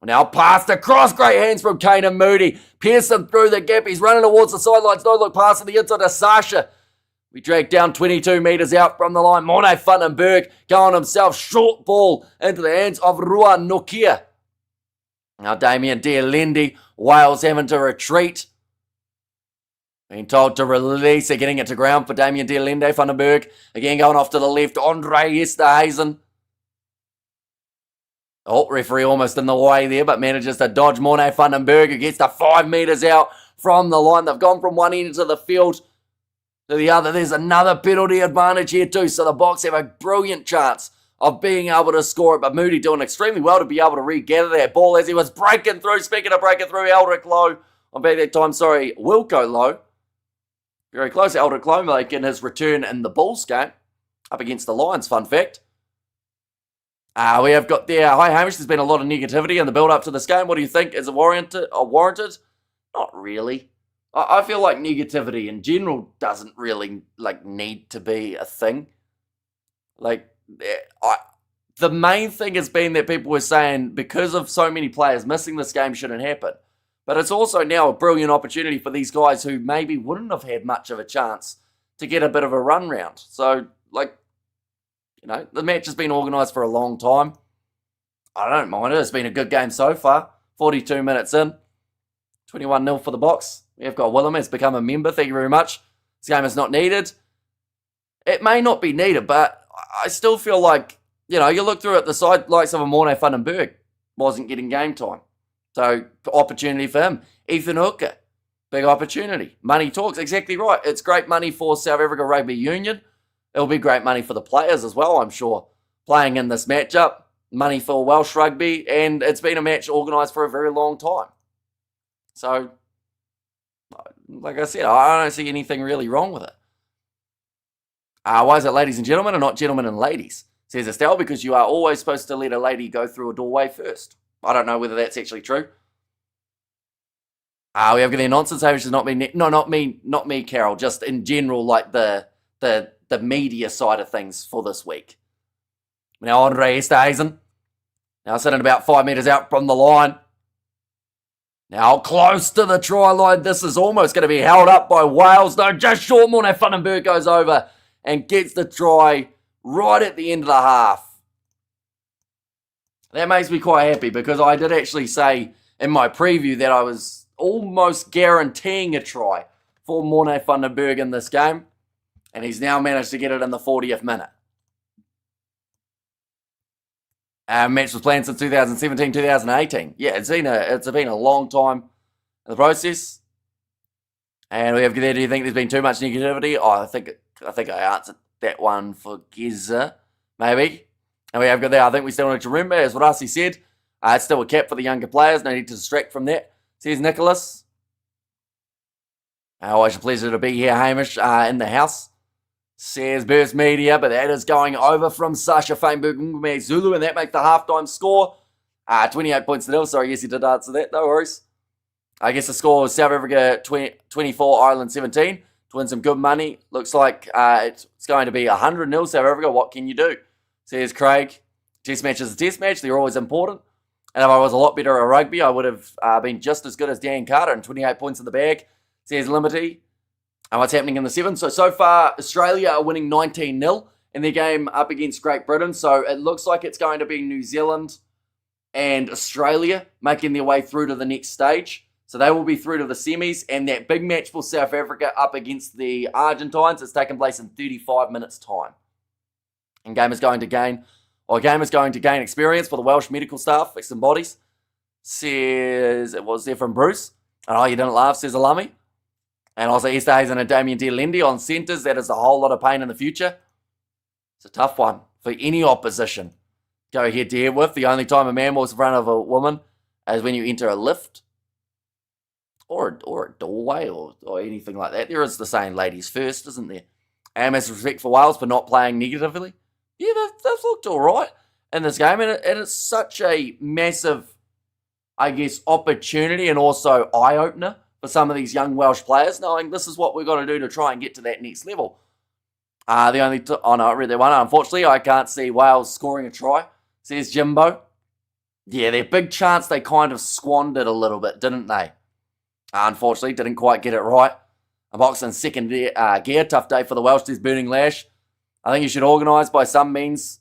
Now passed across. Great hands from Kane and Moody. Pearson through the gap. He's running towards the sidelines. No look passing the inside to Sasha. We drag down 22 metres out from the line. Mone van den Berg going himself. Short ball into the hands of Rua Nokia. Now Damien Dialendi. Wales having to retreat. Being told to release it. Getting it to ground for Damien Dialendi. Van den Berg again going off to the left. Andre Esterhuizen. Oh, referee almost in the way there, but manages to dodge Mone van den Berg, who gets to 5 metres out from the line. They've gone from one end of the field to the other. There's another penalty advantage here too, so the Boks have a brilliant chance of being able to score it, but Moody doing extremely well to be able to regather that ball as he was breaking through. Speaking of breaking through, Eldrick Lowe, on back that time, Wilco Lowe. Very close, Eldrick Lowe making his return in the Bulls game, up against the Lions, fun fact. We have got there, hi Hamish, there's been a lot of negativity in the build-up to this game. What do you think? Is it warranted? Not really. I feel like negativity in general doesn't really, need to be a thing. The main thing has been that people were saying because of so many players missing, this game shouldn't happen. But it's also now a brilliant opportunity for these guys who maybe wouldn't have had much of a chance to get a bit of a run round. So, the match has been organised for a long time. I don't mind it. It's been a good game so far. 42 minutes in. 21-0 for the Boks. We have got Willem has become a member. Thank you very much. This game is not needed. It may not be needed, but I still feel like, you look through it, the side likes of a Mone van den Berg wasn't getting game time. So, opportunity for him. Ethan Hooker, big opportunity. Money talks, exactly right. It's great money for South Africa Rugby Union. It'll be great money for the players as well, I'm sure, playing in this matchup. Money for Welsh Rugby, and it's been a match organised for a very long time. So, like I said, I don't see anything really wrong with it. Why is it ladies and gentlemen and not gentlemen and ladies? Says Estelle, because you are always supposed to let a lady go through a doorway first. I don't know whether that's actually true. We have the nonsense, which is not me. No, not me, Carol. Just in general, like the media side of things for this week. Now Andre Esterhuizen, now sitting about 5 metres out from the line. Now close to the try line. This is almost going to be held up by Wales. No, just short. Morne Vandenberg goes over and gets the try right at the end of the half. That makes me quite happy because I did actually say in my preview that I was almost guaranteeing a try for Morne Vandenberg in this game. And he's now managed to get it in the 40th minute. Match was planned since 2017, 2018. Yeah, it's been a long time in the process. And we have there. Do you think there's been too much negativity? Oh, I think I answered that one for Geza, maybe. And we have got there. I think we still need to remember, as what Rossi said, it's still a cap for the younger players. No need to distract from that. Says Nicholas. Always a pleasure to be here, Hamish, in the house. Says Burst Media, but that is going over from Sasha Feinberg Zulu, and that makes the halftime score 28 points to nil. Sorry, yes, you did answer that. No worries. I guess the score was South Africa 24, Ireland 17. To win some good money. Looks like it's going to be 100-0 South Africa. What can you do? Says Craig. Test match is a test match. They're always important. And if I was a lot better at rugby, I would have been just as good as Dan Carter and 28 points in the bag. Says Limity. And what's happening in the 7th? So far, Australia are winning 19-0 in their game up against Great Britain. So it looks like it's going to be New Zealand and Australia making their way through to the next stage. So they will be through to the semis. And that big match for South Africa up against the Argentines is taking place in 35 minutes' time. And game is going to gain experience for the Welsh medical staff, fix some bodies. Says, it was there from Bruce. Oh, you didn't laugh, says Alami. And also Esterhuizen and Damien Lendi on centres. That is a whole lot of pain in the future. It's a tough one for any opposition. Go head to head with. The only time a man walks in front of a woman is when you enter a lift. Or a doorway or anything like that. There is the saying ladies first, isn't there? And as respect for Wales for not playing negatively. Yeah, they've looked alright in this game. And it's such a massive, I guess, opportunity and also eye-opener for some of these young Welsh players, knowing this is what we've got to do to try and get to that next level. No, I read that one. Unfortunately, I can't see Wales scoring a try, says Jimbo. Yeah, their big chance they kind of squandered a little bit, didn't they? Unfortunately, didn't quite get it right. A box in second gear. Tough day for the Welsh, says Burning Lash. I think you should organise by some means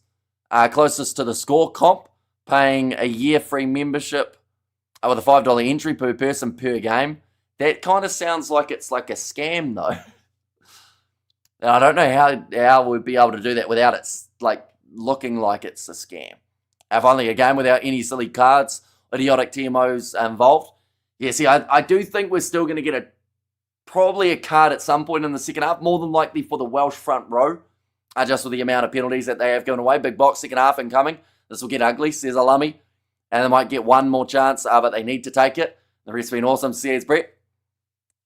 closest to the score comp, paying a year free membership with a $5 entry per person per game. That kind of sounds like it's like a scam, though. I don't know how we'd be able to do that without it like looking like it's a scam. Finally, a game without any silly cards, idiotic TMOs involved. Yeah, see, I do think we're still going to get probably a card at some point in the second half, more than likely for the Welsh front row, just with the amount of penalties that they have given away. Big box, second half incoming. This will get ugly, says Alami. And they might get one more chance, but they need to take it. The rest have been awesome, says Brett.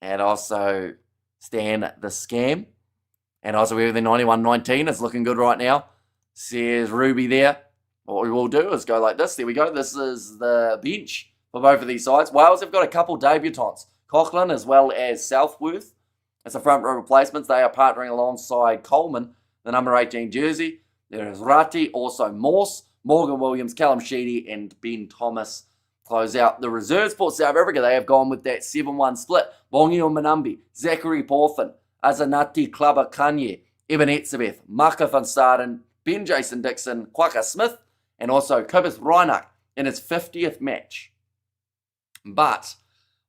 And also Stan the Scam. And also we have the 91-19. It's looking good right now. Says Ruby there. What we will do is go like this. There we go. This is the bench for both of these sides. Wales have got a couple debutants. Coughlin as well as Southworth. As the front row replacements, they are partnering alongside Coleman, the number 18 jersey. There is Rati, also Morse, Morgan Williams, Callum Sheedy, and Ben Thomas. Close out the reserves for South Africa. They have gone with that 7-1 split. Bongi Manambi, Zachary Porfin, Azanati Klaba Kanye, Eben Etzebeth, Maka van Staden, Ben Jason Dixon, Kwaka Smith, and also Kobus Reinach in his 50th match. But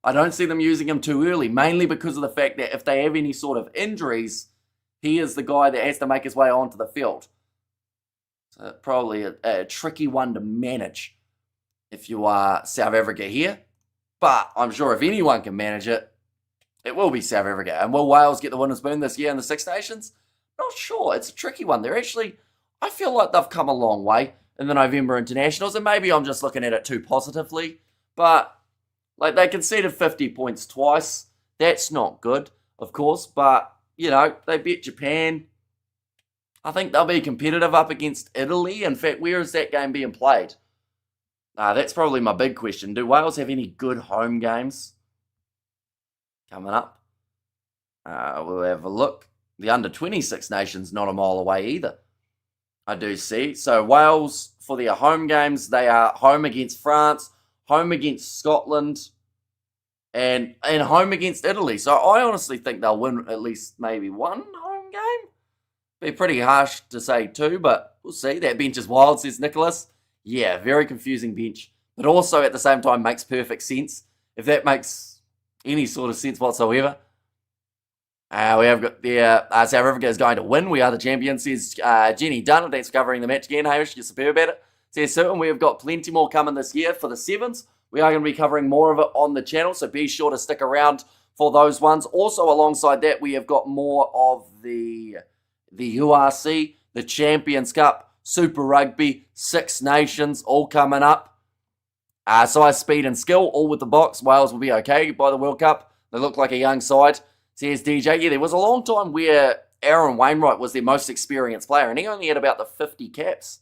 I don't see them using him too early, mainly because of the fact that if they have any sort of injuries, he is the guy that has to make his way onto the field. So probably a tricky one to manage if you are South Africa here. But I'm sure if anyone can manage it, it will be South Africa. And will Wales get the winner's spoon this year in the Six Nations? Not sure. It's a tricky one. I feel like they've come a long way in the November internationals, and maybe I'm just looking at it too positively. But like they conceded 50 points twice. That's not good, of course. But, they beat Japan. I think they'll be competitive up against Italy. In fact, where is that game being played? That's probably my big question. Do Wales have any good home games coming up? We'll have a look. The under-20 Six Nations not a mile away either. I do see. So Wales, for their home games, they are home against France, home against Scotland, and home against Italy. So I honestly think they'll win at least maybe one home game. Be pretty harsh to say two, but we'll see. That bench is wild, says Nicholas. Yeah, very confusing bench, but also at the same time makes perfect sense, if that makes any sort of sense whatsoever. We have got the South Africa is going to win. We are the champions, says Jenny Dunn. Thanks for covering the match again, Hamish. You're superb at it. Says certain we have got plenty more coming this year for the sevens. We are going to be covering more of it on the channel, so be sure to stick around for those ones. Also, alongside that, we have got more of the URC, the Champions Cup, Super Rugby, Six Nations, all coming up. Size, speed, and skill, all with the box. Wales will be okay by the World Cup. They look like a young side. Says DJ, yeah, there was a long time where Aaron Wainwright was their most experienced player, and he only had about the 50 caps.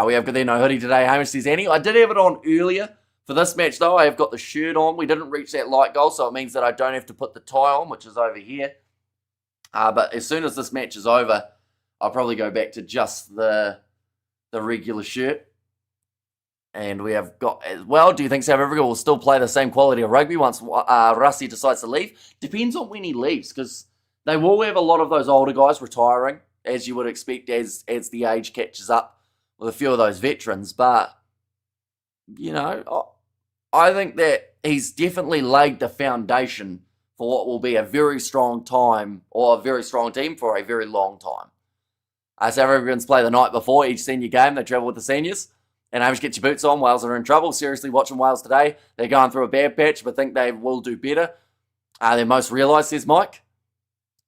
We have got there no hoodie today, Hamish, says Annie. I did have it on earlier. For this match, though, I have got the shirt on. We didn't reach that light goal, so it means that I don't have to put the tie on, which is over here. But as soon as this match is over, I'll probably go back to just the regular shirt. And we have got as well, do you think South Africa will still play the same quality of rugby once Rassie decides to leave? Depends on when he leaves, because they will have a lot of those older guys retiring, as you would expect as the age catches up with a few of those veterans. But, you know, I think that he's definitely laid the foundation for what will be a very strong time, or a very strong team for a very long time. South Africans play the night before each senior game. They travel with the seniors. And Hamish, get your boots on. Wales are in trouble. Seriously, watching Wales today. They're going through a bad patch, but think they will do better. They're most realised, says Mike.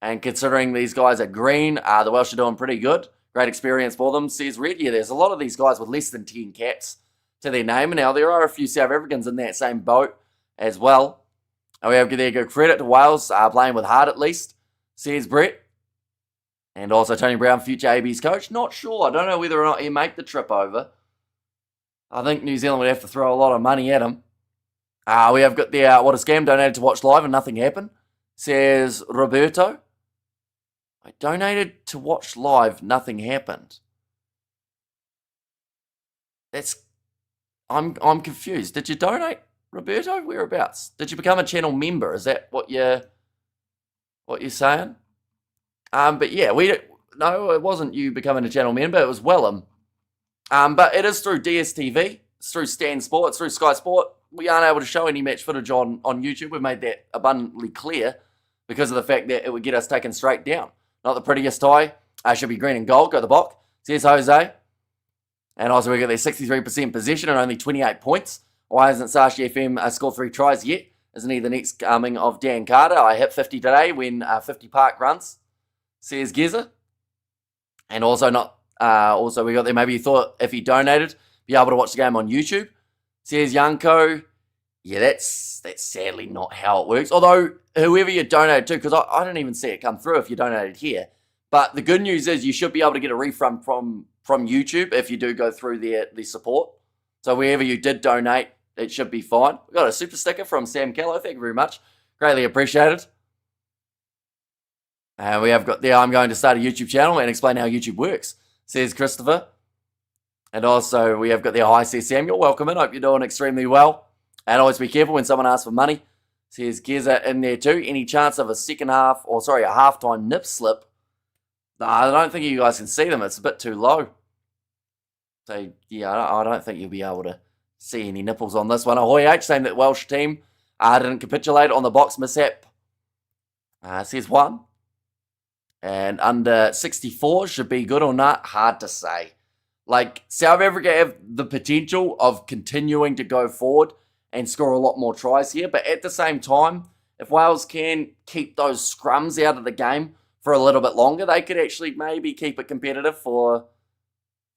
And considering these guys are green, the Welsh are doing pretty good. Great experience for them, says Red. Yeah, there's a lot of these guys with less than 10 caps to their name. And now there are a few South Africans in that same boat as well. And we have to give credit to Wales, playing with heart at least, says Brett. And also Tony Brown, future AB's coach. Not sure. I don't know whether or not he'll make the trip over. I think New Zealand would have to throw a lot of money at him. We have got the What a Scam donated to watch live and nothing happened, says Roberto. I donated to watch live, nothing happened. I'm confused. Did you donate, Roberto? Whereabouts? Did you become a channel member? Is that what you're saying? But yeah, no, it wasn't you becoming a channel member. It was Willem. But it is through DSTV, it's through Stan Sport, it's through Sky Sport. We aren't able to show any match footage on YouTube. We've made that abundantly clear because of the fact that it would get us taken straight down. Not the prettiest tie. Should be green and gold. Go the Bok, says Jose. And also we got their 63% possession and only 28 points. Why hasn't Sashi FM scored 3 tries yet? Isn't he the next coming of Dan Carter? I hit 50 today when 50 park runs, says Geza. And also also, we got there, maybe you thought if he donated, be able to watch the game on YouTube. Says Yanko. Yeah, that's sadly not how it works. Although, whoever you donated to, because I didn't even see it come through if you donated here. But the good news is you should be able to get a refund from YouTube if you do go through the support. So wherever you did donate, it should be fine. We got a super sticker from Sam Callow. Thank you very much. Greatly appreciated. And we have got there, I'm going to start a YouTube channel and explain how YouTube works, says Christopher. And also, we have got there, hi, says Samuel. Welcome in. Hope you're doing extremely well. And always be careful when someone asks for money, says Geza in there too. Any chance of a halftime nip slip? No, I don't think you guys can see them. It's a bit too low. So, yeah, I don't think you'll be able to see any nipples on this one. Ahoy H, saying that Welsh team didn't capitulate on the box mishap. Says 1. And under 64 should be good or not, hard to say. Like, South Africa have the potential of continuing to go forward and score a lot more tries here. But at the same time, if Wales can keep those scrums out of the game for a little bit longer, they could actually maybe keep it competitive for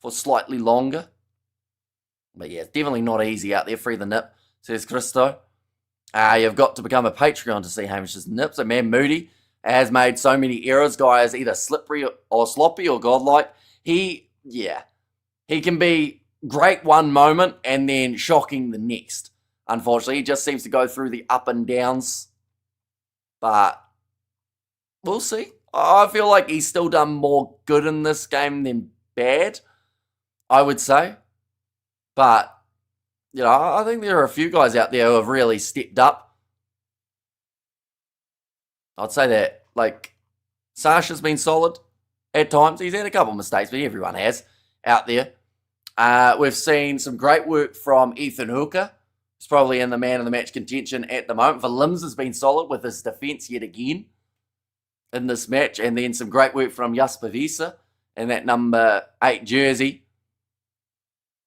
slightly longer. But yeah, it's definitely not easy out there. Free the nip, says Christo. You've got to become a Patreon to see Hamish's nips. So, man, Moody, has made so many errors. Guy is either slippery or sloppy or godlike. He can be great one moment and then shocking the next. Unfortunately, he just seems to go through the up and downs. But we'll see. I feel like he's still done more good in this game than bad, I would say. But, I think there are a few guys out there who have really stepped up. I'd say that, Sasha's been solid at times. He's had a couple of mistakes, but everyone has out there. We've seen some great work from Ethan Hooker. He's probably in the man of the match contention at the moment. Limbs has been solid with his defence yet again in this match. And then some great work from Jasper Wiese in that number 8 jersey.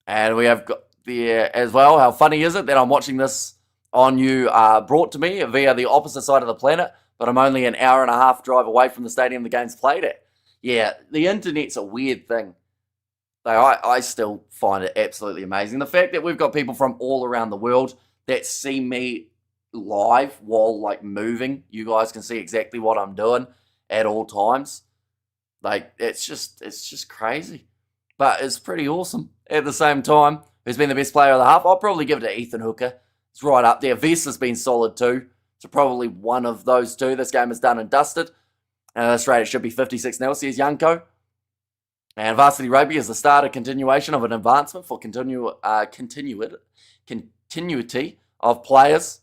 And we have got there as well. How funny is it that I'm watching this on you brought to me via the opposite side of the planet, but I'm only an hour and a half drive away from the stadium the game's played at. Yeah, the internet's a weird thing. I still find it absolutely amazing. The fact that we've got people from all around the world that see me live while moving. You guys can see exactly what I'm doing at all times. It's just crazy. But it's pretty awesome. At the same time, who's been the best player of the half? I'll probably give it to Ethan Hooker. It's right up there. Wiese has been solid too. So probably one of those two. This game is done and dusted. And at this rate, it should be 56-0, says Yanko. And Varsity Rugby is the start of continuation of an advancement for continuity of players.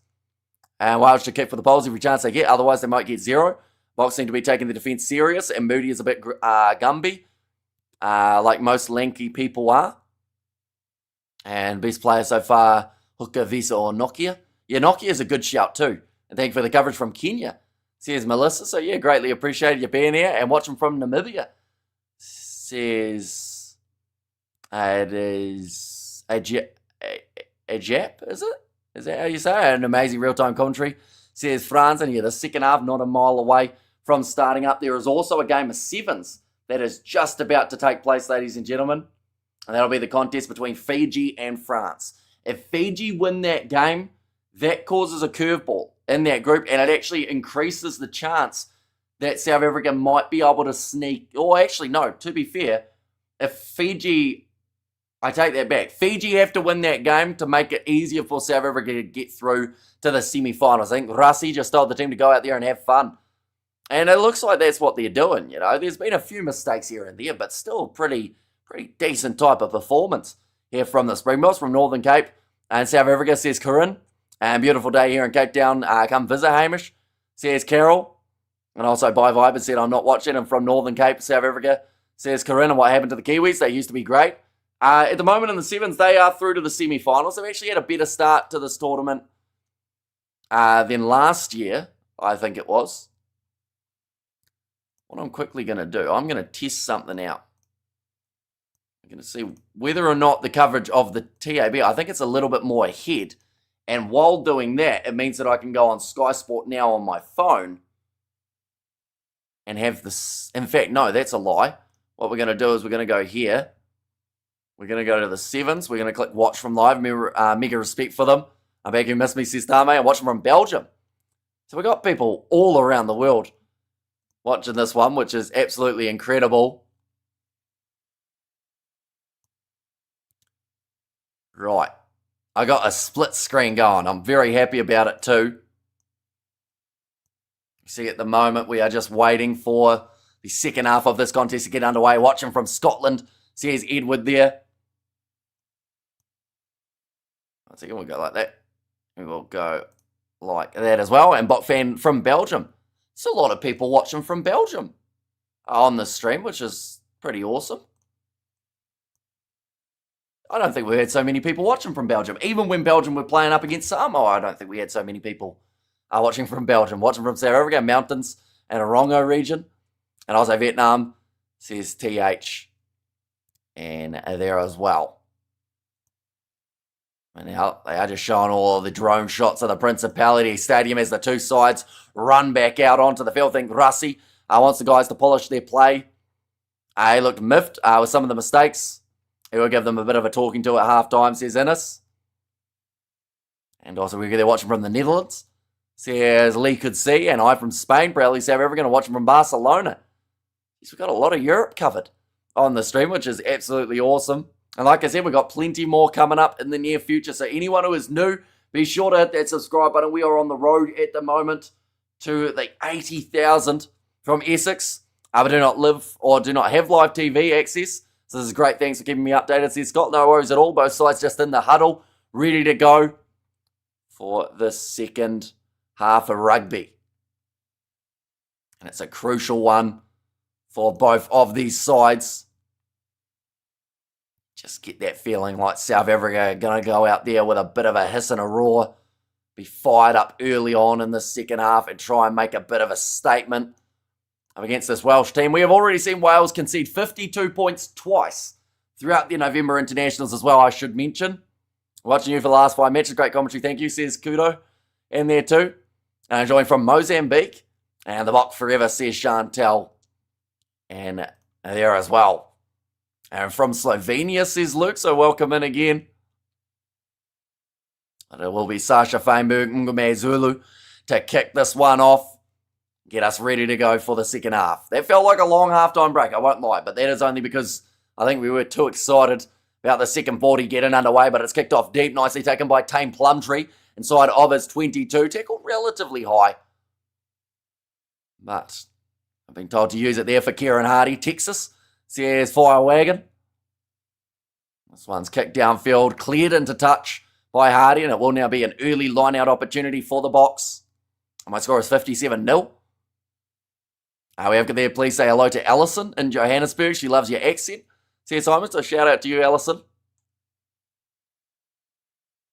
And Wales should kick for the Poles every chance they get. Otherwise, they might get 0. Box seem to be taking the defence serious. And Moody is a bit Gumby. Like most lanky people are. And best player so far, Hooker, Wiese or Nokia. Yeah, Nokia is a good shout too. And thank you for the coverage from Kenya, says Melissa. So yeah, greatly appreciated you being here and watching from Namibia. Says it is a Jap, is it? Is that how you say it? An amazing real-time commentary. Says France, and yeah, the second half not a mile away from starting up. There is also a game of sevens that is just about to take place, ladies and gentlemen. And that'll be the contest between Fiji and France. If Fiji win that game, that causes a curveball in that group, and it actually increases the chance that South Africa might be able to sneak. Or actually, no, to be fair, if Fiji, I take that back. Fiji have to win that game to make it easier for South Africa to get through to the semi-finals. I think Rassi just told the team to go out there and have fun. And it looks like that's what they're doing, There's been a few mistakes here and there, but still pretty decent type of performance here from the Springboks from Northern Cape and South Africa, says Corinne. And beautiful day here in Cape Town. Come visit, Hamish, says Carol. And also Bye Vibe said, I'm not watching. I'm from Northern Cape, South Africa, says Corinne. And what happened to the Kiwis? They used to be great. At the moment in the sevens, they are through to the semi-finals. They've actually had a better start to this tournament than last year, I think it was. What I'm quickly going to do, I'm going to test something out. I'm going to see whether or not the coverage of the TAB, I think it's a little bit more ahead. And while doing that, it means that I can go on Sky Sport now on my phone and have this. In fact, no, that's a lie. What we're going to do is we're going to go here. We're going to go to the sevens. We're going to click watch from live. Mega respect for them. I beg you miss me, says Tame. I'm watching from Belgium. So we've got people all around the world watching this one, which is absolutely incredible. Right. I got a split screen going. I'm very happy about it too. You see, at the moment, we are just waiting for the second half of this contest to get underway. Watching from Scotland, says Edward there. I think we'll go like that. We will go like that as well. And Botfan from Belgium. There's a lot of people watching from Belgium on the stream, which is pretty awesome. I don't think we had so many people watching from Belgium. Even when Belgium were playing up against Samoa, I don't think we had so many people watching from Belgium. Watching from South Africa, mountains, and Orongo region. And also Vietnam, says TH. And there as well. And now they are just showing all of the drone shots of the Principality Stadium as the two sides run back out onto the field. I think Rassi wants the guys to polish their play. He looked miffed with some of the mistakes. He will give them a bit of a talking to at halftime, says Innes. And also we're there watching from the Netherlands. Says Lee could see, and I from Spain, proudly South African, and watching from Barcelona. We've got a lot of Europe covered on the stream, which is absolutely awesome. And like I said, we've got plenty more coming up in the near future. So anyone who is new, be sure to hit that subscribe button. We are on the road at the moment to the 80,000 from Essex. I do not live or do not have live TV access. So this is great. Thanks for keeping me updated. Says Scott, no worries at all. Both sides just in the huddle, ready to go for the second half of rugby. And it's a crucial one for both of these sides. Just get that feeling like South Africa are going to go out there with a bit of a hiss and a roar, be fired up early on in the second half and try and make a bit of a statement against this Welsh team. We have already seen Wales concede 52 points twice throughout the November internationals as well, I should mention. Watching you for the last 5 matches. Great commentary. Thank you, says Kudo. And there too. Joined from Mozambique. And the box forever, says Chantel. And there as well. And from Slovenia, says Luke. So welcome in again. And it will be Sasha Feinberg, Ngume Zulu to kick this one off. Get us ready to go for the second half. That felt like a long halftime break, I won't lie. But that is only because I think we were too excited about the second 40 getting underway. But it's kicked off deep, nicely taken by Tame Plumtree. Inside of his 22. Tackled relatively high. But I've been told to use it there for Kieran Hardy. Texas says Fire Wagon. This one's kicked downfield, cleared into touch by Hardy, and it will now be an early line-out opportunity for the Boks. My score is 57-0. We have there, please say hello to Alison in Johannesburg. She loves your accent. Says Simon, so shout out to you, Alison.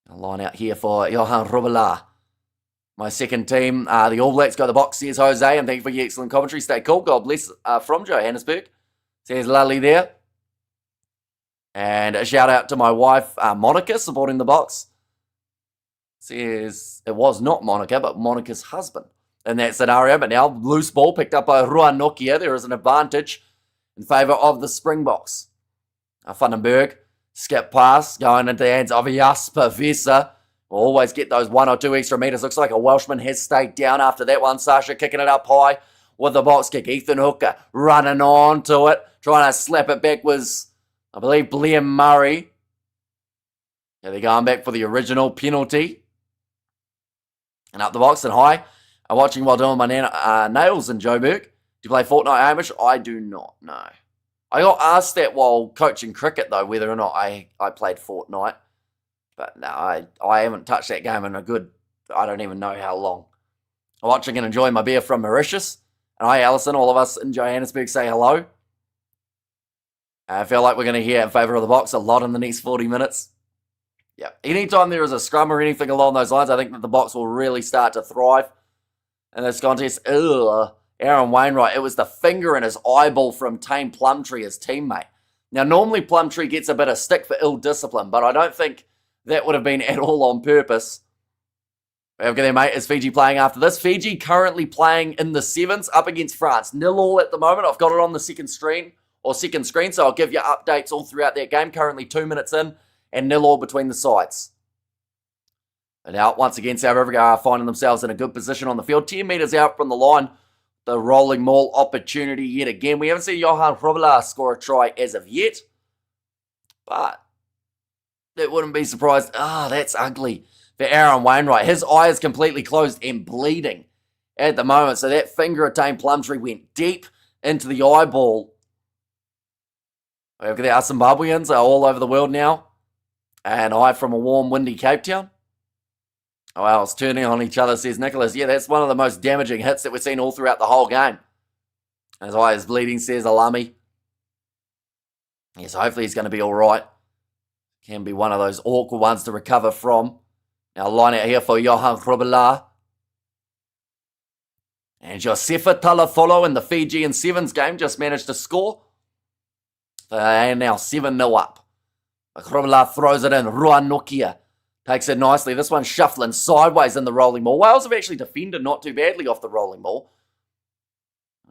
A line out here for Johan Rubala. My second team, the All Blacks, go the Boks, says Jose, and thank you for your excellent commentary. Stay cool. God bless from Johannesburg. Says Lally there. And a shout out to my wife, Monica, supporting the Boks. Says it was not Monica, but Monica's husband in that scenario. But now, loose ball picked up by Ruan Nokia. There is an advantage in favour of the Springboks. Vandenberg, skip pass, going into the hands of Jasper Visser. We'll always get those 1 or 2 extra metres. Looks like a Welshman has stayed down after that one. Sasha kicking it up high with the box kick. Ethan Hooker running on to it. Trying to slap it back was, I believe, Blair Murray. Yeah, they're going back for the original penalty. And up the box and high. I'm watching while doing my nails in Joburg. Do you play Fortnite, Hamish? I do not, no. I got asked that while coaching cricket, though, whether or not I played Fortnite. But no, I haven't touched that game in a good, I don't even know how long. I'm watching and enjoying my beer from Mauritius. And hi, Alison, all of us in Johannesburg say hello. I feel like we're going to hear in favour of the Boks a lot in the next 40 minutes. Yeah, anytime there is a scrum or anything along those lines, I think that the Boks will really start to thrive in this contest. Aaron Wainwright, it was the finger in his eyeball from Tame Plumtree, his teammate. Now, normally Plumtree gets a bit of stick for ill discipline, but I don't think that would have been at all on purpose. Okay, there, mate. Is Fiji playing after this? Fiji currently playing in the sevens up against France. 0-0 at the moment. I've got it on the second screen, so I'll give you updates all throughout that game. Currently 2 minutes in and 0-0 between the sides. And now, once again, South Africa are finding themselves in a good position on the field. 10 metres out from the line. The rolling maul opportunity yet again. We haven't seen Johan Rubala score a try as of yet. But that wouldn't be surprised. That's ugly for Aaron Wainwright. His eye is completely closed and bleeding at the moment. So that finger of Tame Plumtree went deep into the eyeball. Our Zimbabweans are all over the world now. And I from a warm, windy Cape Town. Well, turning on each other, says Nicholas. Yeah, that's one of the most damaging hits that we've seen all throughout the whole game. His eye is bleeding, says Alami. Yes, hopefully he's going to be all right. Can be one of those awkward ones to recover from. Now, line out here for Johan Rubala. And Josefa Talafolo in the Fijian Sevens game just managed to score. They are now 7-0 up. Rubala throws it in. Ruan Nokia takes it nicely. This one's shuffling sideways in the rolling ball. Wales have actually defended not too badly off the rolling ball.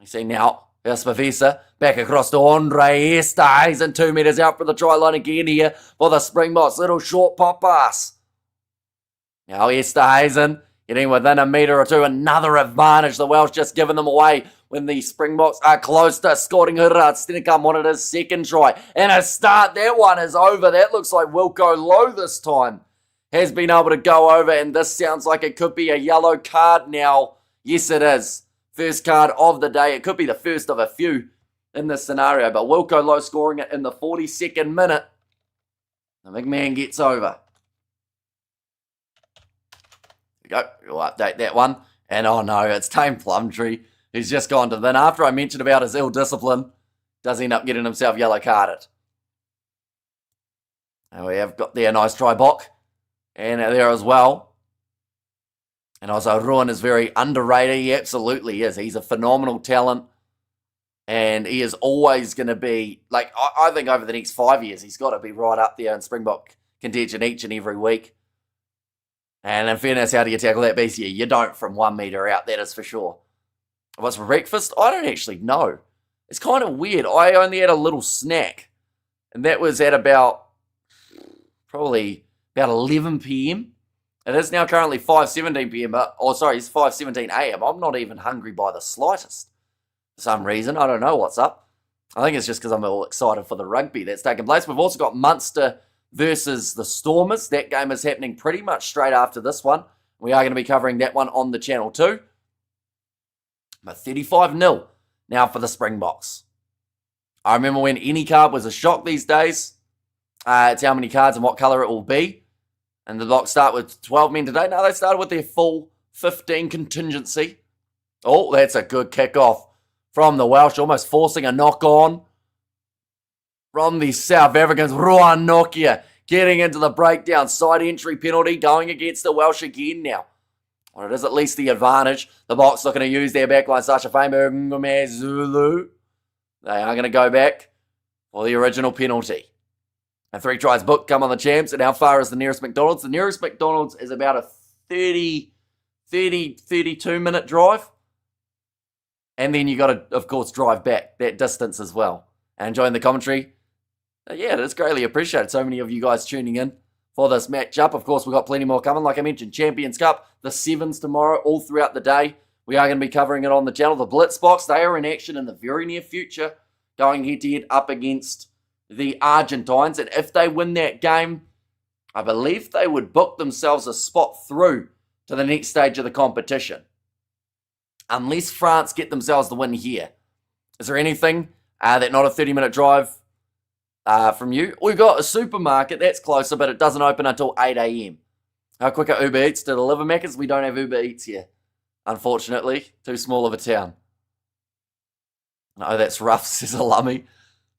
You see now, Espavisa back across to Andre Esterhuizen, 2 metres out for the try line again here for the Springboks. Little short pop pass. Now Esterhuizen Getting within a metre or two, another advantage. The Welsh just giving them away when the Springboks are close to scoring. Hurrah-Stenekam wanted his second try. And a start, that one is over. That looks like Wilco Low this time has been able to go over, and this sounds like it could be a yellow card now. Yes, it is. First card of the day. It could be the first of a few in this scenario, but Wilco Low scoring it in the 42nd minute. The big man gets over. There we go. We'll update that one. And oh no, it's Tame Plumtree who's just gone to the bin. After I mentioned about his ill discipline, does end up getting himself yellow carded. And we have got there a nice try Bok. And there as well. And also Ruan is very underrated. He absolutely is. He's a phenomenal talent. And he is always going to be, like, I think over the next 5 years, he's got to be right up there in Springbok contention each and every week. And in fairness, how do you tackle that beast? Yeah, you don't from 1 metre out, that is for sure. What's for breakfast? I don't actually know. It's kind of weird. I only had a little snack. And that was at about, probably about 11 p.m. It is now currently 5:17 p.m. It's 5:17 a.m. I'm not even hungry by the slightest. For some reason, I don't know what's up. I think it's just because I'm all excited for the rugby that's taking place. We've also got Munster versus the Stormers. That game is happening pretty much straight after this one. We are going to be covering that one on the channel too. But 35-0 now for the Springboks. I remember when any card was a shock these days. It's how many cards and what colour it will be. And the Boks start with 12 men today. Now they started with their full 15 contingency. Oh, that's a good kickoff from the Welsh, almost forcing a knock-on from the South Africans. Ruan Nokia getting into the breakdown. Side entry penalty going against the Welsh again now. Well, it is at least the advantage. The Boks looking to use their backline. Sasha Famer, Zulu. They are going to go back for the original penalty. And 3 tries booked come on the champs. And how far is the nearest McDonald's? The nearest McDonald's is about a 32-minute drive. And then you got to, of course, drive back that distance as well. And enjoying the commentary. Yeah, it is greatly appreciated. So many of you guys tuning in for this matchup. Of course, we've got plenty more coming. Like I mentioned, Champions Cup, the 7s tomorrow, all throughout the day. We are going to be covering it on the channel. The Blitzboks, they are in action in the very near future, going head-to-head up against the Argentines. And if they win that game, I believe they would book themselves a spot through to the next stage of the competition. Unless France get themselves the win here. Is there anything that not a 30-minute drive from you? We've got a supermarket, that's closer, but it doesn't open until 8 a.m. How quick are Uber Eats to deliver Macca's? We don't have Uber Eats here, unfortunately. Too small of a town. No, that's rough, says Alummi.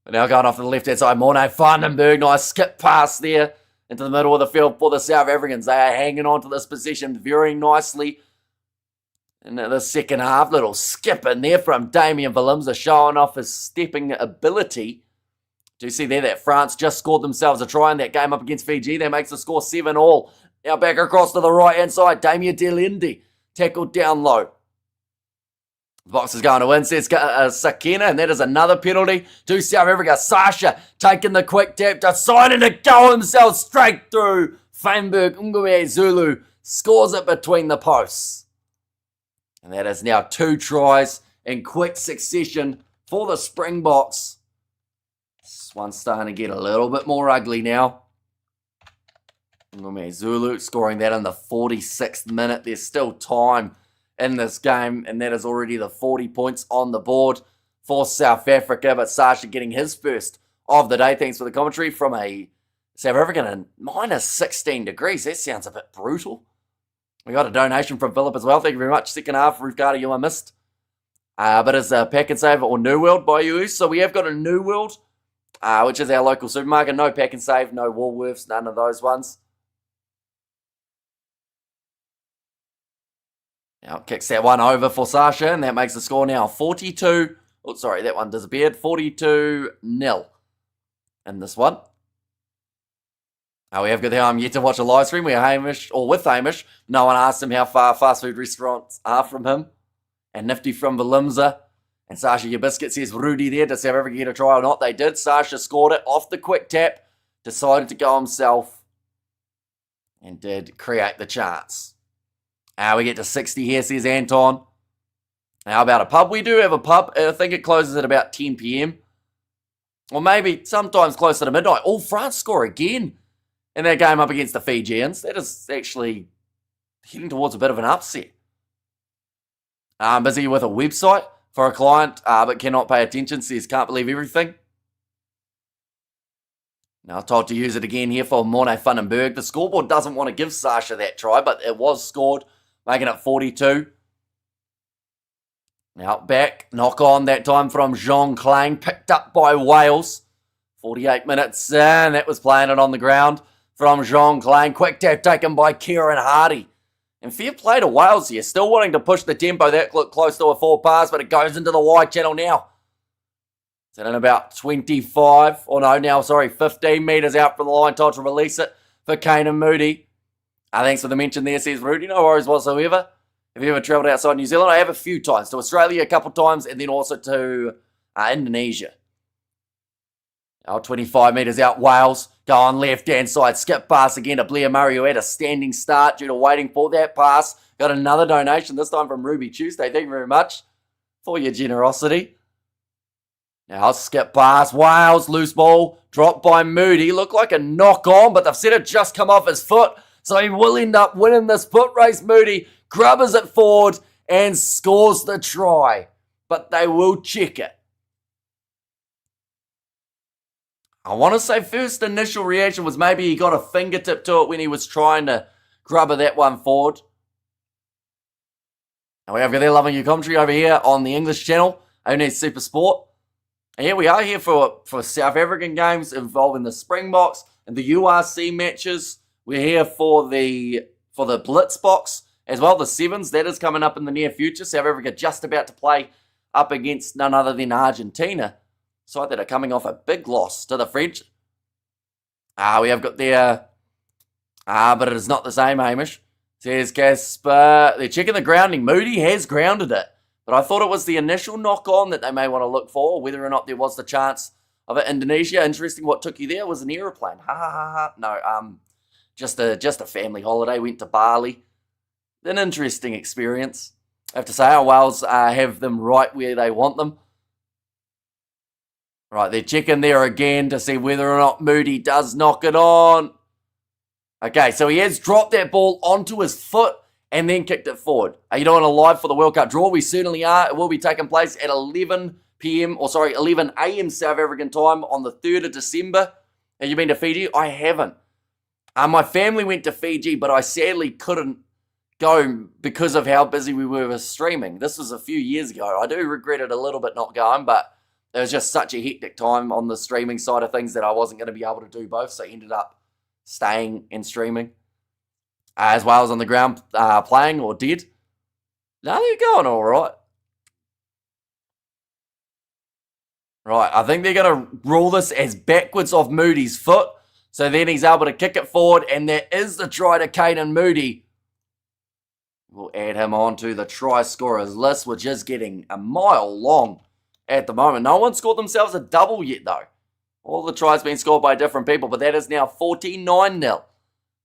But now going off to the left-hand side, Morne Vandenberg, nice skip pass there into the middle of the field for the South Africans. They are hanging on to this position very nicely. In the second half, little skip in there from Damien Willemse, showing off his stepping ability. Do you see there that France just scored themselves a try in that game up against Fiji? That makes the score 7-all. Now back across to the right-hand side, Damien Delindi tackled down low. The Boks is going to win, says Sakena, and that is another penalty to South Africa. Sasha taking the quick tap, deciding to go himself straight through. Feinberg Ngwe Zulu scores it between the posts. And that is now 2 tries in quick succession for the Springboks. This one's starting to get a little bit more ugly now. Ngwe Zulu scoring that in the 46th minute. There's still time in this game, and that is already the 40 points on the board for South Africa. But Sasha getting his first of the day. Thanks for the commentary from a South African in minus 16 degrees. That sounds a bit brutal. We got a donation from Philip as well. Thank you very much. Second half, Ruth Carter, you are missed. But it's a Pack and Save or New World by you. So we have got a New World, which is our local supermarket. No Pack and Save, no Woolworths, none of those ones. Now kicks that one over for Sasha, and that makes the score now 42. Oh, sorry, that one disappeared. 42-0 in this one. We have got there. I'm yet to watch a live stream. We're Hamish, or with Hamish. No one asked him how far fast food restaurants are from him. And Nifty from Willemse. And Sasha, your biscuit says Rudy there. Does South Africa get a try or not? They did. Sasha scored it off the quick tap. Decided to go himself. And did create the chance. We get to 60 here, says Anton. How about a pub? We do have a pub. I think it closes at about 10 p.m. Or maybe sometimes closer to midnight. Oh, France score again in that game up against the Fijians. That is actually heading towards a bit of an upset. I'm busy with a website for a client, but cannot pay attention, says can't believe everything. Now told to use it again here for Morne Vandenberg. The scoreboard doesn't want to give Sasha that try, but it was scored, making it 42. Now back, knock on that time from Jean Klein, picked up by Wales. 48 minutes, and that was playing it on the ground from Jean Klein. Quick tap taken by Kieran Hardy. And fair play to Wales here, still wanting to push the tempo. That looked close to a forward pass, but it goes into the wide channel now. It's in about 25, or no, now, sorry, 15 metres out from the line. Told to release it for Kane and Moody. Thanks for the mention there, says Rudy. No worries whatsoever. Have you ever travelled outside New Zealand? I have a few times. To Australia a couple times, and then also to Indonesia. Now 25 metres out, Wales. Go on left-hand side. Skip pass again to Blair Murray, who had a standing start due to waiting for that pass. Got another donation, this time from Ruby Tuesday. Thank you very much for your generosity. Now skip pass. Wales, loose ball. Dropped by Moody. Looked like a knock-on, but they've said it just come off his foot. So he will end up winning this foot race, Moody. Grubbers it forward and scores the try. But they will check it. I want to say first initial reaction was maybe he got a fingertip to it when he was trying to grubber that one forward. And we have their loving your commentary over here on the English channel, Only Super Sport. And here we are here for South African games involving the Springboks and the URC matches. We're here for the Blitz box as well, the Sevens. That is coming up in the near future. South Africa just about to play up against none other than Argentina. Side that are coming off a big loss to the French. We have got their... but it is not the same, Hamish. Says Casper. They're checking the grounding. Moody has grounded it. But I thought it was the initial knock-on that they may want to look for, whether or not there was the chance of it. Indonesia. Interesting what took you there was an aeroplane. Ha ha ha ha. No, just a family holiday. Went to Bali. An interesting experience. I have to say, our Wales have them right where they want them. Right, they're checking there again to see whether or not Moody does knock it on. Okay, so he has dropped that ball onto his foot and then kicked it forward. Are you doing a live for the World Cup draw? We certainly are. It will be taking place at 11 a.m. South African time on the 3rd of December. Have you been to Fiji? I haven't. My family went to Fiji, but I sadly couldn't go because of how busy we were with streaming. This was a few years ago. I do regret it a little bit not going, but it was just such a hectic time on the streaming side of things that I wasn't going to be able to do both, so I ended up staying and streaming. As well as on the ground playing, or did. No, they're going all right. Right, I think they're going to rule this as backwards off Moody's foot, so then he's able to kick it forward, and that is the try to Caden Moody. We'll add him on to the try scorers list, which is getting a mile long at the moment. No one scored themselves a double yet, though. All the tries being scored by different people, but that is now 49-0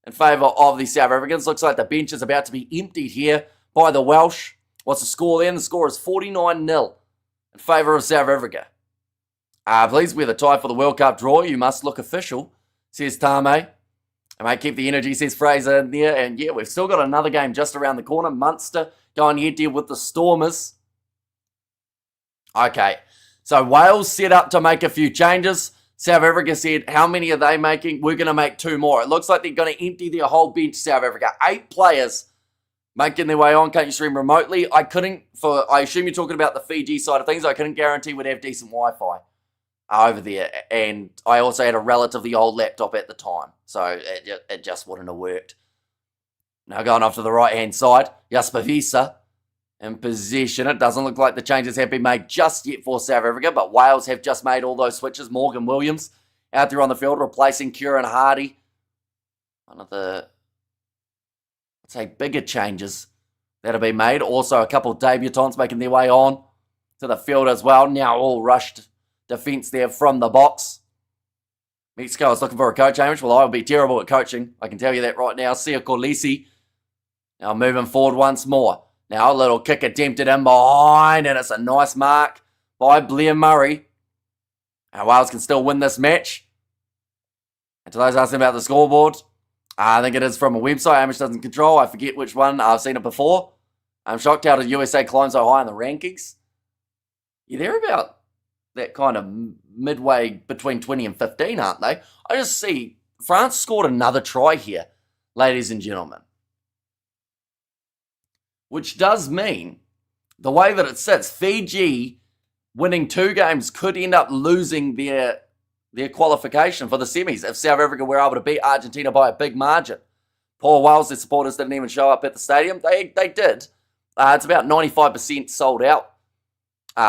in favour of the South Africans. Looks like the bench is about to be emptied here by the Welsh. What's the score then? The score is 49-0 in favour of South Africa. Please, we're the tie for the World Cup draw. You must look official, says Tame. I might keep the energy, says Fraser in there. And yeah, we've still got another game just around the corner. Munster going head-to-head with the Stormers. Okay, so Wales set up to make a few changes. South Africa said, how many are they making? We're going to make 2 more. It looks like they're going to empty their whole bench, South Africa. 8 players making their way on. Can't you stream remotely? I assume you're talking about the Fiji side of things. I couldn't guarantee we'd have decent Wi-Fi over there. And I also had a relatively old laptop at the time. So it just wouldn't have worked. Now going off to the right-hand side. Jasper Wiese in possession. It doesn't look like the changes have been made just yet for South Africa, but Wales have just made all those switches. Morgan Williams out there on the field, replacing Kieran Hardy. One of the, I'd say, bigger changes that have been made. Also, a couple of debutants making their way on to the field as well. Now all rushed defence there from the box. Mexico is looking for a coach, Hamish. Well, I will be terrible at coaching. I can tell you that right now. Sia Corlisi Now moving forward once more. Now a little kick attempted in behind, and it's a nice mark by Blair Murray. And Wales can still win this match. And to those asking about the scoreboard, I think it is from a website Amish doesn't control. I forget which one. I've seen it before. I'm shocked how the USA climbed so high in the rankings. Yeah, they're about that kind of midway between 20 and 15, aren't they? I just see France scored another try here, ladies and gentlemen. Which does mean, the way that it sits, Fiji winning 2 games could end up losing their qualification for the semis if South Africa were able to beat Argentina by a big margin. Poor Wales, their supporters didn't even show up at the stadium. They did. It's about 95% sold out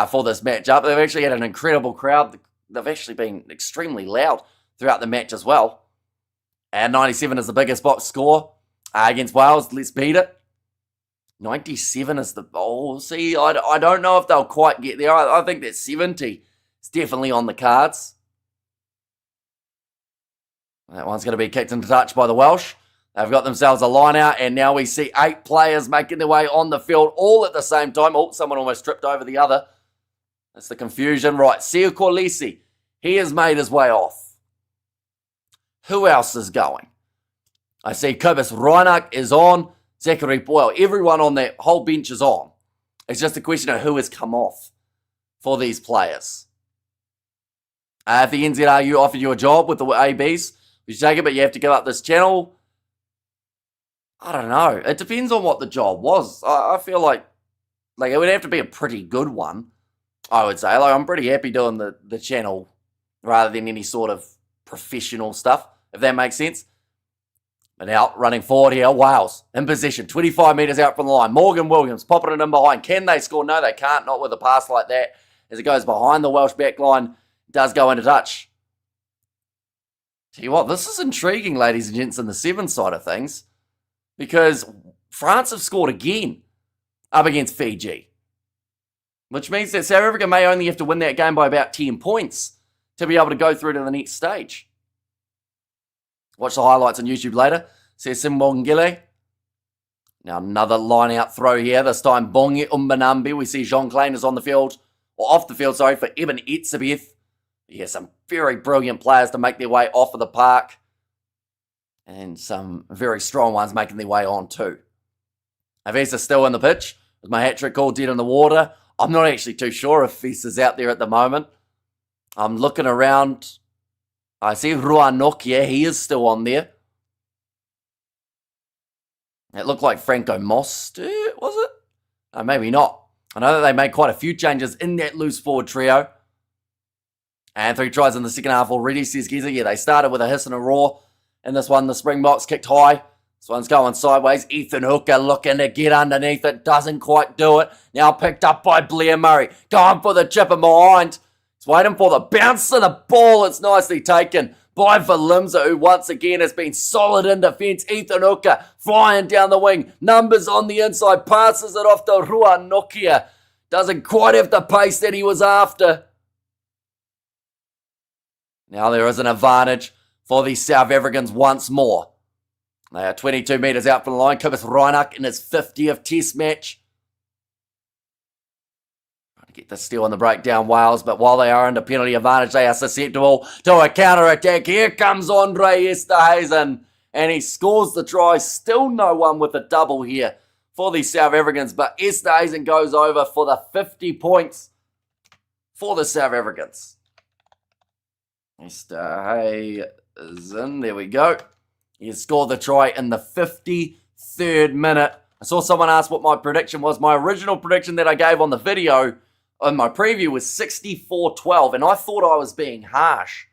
for this matchup. They've actually had an incredible crowd. They've actually been extremely loud throughout the match as well. And 97 is the biggest box score against Wales. Let's beat it. 97 is the... Oh, see, I don't know if they'll quite get there. I think that 70 is definitely on the cards. That one's going to be kicked into touch by the Welsh. They've got themselves a line out, and now we see 8 players making their way on the field all at the same time. Oh, someone almost tripped over the other. That's the confusion. Right, Sia Corlisi, he has made his way off. Who else is going? I see Kobus Reinach is on. Zachary Boyle. Everyone on that whole bench is on. It's just a question of who has come off for these players. If the NZRU offered you a job with the ABs, would you take it, but you have to give up this channel? I don't know. It depends on what the job was. I feel like it would have to be a pretty good one, I would say. Like, I'm pretty happy doing the channel rather than any sort of professional stuff, if that makes sense. But now, running forward here, Wales in position, 25 metres out from the line. Morgan Williams popping it in behind. Can they score? No, they can't, not with a pass like that. As it goes behind the Welsh back line, does go into touch. Tell you what, this is intriguing, ladies and gents, in the 7 side of things, because France have scored again up against Fiji, which means that South Africa may only have to win that game by about 10 points to be able to go through to the next stage. Watch the highlights on YouTube later. Says Simbongile. Now another line-out throw here. This time Bongi Umbanambi. We see Jean Klein is on the field, or off the field, sorry, for Eben Etzebeth. Yeah, some very brilliant players to make their way off of the park. And some very strong ones making their way on too. Avisa still in the pitch, with my hat-trick all dead in the water. I'm not actually too sure if Avisa's out there at the moment. I'm looking around. I see Ruan Nokia, he is still on there. It looked like Franco Most, was it? No, maybe not. I know that they made quite a few changes in that loose forward trio. And 3 tries in the second half already, says Giza. Yeah, they started with a hiss and a roar. In this one, the Springboks kicked high. This one's going sideways. Ethan Hooker looking to get underneath it. Doesn't quite do it. Now picked up by Blair Murray. Going for the chip in behind. He's waiting for the bounce of the ball. It's nicely taken by Valimza, who once again has been solid in defence. Ethan Hooker flying down the wing. Numbers on the inside. Passes it off to Ruan Nokia. Doesn't quite have the pace that he was after. Now there is an advantage for the South Africans once more. They are 22 metres out from the line. Kobus Reinach in his 50th test match. Trying to get the steal on the breakdown, Wales, but while they are under penalty advantage, they are susceptible to a counter-attack. Here comes Andre Esterhuizen, and he scores the try. Still no one with a double here for the South Africans, but Esterhuizen goes over for the 50 points for the South Africans. Esterhuizen, there we go. He has scored the try in the 53rd minute. I saw someone ask what my prediction was. My original prediction that I gave on the video, on my preview, was 64-12, and I thought I was being harsh.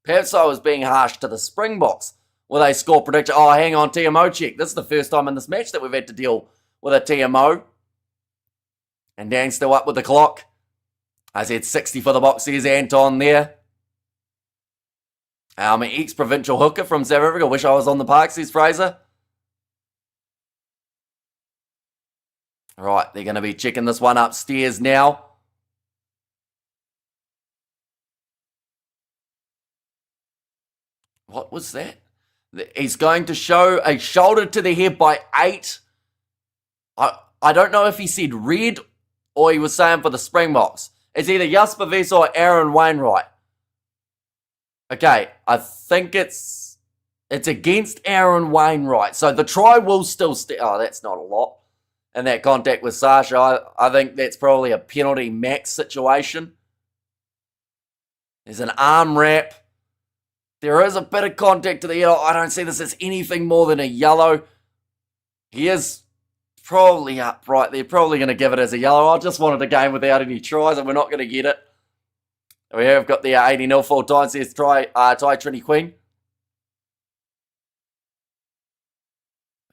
Perhaps I was being harsh to the Springboks with a score prediction. Oh, hang on, TMO check. This is the first time in this match that we've had to deal with a TMO. And Dan's still up with the clock. I said 60 for the box. There's Anton there. I'm an ex-provincial hooker from South Africa. Wish I was on the park, says Fraser. Right, they're going to be checking this one upstairs now. What was that? He's going to show a shoulder to the head by 8 I don't know if he said red or he was saying for the Springboks. It's either Jasper Wiese or Aaron Wainwright. Okay, I think it's against Aaron Wainwright. So the try will still stay. Oh, that's not a lot. And that contact with Sasha, I think that's probably a penalty max situation. There's an arm wrap. There is a bit of contact to the head. I don't see this as anything more than a yellow. He is probably upright. They're probably going to give it as a yellow. I just wanted a game without any tries, and we're not going to get it. We have got the 80-0 full time, says Ty Trini Queen.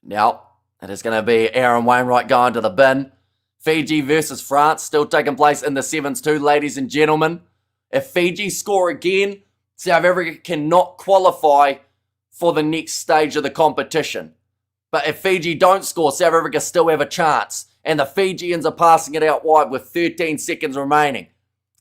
Now, it is going to be Aaron Wainwright going to the bin. Fiji versus France, still taking place in the sevens too, ladies and gentlemen. If Fiji score again, South Africa cannot qualify for the next stage of the competition. But if Fiji don't score, South Africa still have a chance. And the Fijians are passing it out wide with 13 seconds remaining.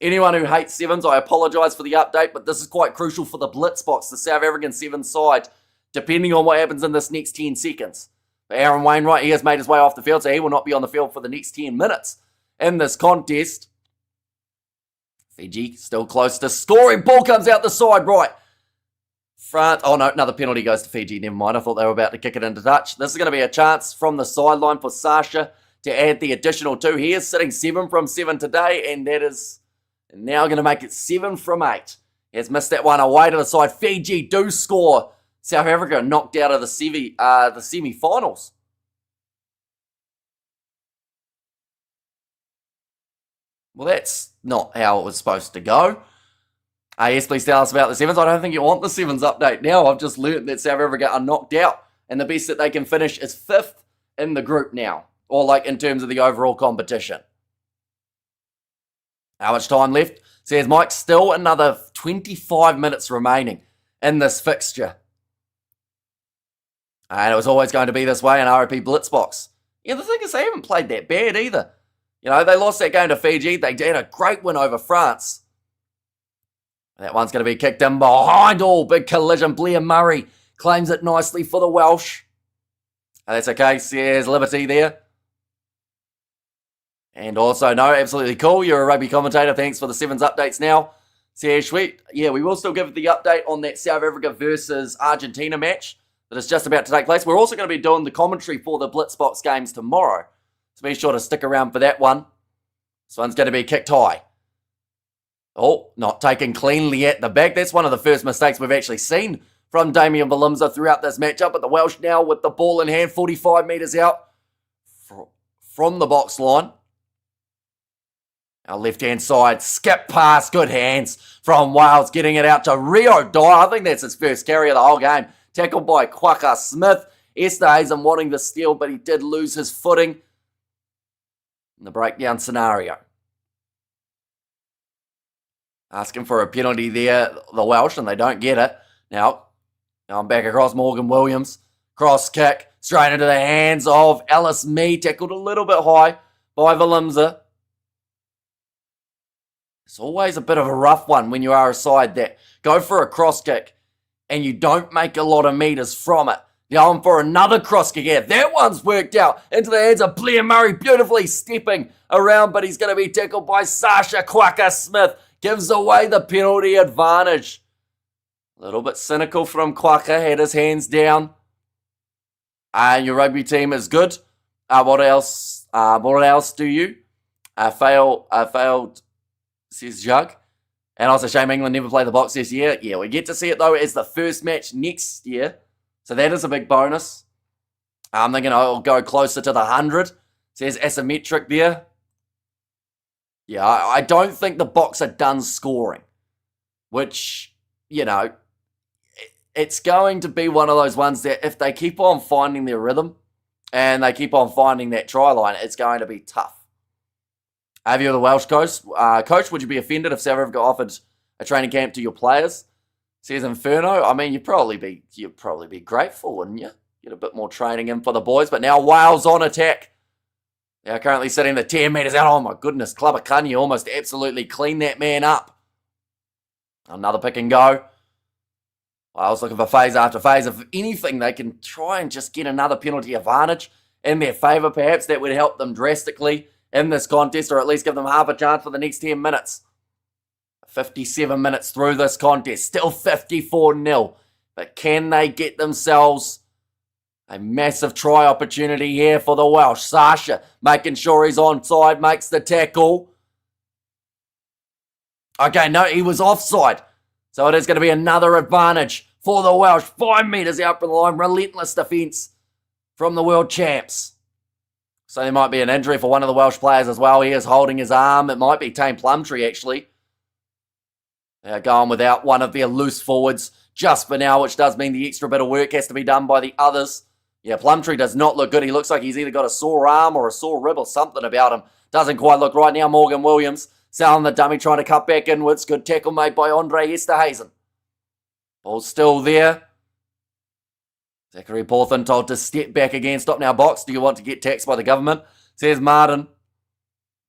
Anyone who hates sevens, I apologise for the update, but this is quite crucial for the blitz box, the South African sevens side, depending on what happens in this next 10 seconds. But Aaron Wainwright, he has made his way off the field, so he will not be on the field for the next 10 minutes in this contest. Fiji still close to scoring. Ball comes out the side, right. France, oh no, another penalty goes to Fiji. Never mind, I thought they were about to kick it into touch. This is going to be a chance from the sideline for Sasha to add the additional 2. He is sitting 7 from 7 today, and that is now going to make it 7 from 8. He has missed that one away to the side. Fiji do score. South Africa knocked out of the semi-finals. Well, that's not how it was supposed to go. Yes, please tell us about the sevens. I don't think you want the sevens update now. I've just learned that South Africa are knocked out, and the best that they can finish is 5th in the group now, or like in terms of the overall competition. How much time left? Says Mike, still another 25 minutes remaining in this fixture. And it was always going to be this way in ROP Blitzbox. Yeah, the thing is they haven't played that bad either. You know, they lost that game to Fiji. They did a great win over France. That one's going to be kicked in behind. Oh, big collision. Blair Murray claims it nicely for the Welsh. And that's okay. Says Liberty there. And also, no, absolutely cool. You're a rugby commentator. Thanks for the sevens updates now. Says sweet. Yeah, we will still give the update on that South Africa versus Argentina match that is just about to take place. We're also going to be doing the commentary for the Blitzbox games tomorrow. So be sure to stick around for that one. This one's going to be kicked high. Oh, not taken cleanly at the back. That's one of the first mistakes we've actually seen from Damian Balimza throughout this matchup. But the Welsh now with the ball in hand, 45 metres out from the box line. Our left-hand side, skip pass, good hands from Wales, getting it out to Rio Dyer. I think that's his first carry of the whole game. Tackled by Quaka Smith. Esterhuizen wanting the steal, but he did lose his footing in the breakdown scenario. Asking for a penalty there, the Welsh, and they don't get it. Now I'm back across Morgan Williams. Cross kick, straight into the hands of Alice Mee. Tackled a little bit high by Valimza. It's always a bit of a rough one when you are a side that go for a cross kick and you don't make a lot of metres from it. Going for another cross kick here. That one's worked out into the hands of Blair Murray. Beautifully stepping around, but he's going to be tackled by Sasha Quaka Smith. Gives away the penalty advantage. A little bit cynical from Quaka. Had his hands down. And your rugby team is good. What else? What else do you? Failed, says Jug. And also shame England never played the box this year. Yeah, we get to see it though as the first match next year. So that is a big bonus. They're going to go closer to the 100. Says asymmetric there. Yeah, I don't think the Boks are done scoring. Which, you know, it's going to be one of those ones that if they keep on finding their rhythm and they keep on finding that try line, it's going to be tough. Have you the Welsh coach, would you be offended if South Africa offered a training camp to your players? Says Inferno. I mean, you'd probably be grateful, wouldn't you? Get a bit more training in for the boys. But now Wales on attack. They are currently sitting the 10 metres out. Oh my goodness, Clubber almost absolutely cleaned that man up. Another pick and go. Wales looking for phase after phase. If anything, they can try and just get another penalty advantage in their favour, perhaps that would help them drastically in this contest, or at least give them half a chance for the next 10 minutes. 57 minutes through this contest, still 54-0. But can they get themselves a massive try opportunity here for the Welsh? Sasha making sure he's onside, makes the tackle. Okay, no, he was offside. So it is going to be another advantage for the Welsh. 5 metres out from the line, relentless defence from the world champs. So there might be an injury for one of the Welsh players as well. He is holding his arm. It might be Tame Plumtree, actually. They're going without one of their loose forwards just for now, which does mean the extra bit of work has to be done by the others. Yeah, Plumtree does not look good. He looks like he's either got a sore arm or a sore rib or something about him. Doesn't quite look right now. Morgan Williams selling the dummy, trying to cut back inwards. Good tackle made by Andre Esterhazen. Ball's still there. Zachary Porthen told to step back again. Stop now, box. Do you want to get taxed by the government? Says Martin.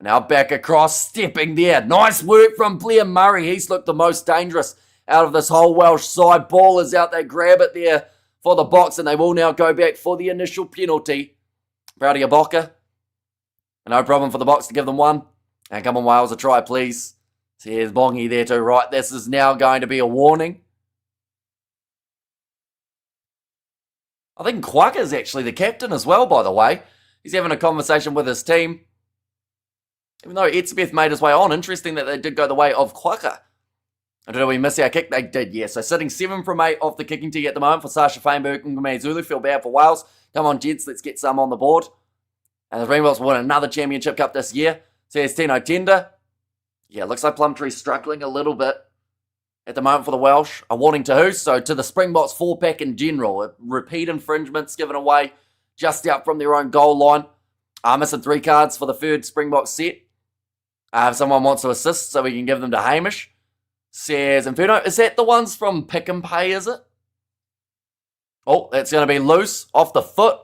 Now back across, stepping there. Nice work from Blair Murray. He's looked the most dangerous out of this whole Welsh side. Ball is out. They grab it there for the box, and they will now go back for the initial penalty. Browdy Aboka. No problem for the box to give them one. And come on, Wales, a try, please. So here's Bongi there too. Right, this is now going to be a warning. I think Quacker's actually the captain as well, by the way. He's having a conversation with his team. Even though Etzebeth made his way on, interesting that they did go the way of Quacker. I don't know, we missed our kick. They did, yeah. So sitting 7 from 8 off the kicking tee at the moment for Sasha Feinberg and Ngame Zulu. Feel bad for Wales. Come on, gents, let's get some on the board. And the Springboks will win another championship cup this year. So here's Tino Tender. Yeah, looks like Plumtree's struggling a little bit at the moment for the Welsh. A warning to who? So to the Springboks 4-pack in general. Repeat infringements given away just out from their own goal line. Missing 3 cards for the third Springbok set. If someone wants to assist, so we can give them to Hamish. Says Inferno. Is that the ones from Pick and Pay, is it? Oh, that's going to be loose. Off the foot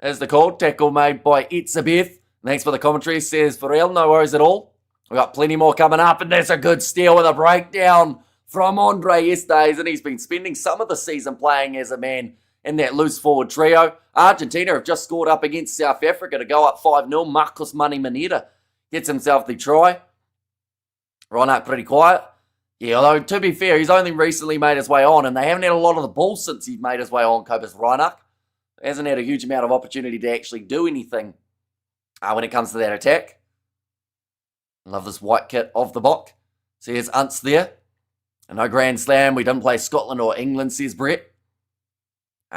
is the call. Tackle made by Etzebeth. Thanks for the commentary, says Farrell. No worries at all. We've got plenty more coming up, and that's a good steal with a breakdown from Andre Estes, and he's been spending some of the season playing as a man in that loose forward trio. Argentina have just scored up against South Africa to go up 5-0. Marcos Money Maneta gets himself the try. Reinhardt pretty quiet. Yeah, although to be fair, he's only recently made his way on, and they haven't had a lot of the ball since he's made his way on, Copus Reinhardt. Hasn't had a huge amount of opportunity to actually do anything when it comes to that attack. Love this white kit of the Bok. See, here's Unts there. And no Grand Slam. We didn't play Scotland or England, says Brett.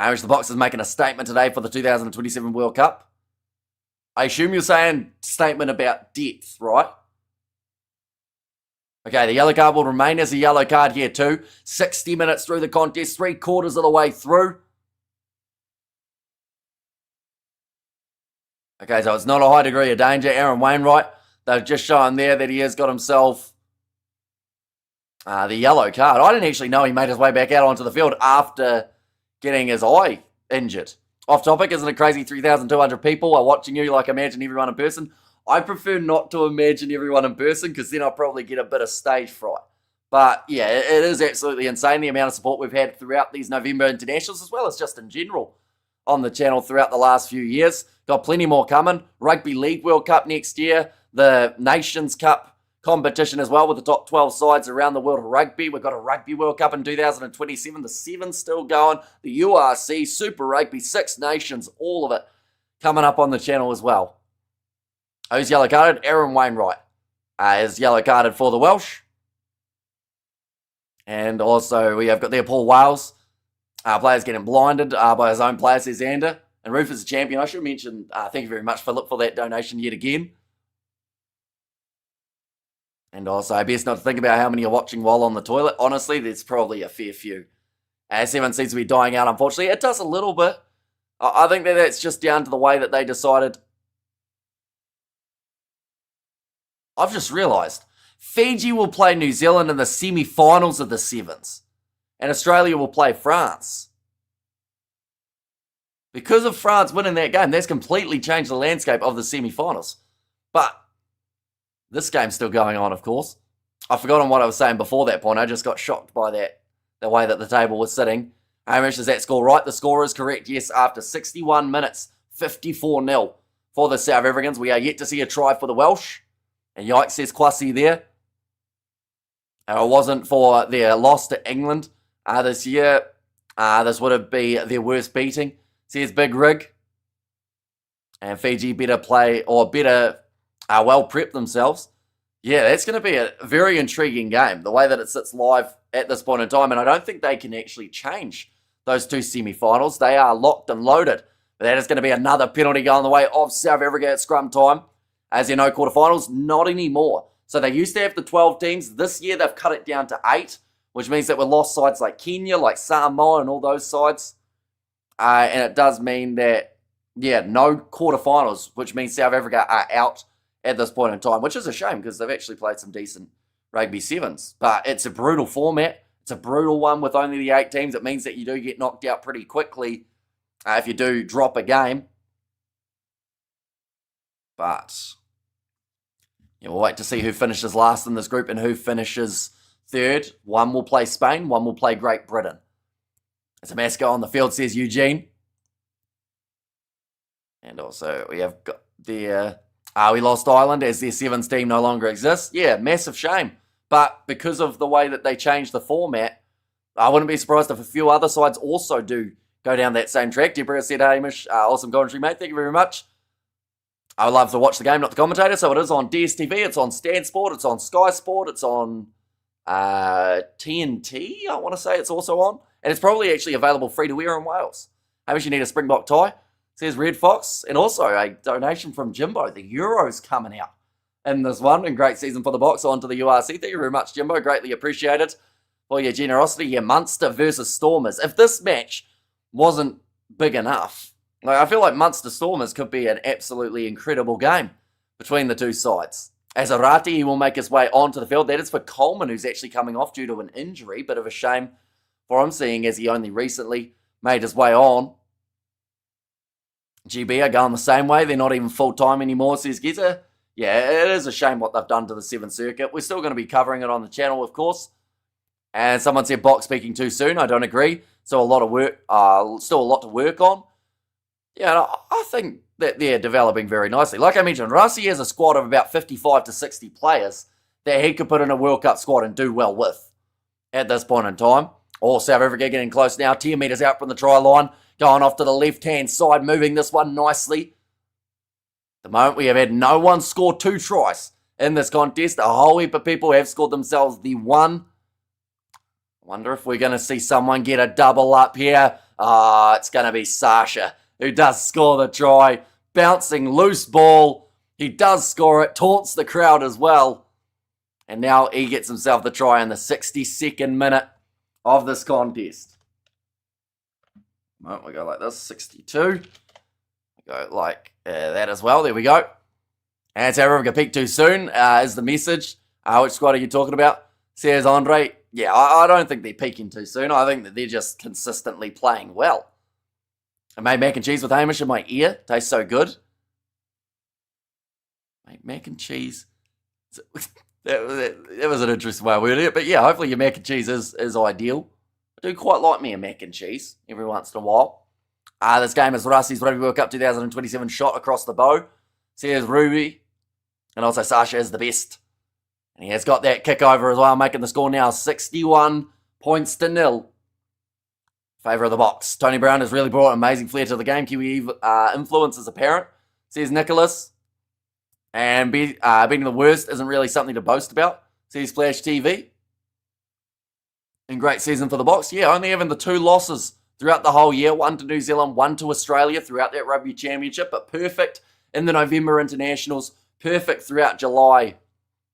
Which the Box is making a statement today for the 2027 World Cup. I assume you're saying statement about depth, right? Okay, the yellow card will remain as a yellow card here too. 60 minutes through the contest, 3/4 of the way through. Okay, so it's not a high degree of danger. Aaron Wainwright, they've just shown there that he has got himself the yellow card. I didn't actually know he made his way back out onto the field after getting his eye injured. Off topic, isn't it crazy 3,200 people are watching you, like imagine everyone in person? I prefer not to imagine everyone in person because then I'll probably get a bit of stage fright. But yeah, it is absolutely insane the amount of support we've had throughout these November internationals as well as just in general on the channel throughout the last few years. Got plenty more coming. Rugby League World Cup next year. The Nations Cup competition as well with the top 12 sides around the world of rugby. We've got a Rugby World Cup in 2027. The 7's still going. The URC, Super Rugby, Six Nations, all of it coming up on the channel as well. Who's yellow carded? Aaron Wainwright is yellow carded for the Welsh. And also we have got there Paul Wales. Players getting blinded by his own player, says Xander. And Rufus is a champion. I should mention, thank you very much, Philip, for that donation yet again. And also, best not to think about how many are watching while on the toilet. Honestly, there's probably a fair few. 7 seems to be dying out, unfortunately. It does a little bit. I think that that's just down to the way that they decided. I've just realised. Fiji will play New Zealand in the semi-finals of the 7s. And Australia will play France. Because of France winning that game, that's completely changed the landscape of the semi-finals. But this game's still going on, of course. I've forgotten what I was saying before that point. I just got shocked by that, the way that the table was sitting. Hamish, is that score right? The score is correct, yes, after 61 minutes. 54-0 for the South Africans. We are yet to see a try for the Welsh. And yikes, says Kwasi there. And it wasn't for their loss to England this year. This would have been their worst beating. Says Big Rig. And Fiji better play, or better well prep themselves. Yeah, that's going to be a very intriguing game, the way that it sits live at this point in time. And I don't think they can actually change those two semi-finals. They are locked and loaded. But that is going to be another penalty going the way of South Africa at scrum time. As you know, quarterfinals, not anymore. So they used to have the 12 teams. This year, they've cut it down to 8, which means that we lost sides like Kenya, like Samoa, and all those sides. And it does mean that, yeah, no quarterfinals, which means South Africa are out at this point in time, which is a shame because they've actually played some decent rugby sevens. But it's a brutal format. It's a brutal one with only the 8 teams. It means that you do get knocked out pretty quickly if you do drop a game. But yeah, we'll wait to see who finishes last in this group and who finishes third. One will play Spain, one will play Great Britain. As a Masco on the field, says Eugene. And also we have got the... we lost Ireland as their sevens team no longer exists. Yeah, massive shame. But because of the way that they changed the format, I wouldn't be surprised if a few other sides also do go down that same track. Deborah said, Hamish, awesome commentary, mate. Thank you very much. I would love to watch the game, not the commentator. So it is on DSTV, it's on Stan Sport, it's on Sky Sport, it's on TNT, I want to say it's also on. And it's probably actually available free to wear in Wales. Hamish, you need a Springbok tie, says Red Fox. And also a donation from Jimbo. The Euro's coming out in this one. And great season for the Box. On to the URC. Thank you very much, Jimbo. Greatly appreciated for your generosity. Yeah, Munster versus Stormers. If this match wasn't big enough, like, I feel like Munster Stormers could be an absolutely incredible game between the two sides. As Arati, he will make his way onto the field. That is for Coleman, who's actually coming off due to an injury. Bit of a shame for him, seeing as he only recently made his way on. GB are going the same way. They're not even full-time anymore, says Giza. Yeah, it is a shame what they've done to the 7th Circuit. We're still going to be covering it on the channel, of course. And someone said Box speaking too soon. I don't agree. So a lot of work, still a lot to work on. Yeah, I think that they're developing very nicely. Like I mentioned, Rasi has a squad of about 55 to 60 players that he could put in a World Cup squad and do well with at this point in time. All South Africa getting close now. 10 metres out from the try line. Going off to the left-hand side, moving this one nicely. At the moment, we have had no one score 2 tries in this contest. A whole heap of people have scored themselves the 1. Wonder if we're going to see someone get a double up here. It's going to be Sasha, who does score the try. Bouncing loose ball. He does score it. Taunts the crowd as well. And now he gets himself the try in the 62nd minute of this contest. We go like this, 62. We go like that as well. There we go. And South Africa peak too soon is the message. Which squad are you talking about? Says Andre. Yeah, I don't think they're peaking too soon. I think that they're just consistently playing well. I made mac and cheese with Hamish in my ear. Tastes so good. Made mac and cheese. That was an interesting way of wording it. But yeah, hopefully your mac and cheese is ideal. I do quite like me a mac and cheese every once in a while. This game is Rusty's Rugby World Cup 2027 shot across the bow. Says Ruby. And also Sasha is the best. And he has got that kick over as well, making the score now 61 points to 0. Favour of the Box. Tony Brown has really brought amazing flair to the game. Kiwi influence is apparent, says Nicholas. And beating the worst isn't really something to boast about, says Flash TV. And great season for the Box. Yeah, only having the 2 losses throughout the whole year. 1 to New Zealand, 1 to Australia throughout that Rugby Championship. But perfect in the November internationals. Perfect throughout July.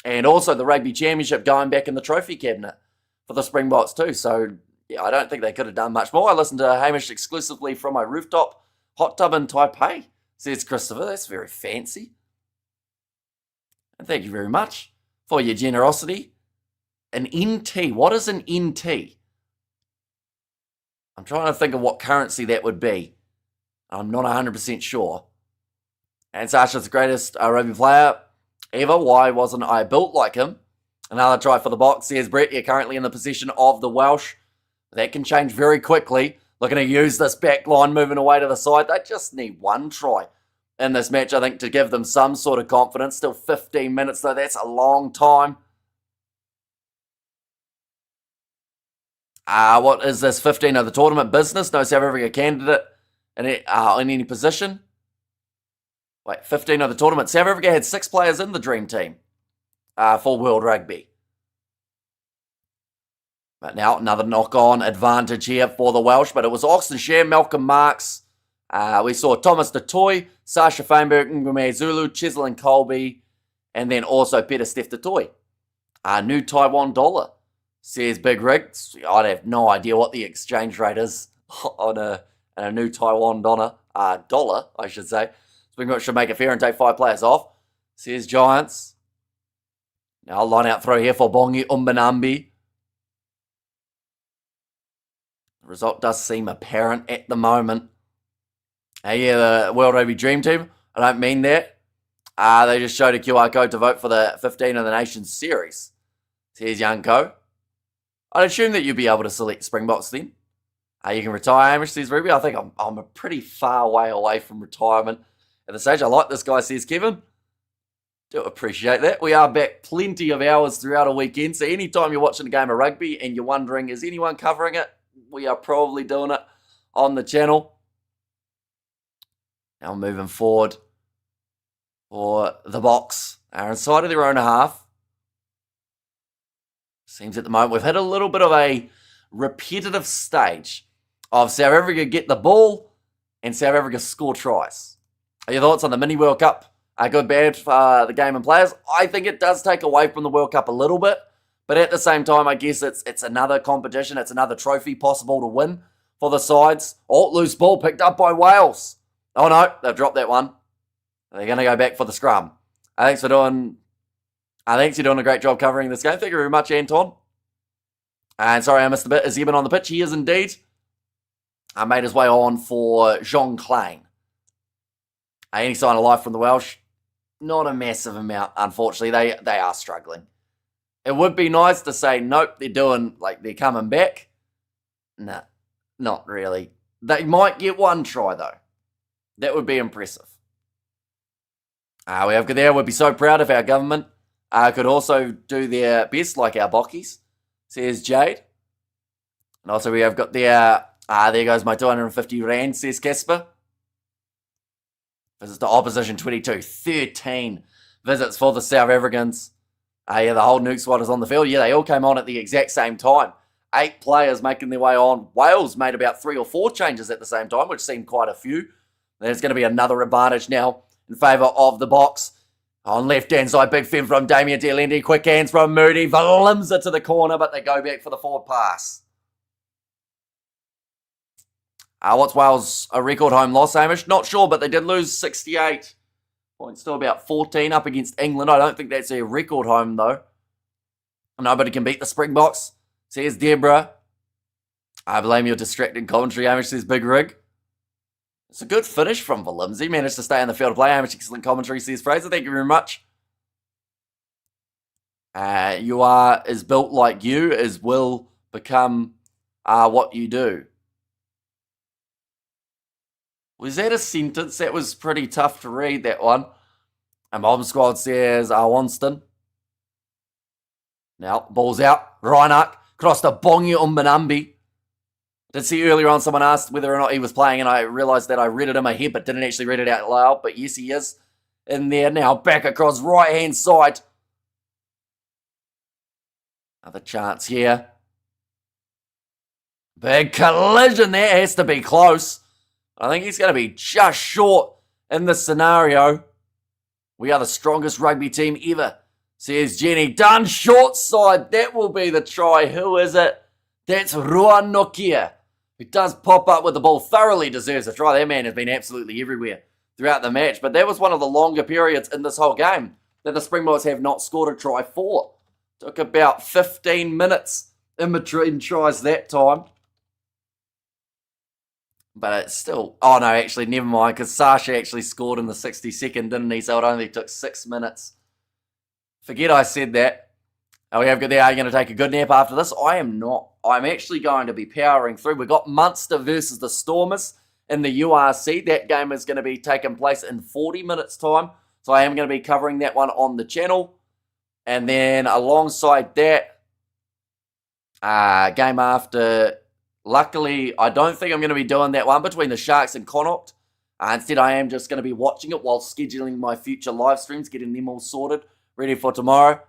And also the Rugby Championship going back in the trophy cabinet for the Springboks too. So, yeah, I don't think they could have done much more. I listened to Hamish exclusively from my rooftop hot tub in Taipei, says Christopher. That's very fancy. And thank you very much for your generosity. An NT. What is an NT? I'm trying to think of what currency that would be. I'm not 100% sure. And Sasha's the greatest rugby player ever. Why wasn't I built like him? Another try for the Box, says Brett. You're currently in the position of the Welsh. That can change very quickly. looking to use this back line moving away to the side. They just need one try in this match, I think, to give them some sort of confidence. Still 15 minutes, though. That's a long time. What is this? 15 of the tournament business? No South Africa candidate in any position. Wait, 15 of the tournament. South Africa had 6 players in the dream team for World Rugby. But now another knock-on advantage here for the Welsh. But it was Oxenshire, Malcolm Marks. We saw Thomas de Toy, Sasha Feinberg, Ngume Zulu, Cheslin Colby, and then also Peter Steph de Toy. New Taiwan dollar, says Big Rig. I have no idea what the exchange rate is on a new Taiwan dollar, I should say. Springboks should make it fair and take 5 players off, says Giants. Now line out throw here for Bongi Umbanambi. The result does seem apparent at the moment. Yeah, the World Rugby Dream Team, I don't mean that. They just showed a QR code to vote for the 15 of the Nations series. Says Young Co. I'd assume that you'd be able to select Springboks then. You can retire, Hamish, says Ruby. I think I'm a pretty far way away from retirement at the stage. I like this guy, says Kevin. Do appreciate that. We are back plenty of hours throughout a weekend. So anytime you're watching a game of rugby and you're wondering, is anyone covering it? We are probably doing it on the channel. Now moving forward for the Boks. Are inside of their own half. Seems at the moment we've hit a little bit of a repetitive stage of South Africa get the ball and South Africa score tries. Are your thoughts on the Mini World Cup? Good, bad for the game and players? I think it does take away from the World Cup a little bit, but at the same time, I guess it's another competition. It's another trophy possible to win for the sides. Oh, loose ball picked up by Wales. Oh no, they've dropped that one. They're going to go back for the scrum. Thanks you're doing a great job covering this game. Thank you very much, Anton. And sorry I missed a bit. Is Eben on the pitch? He is indeed. I made his way on for Jean Klein. Any sign of life from the Welsh? Not a massive amount, unfortunately. They are struggling. It would be nice to say, nope, they're coming back. Nah, not really. They might get one try, though. That would be impressive. We have there. We'd be so proud if our government could also do their best, like our bockies, says Jade. And also we have got there goes my 250 Rand, says Casper. Visits to opposition 22. 13 visits for the South Africans. The whole nuke squad is on the field. Yeah, they all came on at the exact same time. 8 players making their way on. Wales made about 3 or 4 changes at the same time, which seemed quite a few. There's going to be another advantage now in favour of the Boks. On left-hand side, big fin from Damien Dialendi. Quick hands from Moody. Limsa to the corner, but they go back for the forward pass. What's Wales' a record home loss, Hamish? Not sure, but they did lose 68 points to about 14 up against England. I don't think that's a record home, though. Nobody can beat the Springboks, says Deborah. I blame your distracting commentary, Hamish, says Big Rig. It's a good finish from Valimsey. Managed to stay in the field of play. Hamish, excellent commentary, says Fraser. Thank you very much. You are as built like you as will become what you do. Was that a sentence? That was pretty tough to read, that one. And Bomb Squad says Winston. Now, ball's out. Reinach crossed to Bongi Umbanambi. Did see earlier on someone asked whether or not he was playing, and I realised that I read it in my head but didn't actually read it out loud. But yes, he is in there now. Back across right-hand side. Another chance here. Big collision there. Has to be close. I think he's going to be just short in this scenario. We are the strongest rugby team ever, says Jenny. Done short side. That will be the try. Who is it? That's Ruan Nokia, who does pop up with the ball. Thoroughly deserves a try. That man has been absolutely everywhere throughout the match. But that was one of the longer periods in this whole game that the Springboks have not scored a try for. Took about 15 minutes in between tries that time. But it's still... Oh, no, actually, never mind, because Sasha actually scored in the 62nd, didn't he? So it only took 6 minutes. Forget I said that. We have got there. Are you going to take a good nap after this? I am not. I'm actually going to be powering through. We've got Munster versus the Stormers in the URC. That game is going to be taking place in 40 minutes' time. So I am going to be covering that one on the channel. And then alongside that, game after, luckily, I don't think I'm going to be doing that one between the Sharks and Connacht. Instead, I am just going to be watching it while scheduling my future live streams, getting them all sorted, ready for tomorrow.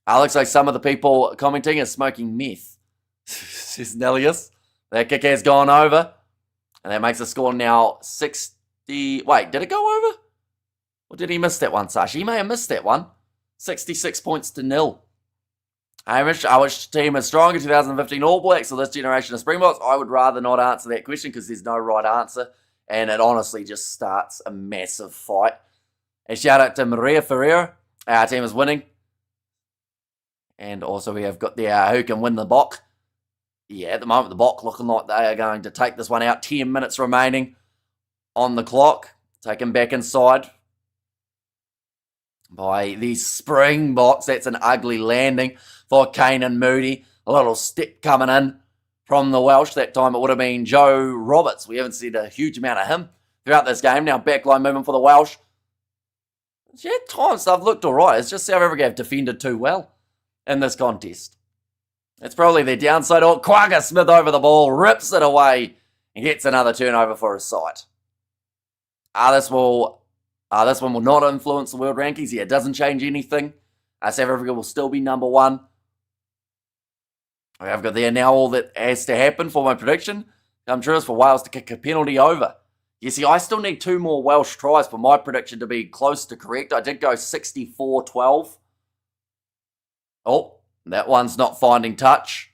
Looks like some of the people commenting are smoking meth. Says Nellius. That kick has gone over. And that makes the score now 60. Wait, did it go over? Or did he miss that one, Sash? He may have missed that one. 66 points to 0. Hamish, which team is stronger, 2015 All Blacks or this generation of Springboks? I would rather not answer that question because there's no right answer. And it honestly just starts a massive fight. And shout out to Maria Ferreira. Our team is winning. And also we have got the who can win the Bok. Yeah, at the moment the Bok looking like they are going to take this one out. 10 minutes remaining on the clock. Taken back inside by the Springboks. That's an ugly landing for Kane and Moody. A little step coming in from the Welsh. That time it would have been Joe Roberts. We haven't seen a huge amount of him throughout this game. Now backline movement for the Welsh. Yeah, times they've looked alright. It's just South Africa have defended too well in this contest. It's probably their downside. Oh, Quagga Smith over the ball, rips it away, and gets another turnover for his side. This one will not influence the world rankings. Yeah, it doesn't change anything. South Africa will still be number 1. I've got there now all that has to happen for my prediction come true is for Wales to kick a penalty over. You see, I still need 2 more Welsh tries for my prediction to be close to correct. I did go 64-12. Oh, that one's not finding touch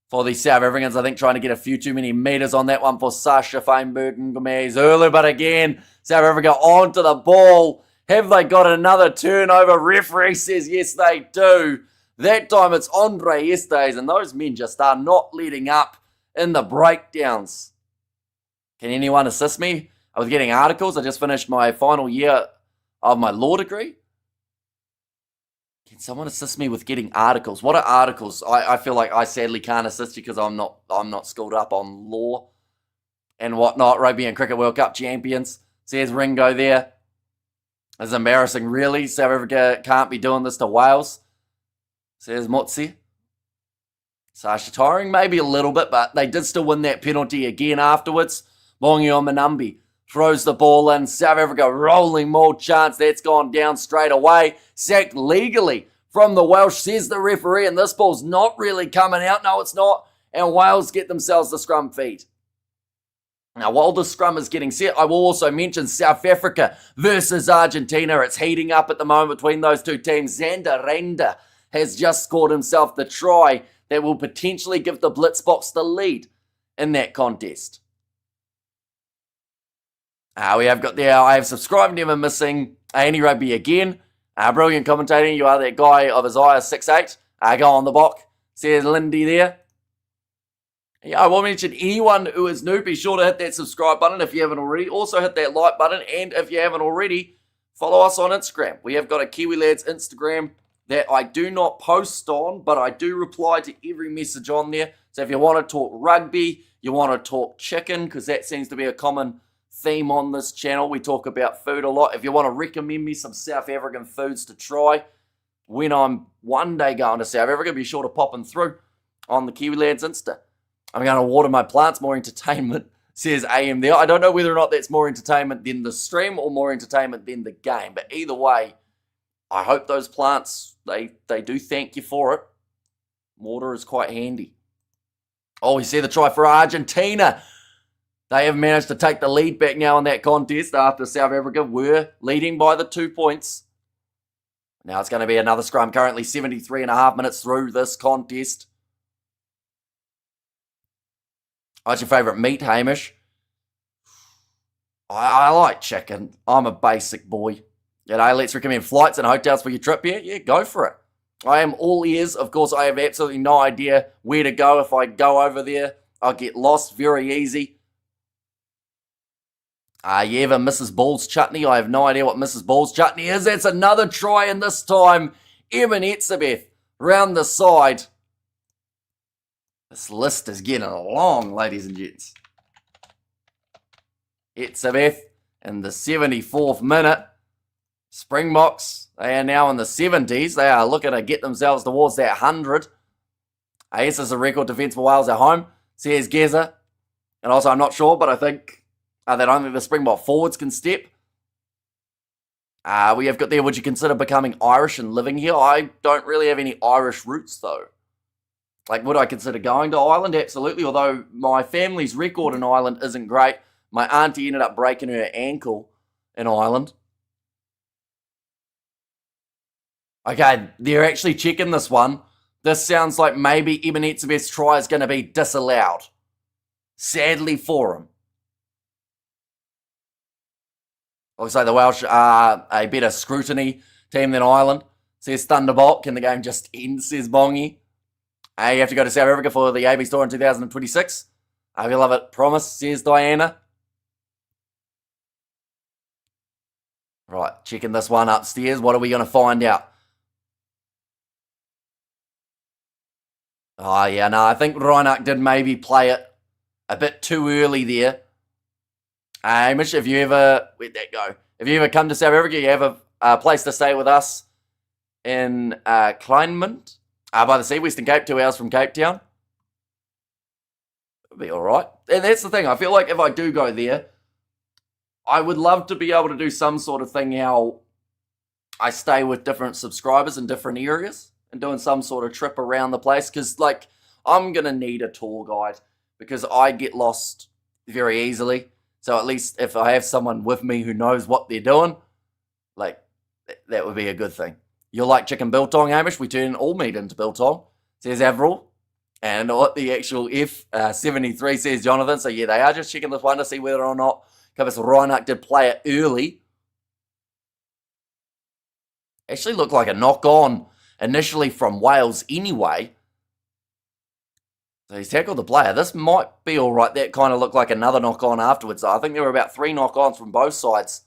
for the South Africans. I think trying to get a few too many meters on that one for Sasha Feinberg and Gomez early. But again, South Africa onto the ball. Have they got another turnover? Referee says yes, they do. That time it's Andre Estes, and those men just are not letting up in the breakdowns. Can anyone assist me? I was getting articles. I just finished my final year of my law degree. Can someone assist me with getting articles? What are articles? I feel like I sadly can't assist you because I'm not schooled up on law and whatnot. Rugby and Cricket World Cup champions. Says Ringo there. It's embarrassing, really. South Africa can't be doing this to Wales. Says Motsi. Sasha tiring, maybe a little bit, but they did still win that penalty again afterwards. Mongio Manambi throws the ball in. South Africa rolling more chance. That's gone down straight away. Sacked legally from the Welsh, says the referee, and this ball's not really coming out. No, it's not. And Wales get themselves the scrum feed. Now, while the scrum is getting set, I will also mention South Africa versus Argentina. It's heating up at the moment between those two teams. Xander Renda has just scored himself the try that will potentially give the Blitzboks the lead in that contest. We have got there, I have subscribed, never missing Annie Rugby again. Brilliant commentating, you are that guy of Isaiah 6'8". Go on the block, says Lindy there. Yeah, I will mention anyone who is new, be sure to hit that subscribe button if you haven't already. Also hit that like button, and if you haven't already, follow us on Instagram. We have got a Kiwi Lads Instagram that I do not post on, but I do reply to every message on there. So if you want to talk rugby, you want to talk chicken, because that seems to be a common theme on this channel. We talk about food a lot. If you want to recommend me some South African foods to try when I'm one day going to South Africa, be sure to pop them through on the Kiwi Lads Insta. I'm going to water my plants, more entertainment, says AM there. I don't know whether or not that's more entertainment than the stream or more entertainment than the game. But either way, I hope those plants, they do thank you for it. Water is quite handy. Oh, we see the try for Argentina. They have managed to take the lead back now in that contest after South Africa were leading by the 2 points. Now it's going to be another scrum, currently 73.5 minutes through this contest. What's your favourite meat, Hamish? I like chicken. I'm a basic boy. You know, let's recommend flights and hotels for your trip here. Yeah, go for it. I am all ears. Of course, I have absolutely no idea where to go. If I go over there, I'll get lost very easy. You ever Mrs. Ball's chutney? I have no idea what Mrs. Ball's chutney is. That's another try, and this time, Evan Etzebeth round the side. This list is getting long, ladies and gents. Etzebeth in the 74th minute. Springboks, they are now in the 70s. They are looking to get themselves towards that 100. This is a record defence for Wales at home, says Geza. And also, I'm not sure, but I think that only the Springbok forwards can step. We have got there, would you consider becoming Irish and living here? I don't really have any Irish roots, though. Like, would I consider going to Ireland? Absolutely, although my family's record in Ireland isn't great. My auntie ended up breaking her ankle in Ireland. Okay, they're actually checking this one. This sounds like maybe Eben Etzebeth's try is going to be disallowed. Sadly for him. Looks like the Welsh are a better scrutiny team than Ireland. Says Thunderbolt. Can the game just end, says Bongi. You have to go to South Africa for the AB Store in 2026. I will love it. Promise, says Diana. Right, checking this one upstairs. What are we going to find out? Oh, yeah, no, I think Reinach did maybe play it a bit too early there. Hamish, if you ever, where'd that go? If you ever come to South Africa, you have a place to stay with us in Kleinmond, by the sea, Western Cape, 2 hours from Cape Town. It'll be all right. And that's the thing. I feel like if I do go there, I would love to be able to do some sort of thing how I stay with different subscribers in different areas and doing some sort of trip around the place. Because, like, I'm going to need a tour guide because I get lost very easily. So at least if I have someone with me who knows what they're doing, like, that would be a good thing. You'll like chicken biltong, Hamish? We turn all meat into biltong, says Avril. And what the actual F73 says Jonathan. So yeah, they are just checking this one to see whether or not Kibis Reinach did play it early. Actually looked like a knock-on initially from Wales anyway. So he's tackled the player. This might be all right. That kind of looked like another knock-on afterwards. I think there were about 3 knock-ons from both sides.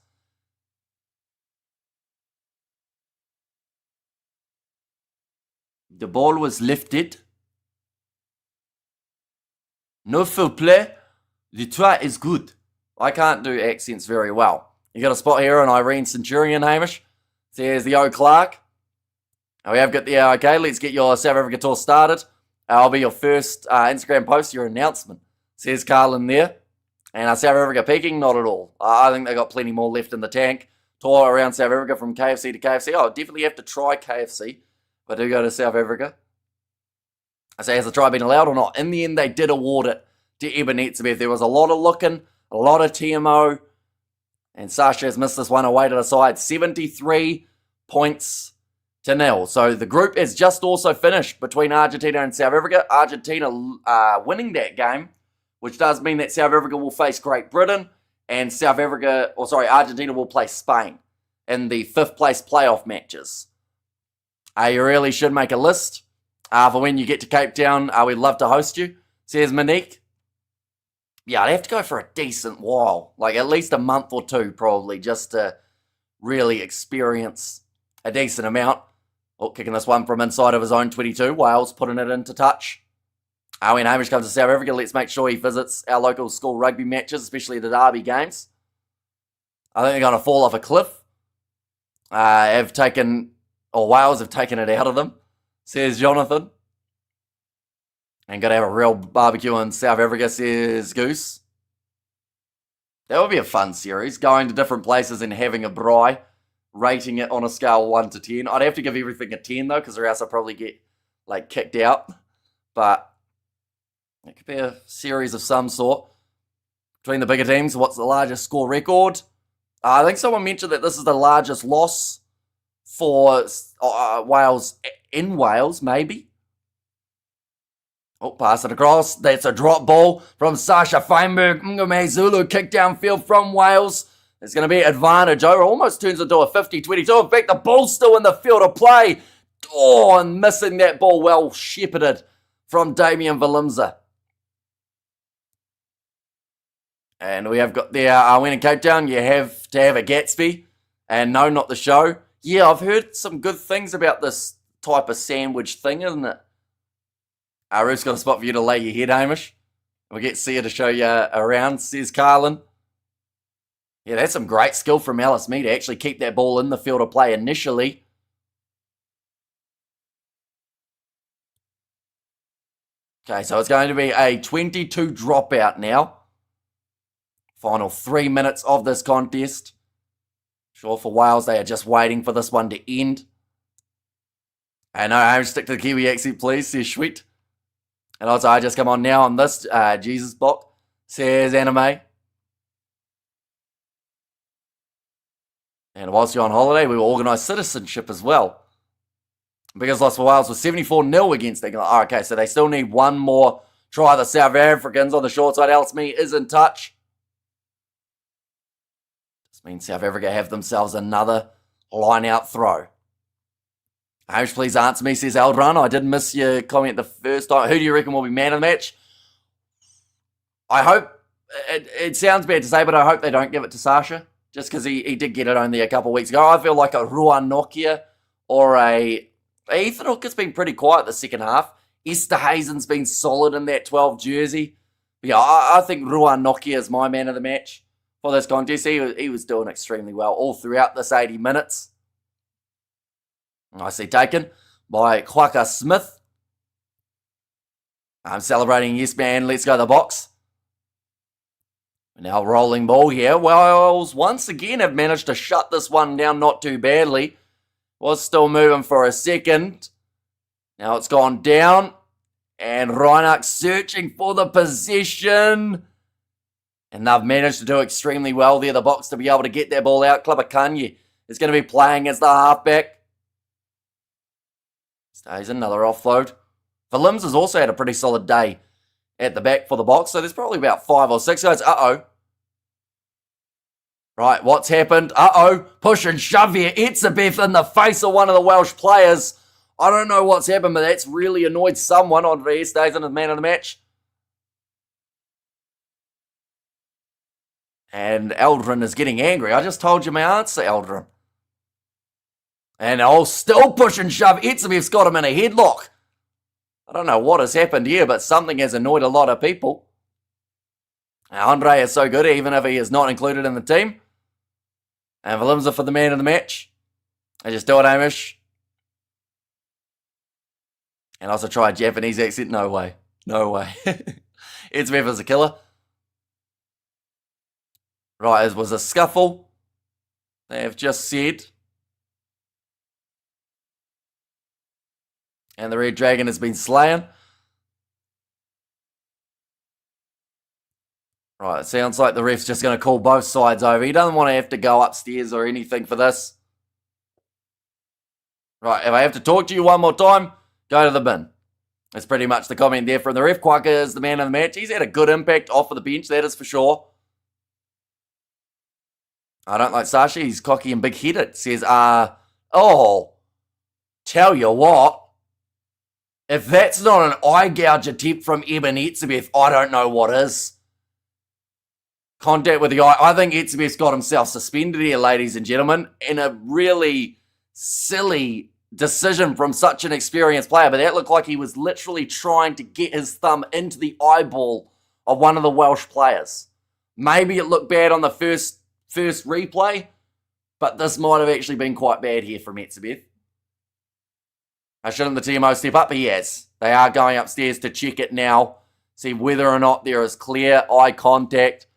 The ball was lifted. No foul play. The try is good. I can't do accents very well. You got a spot here on Irene Centurion, Hamish. There's the O. Clark. We have got the, okay, let's get your South Africa tour started. I'll be your first Instagram post, your announcement, says Carlin there. And South Africa peaking? Not at all. I think they got plenty more left in the tank. Tour around South Africa from KFC to KFC. Oh, definitely have to try KFC if I do go to South Africa. I say, has the try been allowed or not? In the end, they did award it to Eben Etzebeth. There was a lot of looking, a lot of TMO. And Sasha has missed this one away to the side. 73 points to 0. So the group is just also finished between Argentina and South Africa. Argentina winning that game, which does mean that South Africa will face Great Britain and Argentina will play Spain in the 5th place playoff matches. You really should make a list for when you get to Cape Town. We'd love to host you, says Monique. Yeah, I'd have to go for a decent while, like at least a month or 2 probably, just to really experience a decent amount. Oh, kicking this one from inside of his own 22. Wales putting it into touch. When Hamish comes to South Africa, let's make sure he visits our local school rugby matches, especially the derby games. I think they're going to fall off a cliff. Wales have taken it out of them, says Jonathan. And got to have a real barbecue in South Africa, says Goose. That would be a fun series, going to different places and having a braai. Rating it on a scale of 1 to 10. I'd have to give everything a 10 though, because or else I'll probably get like kicked out. But it could be a series of some sort. Between the bigger teams, what's the largest score record? I think someone mentioned that this is the largest loss for Wales in Wales, maybe. Oh, pass it across. That's a drop ball from Sasha Feinberg. Ngome Zulu kick downfield from Wales. It's going to be an advantage. It almost turns into a 50-22. In fact, the ball's still in the field of play. Oh, and missing that ball, well shepherded from Damian Valimza. And we have got there, when in Cape Town, you have to have a Gatsby. And no, not the show. Yeah, I've heard some good things about this type of sandwich thing, isn't it? Roof's got a spot for you to lay your head, Hamish. We'll get Sia to show you around, says Carlin. Yeah, that's some great skill from Alice Me to actually keep that ball in the field of play initially. Okay, so it's going to be a 22 dropout now. Final 3 minutes of this contest. Sure, for Wales, they are just waiting for this one to end. And no, Hamish, stick to the Kiwi accent, please, says Sweet. And also, I just come on now on this Jesus block, says Anime. And whilst you're on holiday, we will organise citizenship as well. Because lost for Wales was 74-0 against England. Oh, okay, so they still need one more try. The South Africans on the short side. Alice Me is in touch. This means South Africa have themselves another line-out throw. Hamish, please answer me, says Eldrun. I did miss your comment the first time. Who do you reckon will be man of the match? I hope, it sounds bad to say, but I hope they don't give it to Sasha. Just because he did get it only a couple of weeks ago. I feel like a Ruan Nokia or a Ethan Hook has been pretty quiet the second half. Esther Hazen's been solid in that 12 jersey. But yeah, I think Ruan Nokia is my man of the match for this contest. He was doing extremely well all throughout this 80 minutes. Nicely taken by Kwaka Smith. I'm celebrating, yes man, let's go to the box. Now rolling ball here. Wales once again have managed to shut this one down not too badly. Was still moving for a second. Now it's gone down. And Reinach searching for the possession. And they've managed to do extremely well there, the box, to be able to get that ball out. Klabakanye is going to be playing as the halfback. Stays in, another offload. Willems has also had a pretty solid day at the back for the box. So there's probably about 5 or 6 guys. Uh-oh. Right, what's happened? Uh-oh. Push and shove here. Etzebeth in the face of one of the Welsh players. I don't know what's happened, but that's really annoyed someone. Andre stays in as man of the match. And Eldrin is getting angry. I just told you my answer, Eldrin. And I'll still push and shove. Etzebeth's got him in a headlock. I don't know what has happened here, but something has annoyed a lot of people. Now, Andre is so good, even if he is not included in the team. And Willemse for the man of the match. I just do it, Hamish. And also try a Japanese accent. No way. No way. Etzebeth is a killer. Right, it was a scuffle. They have just said. And the Red Dragon has been slain. Right, it sounds like the ref's just going to call both sides over. He doesn't want to have to go upstairs or anything for this. Right, if I have to talk to you one more time, go to the bin. That's pretty much the comment there from the ref. Kwaka is the man of the match. He's had a good impact off of the bench, that is for sure. I don't like Sasha. He's cocky and big-headed. Says, oh, tell you what. If that's not an eye gouge attempt from Eben Etzebeth, I don't know what is. Contact with the eye. I think Etzebeth's got himself suspended here, ladies and gentlemen, in a really silly decision from such an experienced player. But that looked like he was literally trying to get his thumb into the eyeball of one of the Welsh players. Maybe it looked bad on the first replay, but this might have actually been quite bad here from Etzebeth. Shouldn't the TMO step up? He has. They are going upstairs to check it now. See whether or not there is clear eye contact.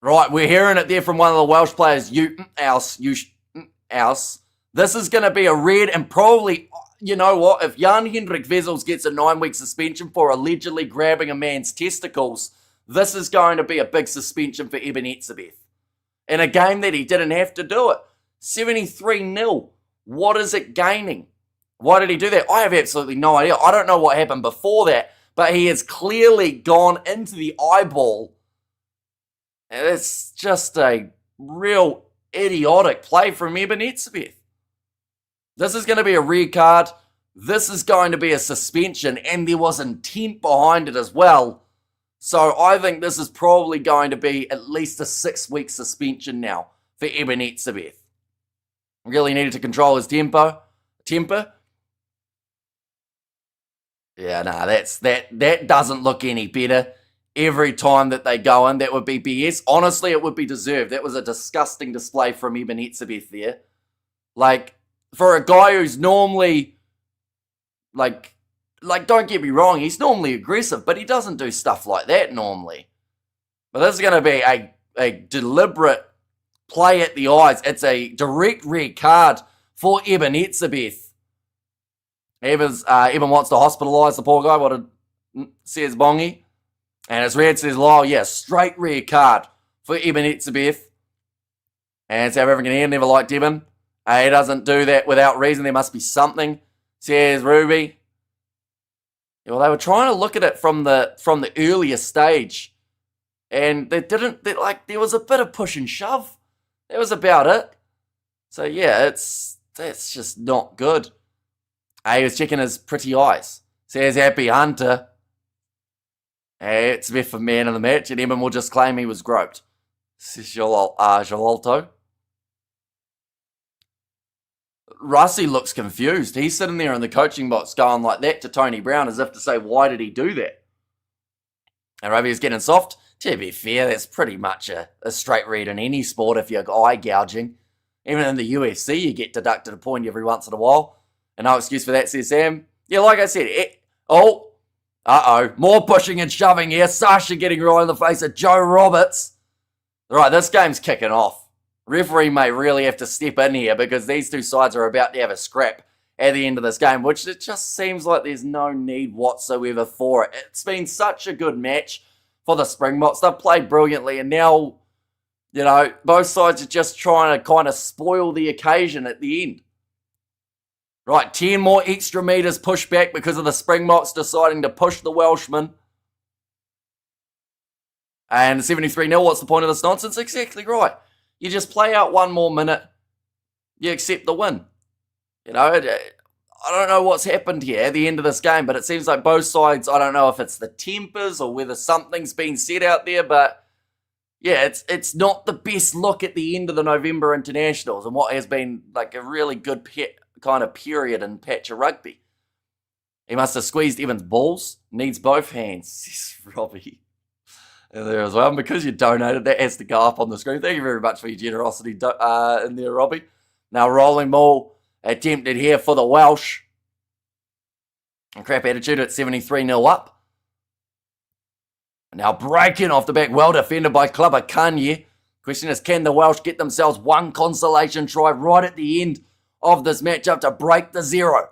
Right, we're hearing it there from one of the Welsh players. Else. This is going to be a red and probably, you know what, if Jan-Hendrik Wessels gets a 9-week suspension for allegedly grabbing a man's testicles, this is going to be a big suspension for Eben Etzebeth. In a game that he didn't have to do it. 73-0. What is it gaining? Why did he do that? I have absolutely no idea. I don't know what happened before that, but he has clearly gone into the eyeball. And it's just a real idiotic play from Eben Etzebeth. This is going to be a red card. This is going to be a suspension, and there was intent behind it as well. So I think this is probably going to be at least a 6-week suspension now for Eben Etzebeth. Really needed to control his tempo. temper. Yeah, nah, that doesn't look any better. Every time that they go in, that would be BS. Honestly, it would be deserved. That was a disgusting display from Eben Etzebeth there. Like, for a guy who's normally, like, don't get me wrong, he's normally aggressive, but he doesn't do stuff like that normally. But this is going to be a deliberate play at the eyes. It's a direct red card for Eben Etzebeth. Eben wants to hospitalise the poor guy, what it says Bongi. And his red says, oh yeah, straight red card for Eben Etzebeth. And South African here, never liked Eben. He doesn't do that without reason. There must be something, says Ruby. Yeah, well, they were trying to look at it from the earlier stage. And there was a bit of push and shove. That was about it. So yeah, that's just not good. He was checking his pretty eyes. Says Happy Hunter. It's for man of the match, and Eben will just claim he was groped. Says Joalto. Russie looks confused. He's sitting there in the coaching box going like that to Tony Brown as if to say, why did he do that? And Rugby is getting soft. To be fair, that's pretty much a straight read in any sport if you're eye gouging. Even in the UFC, you get deducted a point every once in a while. And no excuse for that, says Sam. Yeah, like I said, more pushing and shoving here. Sasha getting right in the face of Joe Roberts. Right, this game's kicking off. Referee may really have to step in here because these two sides are about to have a scrap at the end of this game, which it just seems like there's no need whatsoever for it. It's been such a good match for the Springboks. They've played brilliantly, and now, both sides are just trying to kind of spoil the occasion at the end. Right, 10 more extra metres pushed back because of the Springboks deciding to push the Welshman. And 73-0, what's the point of this nonsense? Exactly right. You just play out one more minute, you accept the win. I don't know what's happened here at the end of this game, but it seems like both sides, I don't know if it's the tempers or whether something's been said out there, but yeah, it's not the best look at the end of the November internationals and what has been like a really good kind of period and patch of rugby. He must have squeezed Evan's balls. Needs both hands, says Robbie. And there as well. And because you donated, that has to go up on the screen. Thank you very much for your generosity in there, Robbie. Now, rolling ball attempted here for the Welsh. And crap attitude at 73-0 up. Now breaking off the back, well defended by Clubber Kanye. Question is, can the Welsh get themselves one consolation try right at the end of this matchup to break the zero?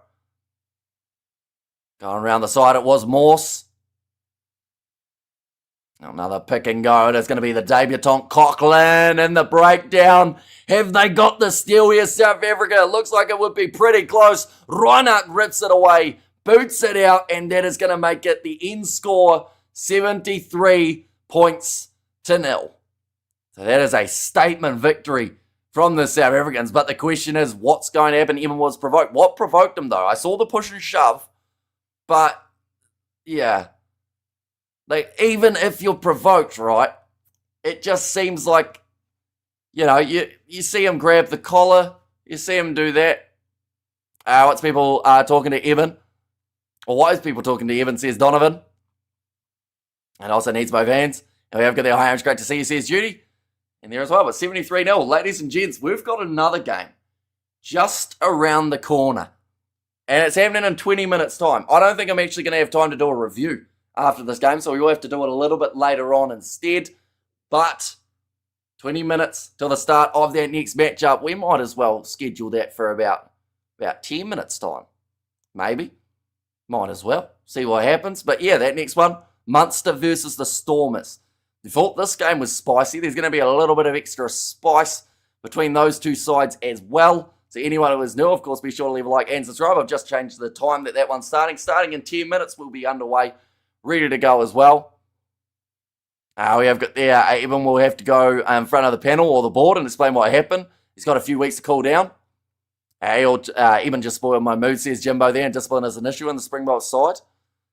Going around the side, it was Morse. Another pick and go. It's going to be the debutant Coughlin in the breakdown. Have they got the steal here, South Africa? It looks like it would be pretty close. Reinhardt rips it away, boots it out, and that is going to make it the end score 73 points to 0. So that is a statement victory from the South Africans. But the question is, what's going to happen? Evan was provoked. What provoked him, though? I saw the push and shove, but yeah. Like, even if you're provoked, right, it just seems like, you see him grab the collar, you see him do that. What's people talking to Evan? Or why is people talking to Evan, says Donovan. And also needs both hands. And we have got their high arms, great to see you, says Judy. And there as well, but 73-0. Ladies and gents, we've got another game just around the corner. And it's happening in 20 minutes' time. I don't think I'm actually going to have time to do a review after this game, so we will have to do it a little bit later on instead. But 20 minutes till the start of that next matchup, we might as well schedule that for about 10 minutes' time. Maybe. Might as well. See what happens. But yeah, that next one, Munster versus the Stormers. We thought this game was spicy. There's going to be a little bit of extra spice between those two sides as well. So anyone who is new, of course, be sure to leave a like and subscribe. I've just changed the time that one's starting. Starting in 10 minutes, we'll be underway. Ready to go as well. We have got there. Evan will have to go in front of the panel or the board and explain what happened. He's got a few weeks to cool down. Evan just spoiled my mood, says Jimbo there, and discipline is an issue on the Springboks side.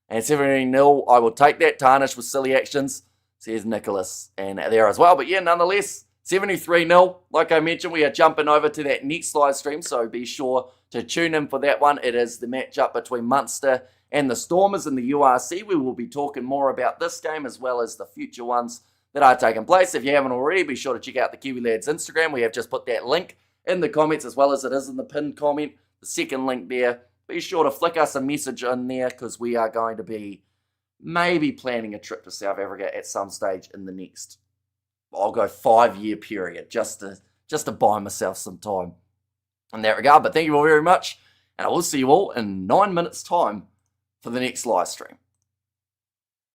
And 17-0, I will take that. Tarnish with silly actions, says Nicholas. And there as well. But yeah, nonetheless, 73-0. Like I mentioned, we are jumping over to that next live stream, so be sure to tune in for that one. It is the matchup between Munster and the Stormers in the URC. We will be talking more about this game as well as the future ones that are taking place. If you haven't already, be sure to check out the Kiwi Lads Instagram. We have just put that link in the comments as well as it is in the pinned comment. The second link there. Be sure to flick us a message in there because we are going to be maybe planning a trip to South Africa at some stage in the next, I'll go 5-year period just to buy myself some time in that regard. But thank you all very much, and I will see you all in 9 minutes' time for the next live stream.